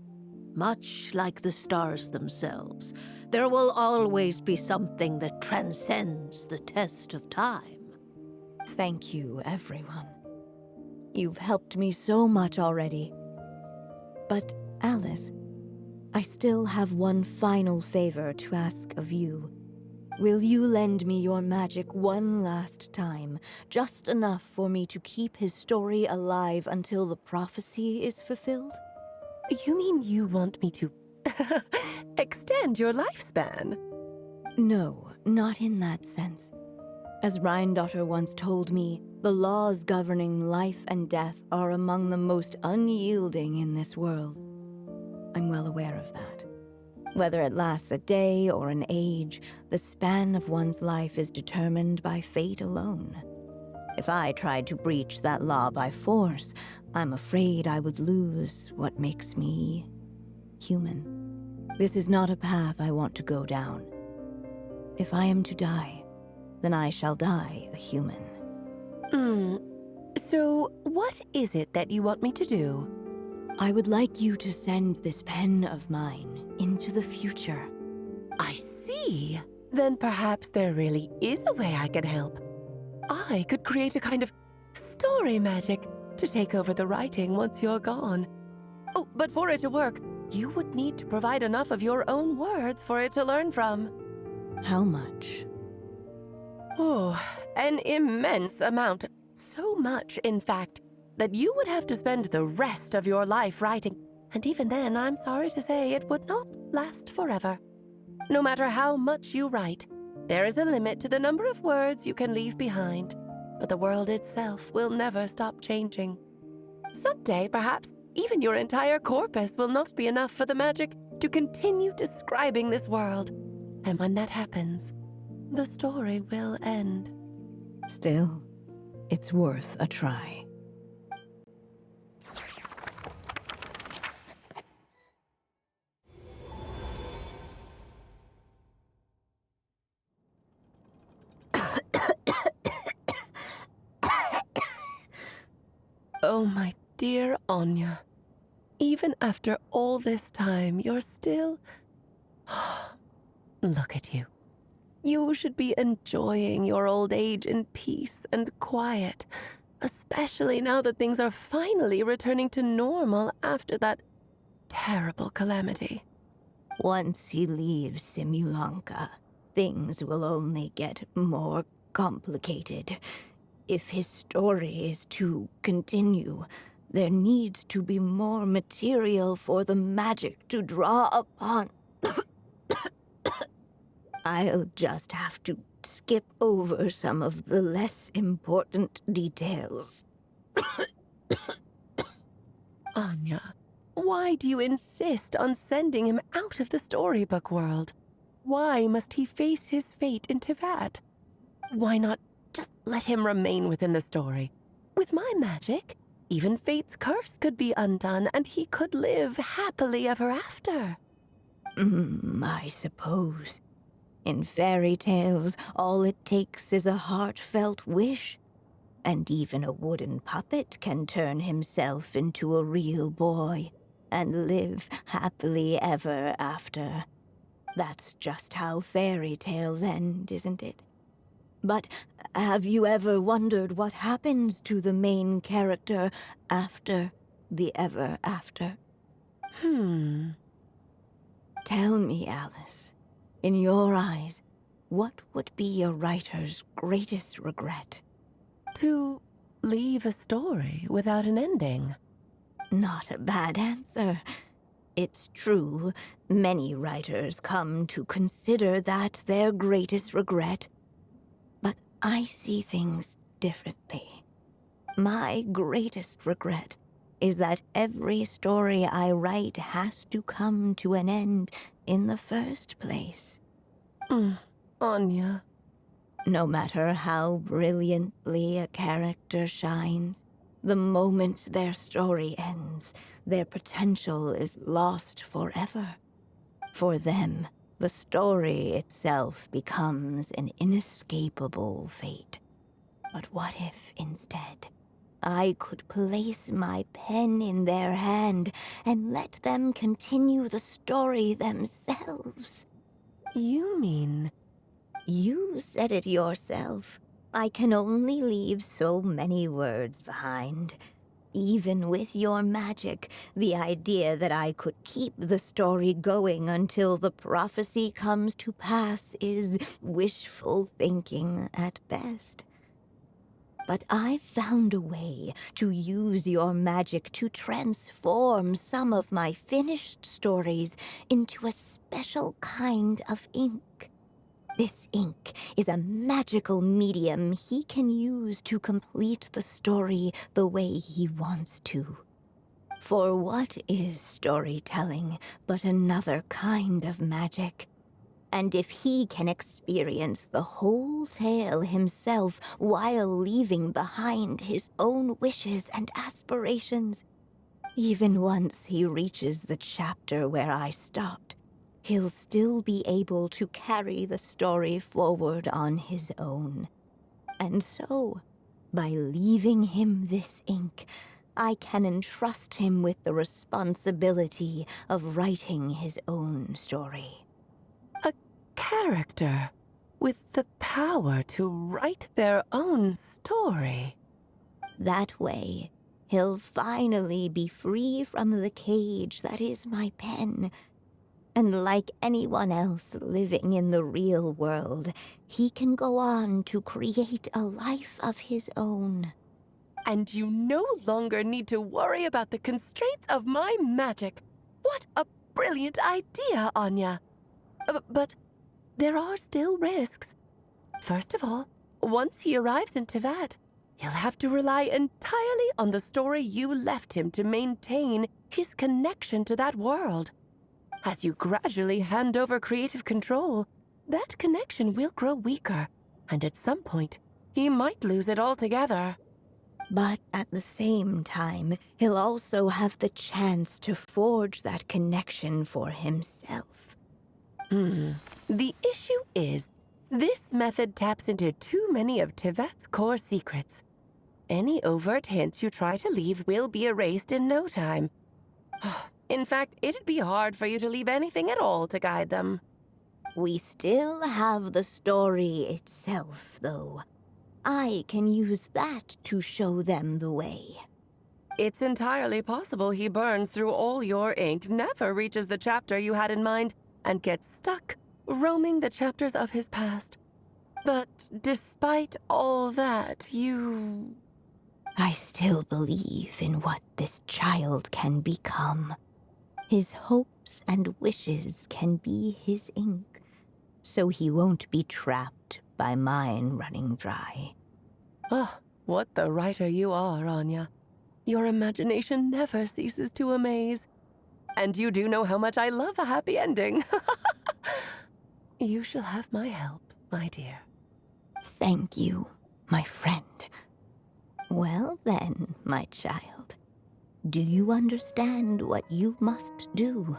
much like the stars themselves, there will always be something that transcends the test of time. Thank you, everyone. You've helped me so much already. But, Alice, I still have one final favor to ask of you. Will you lend me your magic one last time, just enough for me to keep his story alive until the prophecy is fulfilled? You mean you want me to extend your lifespan? No, not in that sense. As Rheindotter once told me, the laws governing life and death are among the most unyielding in this world. I'm well aware of that. Whether it lasts a day or an age, the span of one's life is determined by fate alone. If I tried to breach that law by force, I'm afraid I would lose what makes me human. This is not a path I want to go down. If I am to die, then I shall die a human. So what is it that you want me to do? I would like you to send this pen of mine into the future. I see. Then perhaps there really is a way I can help. I could create a kind of story magic to take over the writing once you're gone. Oh, but for it to work, you would need to provide enough of your own words for it to learn from. How much? Oh, an immense amount. So much, in fact, that you would have to spend the rest of your life writing. And even then, I'm sorry to say, it would not last forever. No matter how much you write, there is a limit to the number of words you can leave behind. But the world itself will never stop changing. Someday, perhaps, even your entire corpus will not be enough for the magic to continue describing this world. And when that happens, the story will end. Still, it's worth a try. Oh, my dear Anya. Even after all this time, you're still... Look at you. You should be enjoying your old age in peace and quiet, especially now that things are finally returning to normal after that terrible calamity. Once he leaves Simulanka, things will only get more complicated. If his story is to continue, there needs to be more material for the magic to draw upon. I'll just have to skip over some of the less important details. Anya, why do you insist on sending him out of the storybook world? Why must he face his fate in Teyvat? Why not just let him remain within the story? With my magic, even fate's curse could be undone and he could live happily ever after. I suppose. In fairy tales, all it takes is a heartfelt wish. And even a wooden puppet can turn himself into a real boy and live happily ever after. That's just how fairy tales end, isn't it? But have you ever wondered what happens to the main character after the ever after? Tell me, Alice, in your eyes, what would be a writer's greatest regret? To leave a story without an ending. Not a bad answer. It's true, many writers come to consider that their greatest regret. But I see things differently. My greatest regret is that every story I write has to come to an end in the first place. Anya. No matter how brilliantly a character shines, the moment their story ends, their potential is lost forever. For them, the story itself becomes an inescapable fate. But what if, instead, I could place my pen in their hand and let them continue the story themselves? You mean... You said it yourself. I can only leave so many words behind. Even with your magic, the idea that I could keep the story going until the prophecy comes to pass is wishful thinking at best. But I've found a way to use your magic to transform some of my finished stories into a special kind of ink. This ink is a magical medium he can use to complete the story the way he wants to. For what is storytelling but another kind of magic? And if he can experience the whole tale himself while leaving behind his own wishes and aspirations, even once he reaches the chapter where I stopped, he'll still be able to carry the story forward on his own. And so, by leaving him this ink, I can entrust him with the responsibility of writing his own story. A character with the power to write their own story. That way, he'll finally be free from the cage that is my pen. And like anyone else living in the real world, he can go on to create a life of his own. And you no longer need to worry about the constraints of my magic. What a brilliant idea, Anya. But there are still risks. First of all, once he arrives in Teyvat, he'll have to rely entirely on the story you left him to maintain his connection to that world. As you gradually hand over creative control, that connection will grow weaker, and at some point, he might lose it altogether. But at the same time, he'll also have the chance to forge that connection for himself. The issue is, this method taps into too many of Teyvat's core secrets. Any overt hints you try to leave will be erased in no time. In fact, it'd be hard for you to leave anything at all to guide them. We still have the story itself, though. I can use that to show them the way. It's entirely possible he burns through all your ink, never reaches the chapter you had in mind, and gets stuck roaming the chapters of his past. But despite all that, you... I still believe in what this child can become. His hopes and wishes can be his ink, so he won't be trapped by mine running dry. Ah, what the writer you are, Anya. Your imagination never ceases to amaze. And you do know how much I love a happy ending. You shall have my help, my dear. Thank you, my friend. Well then, my child, do you understand what you must do?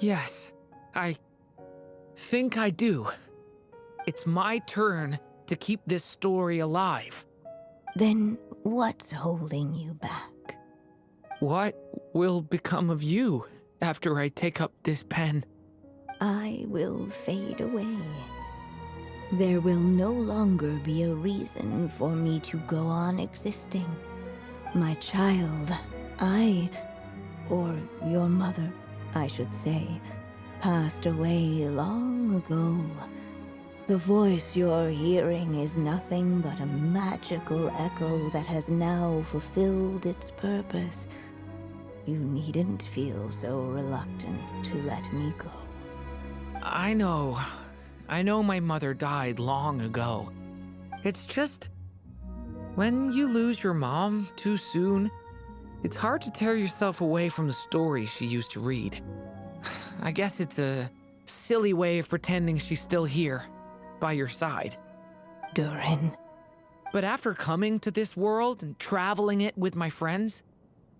Yes, I think I do. It's my turn to keep this story alive. Then what's holding you back? What will become of you after I take up this pen? I will fade away. There will no longer be a reason for me to go on existing. My child, or your mother, I should say, passed away long ago. The voice you're hearing is nothing but a magical echo that has now fulfilled its purpose. You needn't feel so reluctant to let me go. I know my mother died long ago. It's just, when you lose your mom too soon, it's hard to tear yourself away from the stories she used to read. I guess it's a silly way of pretending she's still here, by your side. Durin. But after coming to this world and traveling it with my friends,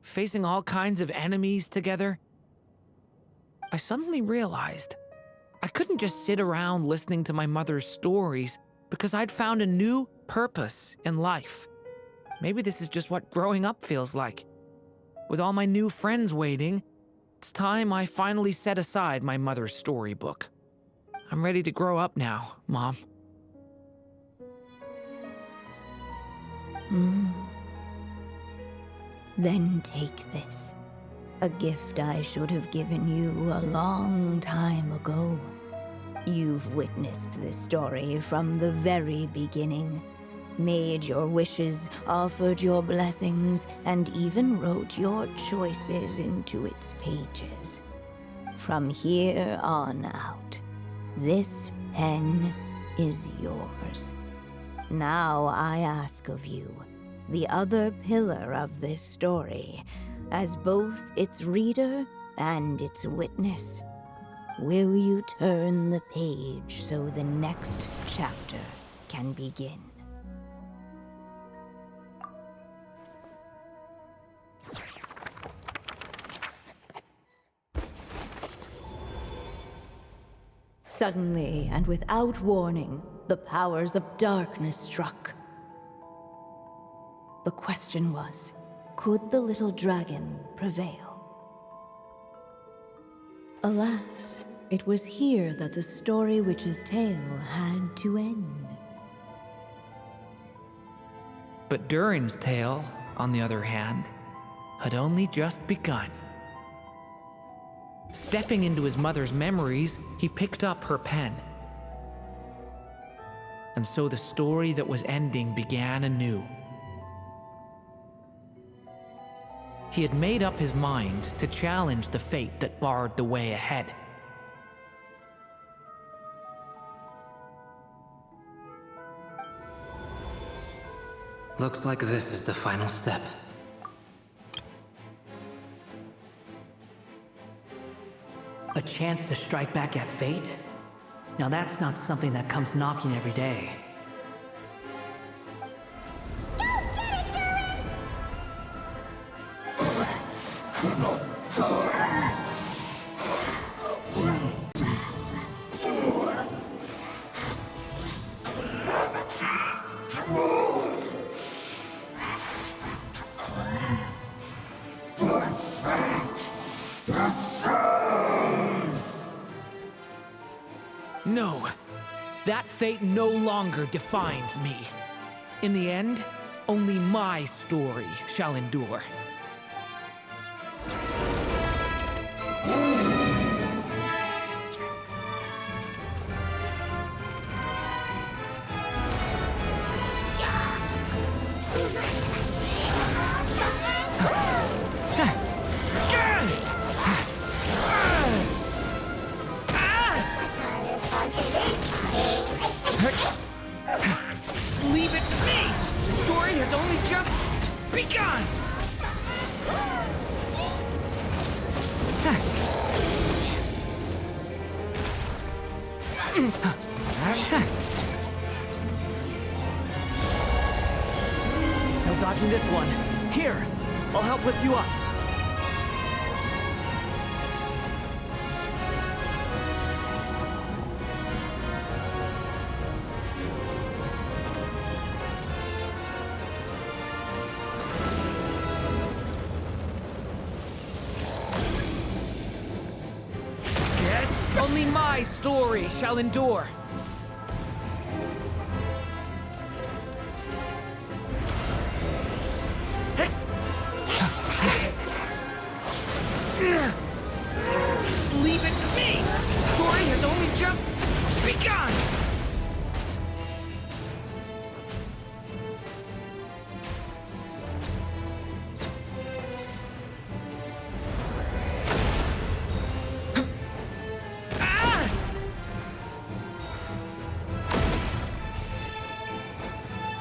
facing all kinds of enemies together, I suddenly realized I couldn't just sit around listening to my mother's stories because I'd found a new purpose in life. Maybe this is just what growing up feels like. With all my new friends waiting, it's time I finally set aside my mother's storybook. I'm ready to grow up now, Mom. Then take this. A gift I should have given you a long time ago. You've witnessed this story from the very beginning, made your wishes, offered your blessings, and even wrote your choices into its pages. From here on out, this pen is yours. Now I ask of you, the other pillar of this story, as both its reader and its witness, will you turn the page so the next chapter can begin? Suddenly, and without warning, the powers of darkness struck. The question was, could the little dragon prevail? Alas, it was here that the story witch's tale had to end. But Durin's tale, on the other hand, had only just begun. Stepping into his mother's memories, he picked up her pen. And so the story that was ending began anew. He had made up his mind to challenge the fate that barred the way ahead. Looks like this is the final step. A chance to strike back at fate? Now that's not something that comes knocking every day. No, that fate no longer defines me. In the end, only my story shall endure. Be gone! No dodging this one. Here, I'll help lift you up. Only my story shall endure. Leave it to me! The story has only just begun!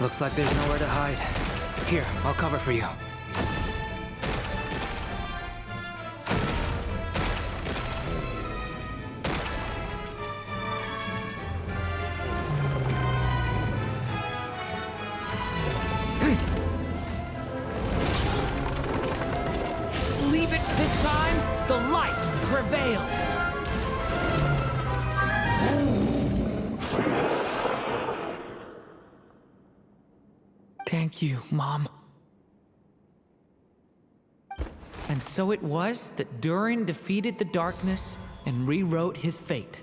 Looks like there's nowhere to hide. Here, I'll cover for you. Leave it this time, the light prevails. Thank you, Mom. And so it was that Durin defeated the darkness and rewrote his fate.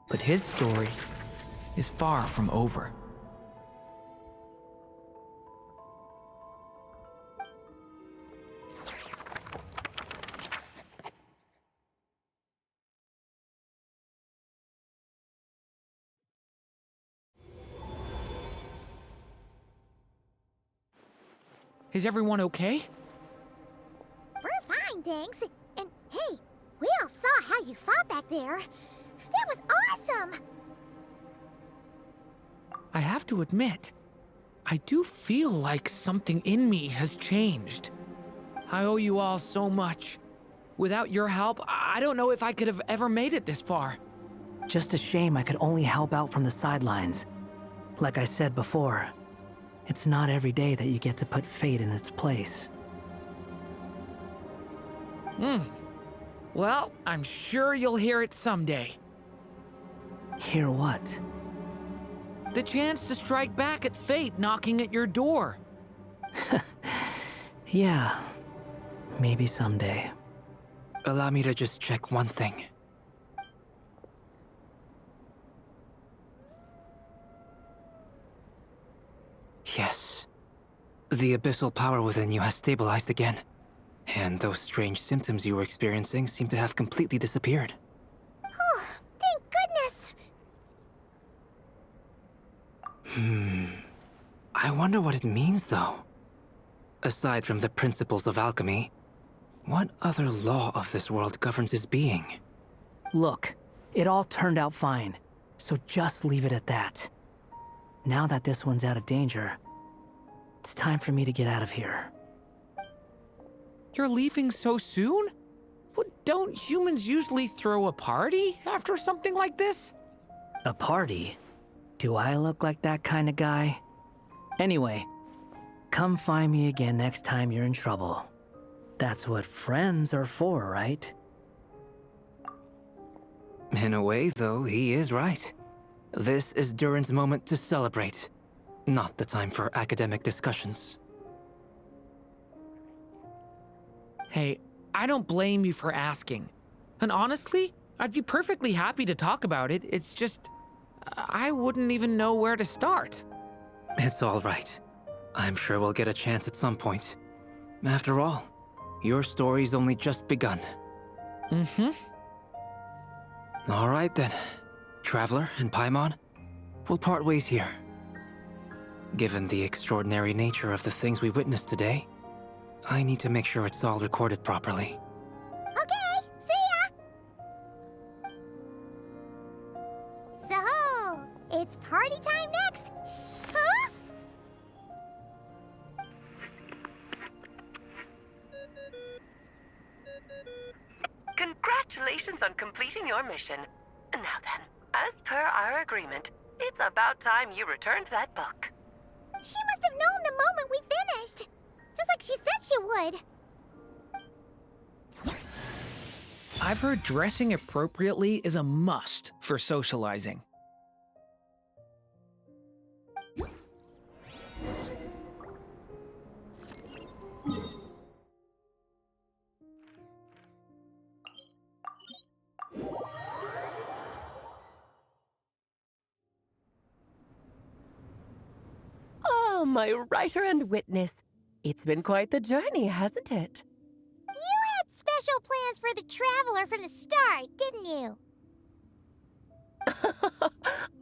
But his story is far from over. Is everyone okay? We're fine, thanks. And hey, we all saw how you fought back there. That was awesome! I have to admit, I do feel like something in me has changed. I owe you all so much. Without your help, I don't know if I could have ever made it this far. Just a shame I could only help out from the sidelines. Like I said before, it's not every day that you get to put fate in its place. Well, I'm sure you'll hear it someday. Hear what? The chance to strike back at fate knocking at your door. Yeah, maybe someday. Allow me to just check one thing. Yes. The abyssal power within you has stabilized again. And those strange symptoms you were experiencing seem to have completely disappeared. Oh, thank goodness! I wonder what it means, though. Aside from the principles of alchemy, what other law of this world governs his being? Look, it all turned out fine, so just leave it at that. Now that this one's out of danger, it's time for me to get out of here. You're leaving so soon? Don't humans usually throw a party after something like this? A party? Do I look like that kind of guy? Anyway, come find me again next time you're in trouble. That's what friends are for, right? In a way, though, he is right. This is Durin's moment to celebrate, not the time for academic discussions. Hey, I don't blame you for asking. And honestly, I'd be perfectly happy to talk about it. It's just, I wouldn't even know where to start. It's all right. I'm sure we'll get a chance at some point. After all, your story's only just begun. All right then. Traveler and Paimon, we'll part ways here. Given the extraordinary nature of the things we witnessed today, I need to make sure it's all recorded properly. Okay, see ya! So, it's party time next? Huh? Congratulations on completing your mission. Now then, as per our agreement, it's about time you returned that book. She must have known the moment we finished. Just like she said she would. I've heard dressing appropriately is a must for socializing. Oh, my writer and witness. It's been quite the journey, hasn't it? You had special plans for the traveler from the start, didn't you?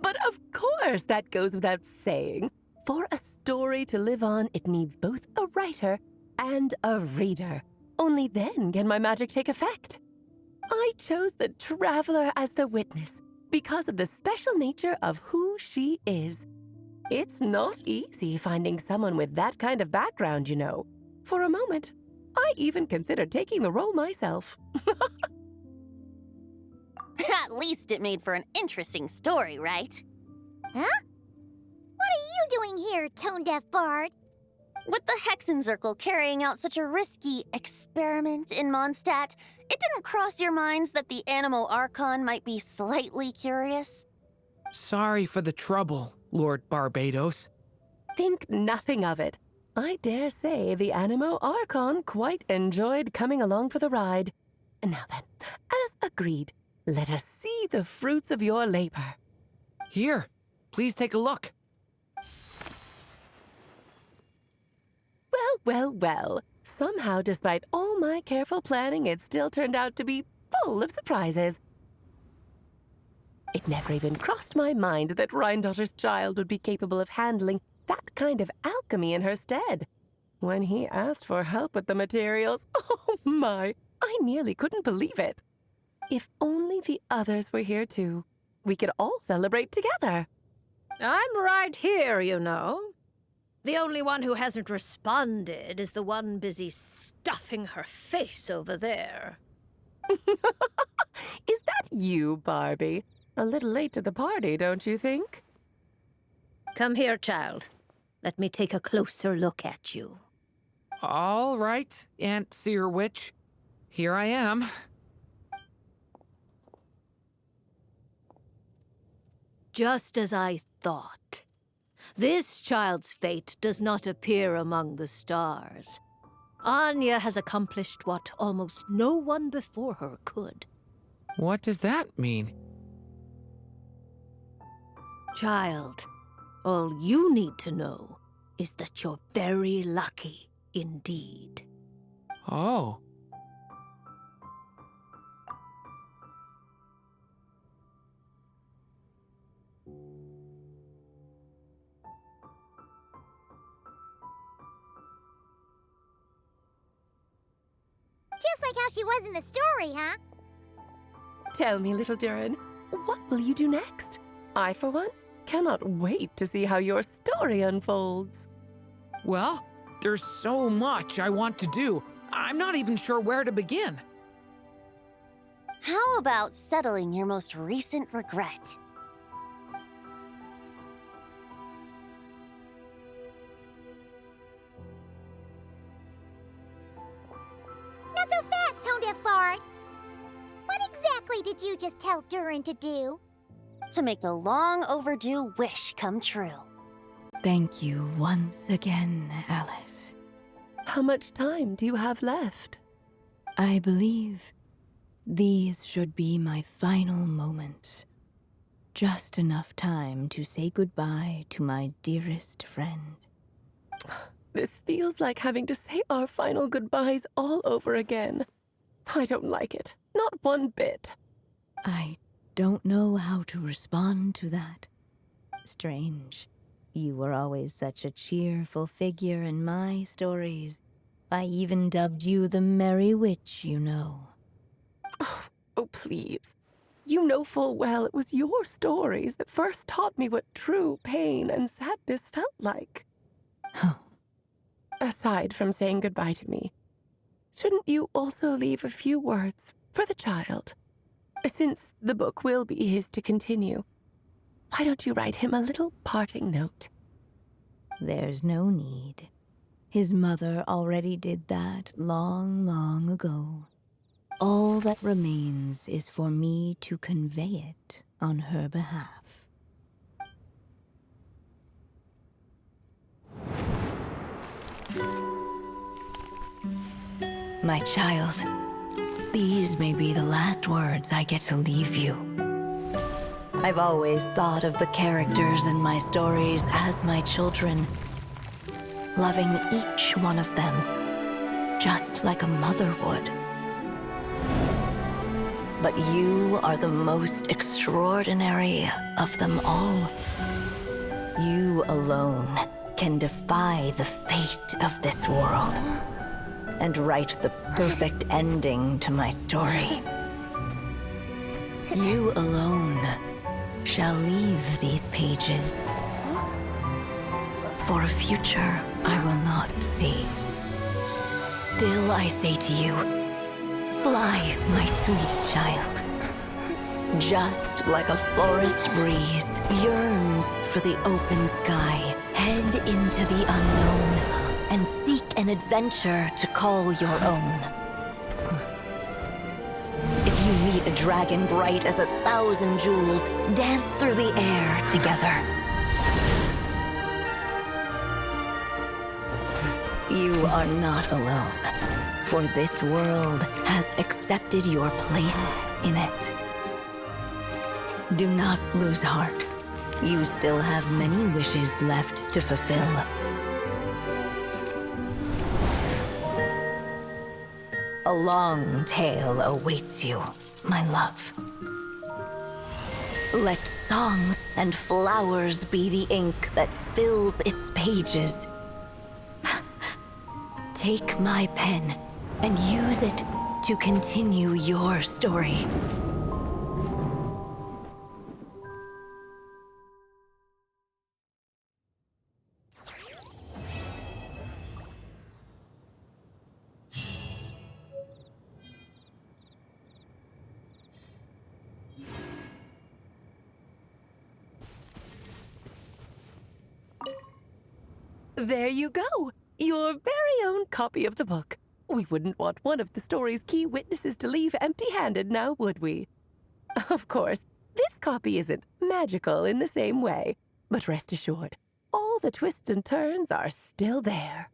But of course, that goes without saying. For a story to live on, it needs both a writer and a reader. Only then can my magic take effect. I chose the traveler as the witness because of the special nature of who she is. It's not easy finding someone with that kind of background, you know. For a moment, I even considered taking the role myself. At least it made for an interesting story, right? Huh? What are you doing here, tone-deaf bard? With the Hexenzirkel carrying out such a risky experiment in Mondstadt, it didn't cross your minds that the Animo Archon might be slightly curious? Sorry for the trouble, Lord Barbados. Think nothing of it. I dare say the Animo Archon quite enjoyed coming along for the ride. Now then, as agreed, let us see the fruits of your labor. Here, please take a look. Well. Somehow, despite all my careful planning, it still turned out to be full of surprises. It never even crossed my mind that Rheindotter's child would be capable of handling that kind of alchemy in her stead. When he asked for help with the materials, oh my, I nearly couldn't believe it. If only the others were here too, we could all celebrate together. I'm right here, you know. The only one who hasn't responded is the one busy stuffing her face over there. Is that you, Barbie? A little late to the party, don't you think? Come here, child. Let me take a closer look at you. All right, Aunt Seer Witch. Here I am. Just as I thought. This child's fate does not appear among the stars. Anya has accomplished what almost no one before her could. What does that mean? Child, all you need to know is that you're very lucky indeed. Oh. Just like how she was in the story, huh? Tell me, little Durin, what will you do next? I, for one, cannot wait to see how your story unfolds. Well, there's so much I want to do. I'm not even sure where to begin. How about settling your most recent regret? Not so fast, tone-deaf bard. What exactly did you just tell Durin to do? To make the long overdue wish come true. Thank you once again, Alice. How much time do you have left? I believe these should be my final moments. Just enough time to say goodbye to my dearest friend. This feels like having to say our final goodbyes all over again. I don't like it. Not one bit. I don't know how to respond to that. Strange. You were always such a cheerful figure in my stories. I even dubbed you the Merry Witch, you know. Oh, please. You know full well it was your stories that first taught me what true pain and sadness felt like. Aside from saying goodbye to me, shouldn't you also leave a few words for the child? Since the book will be his to continue, why don't you write him a little parting note? There's no need. His mother already did that long, long ago. All that remains is for me to convey it on her behalf. My child, these may be the last words I get to leave you. I've always thought of the characters in my stories as my children, loving each one of them, just like a mother would. But you are the most extraordinary of them all. You alone can defy the fate of this world and write the perfect ending to my story. You alone shall leave these pages for a future I will not see. Still I say to you, fly, my sweet child. Just like a forest breeze yearns for the open sky, head into the unknown and seek an adventure to call your own. If you meet a dragon bright as 1,000 jewels, dance through the air together. You are not alone, for this world has accepted your place in it. Do not lose heart. You still have many wishes left to fulfill. A long tale awaits you, my love. Let songs and flowers be the ink that fills its pages. Take my pen and use it to continue your story. There you go! Your very own copy of the book. We wouldn't want one of the story's key witnesses to leave empty-handed now, would we? Of course, this copy isn't magical in the same way, but rest assured, all the twists and turns are still there.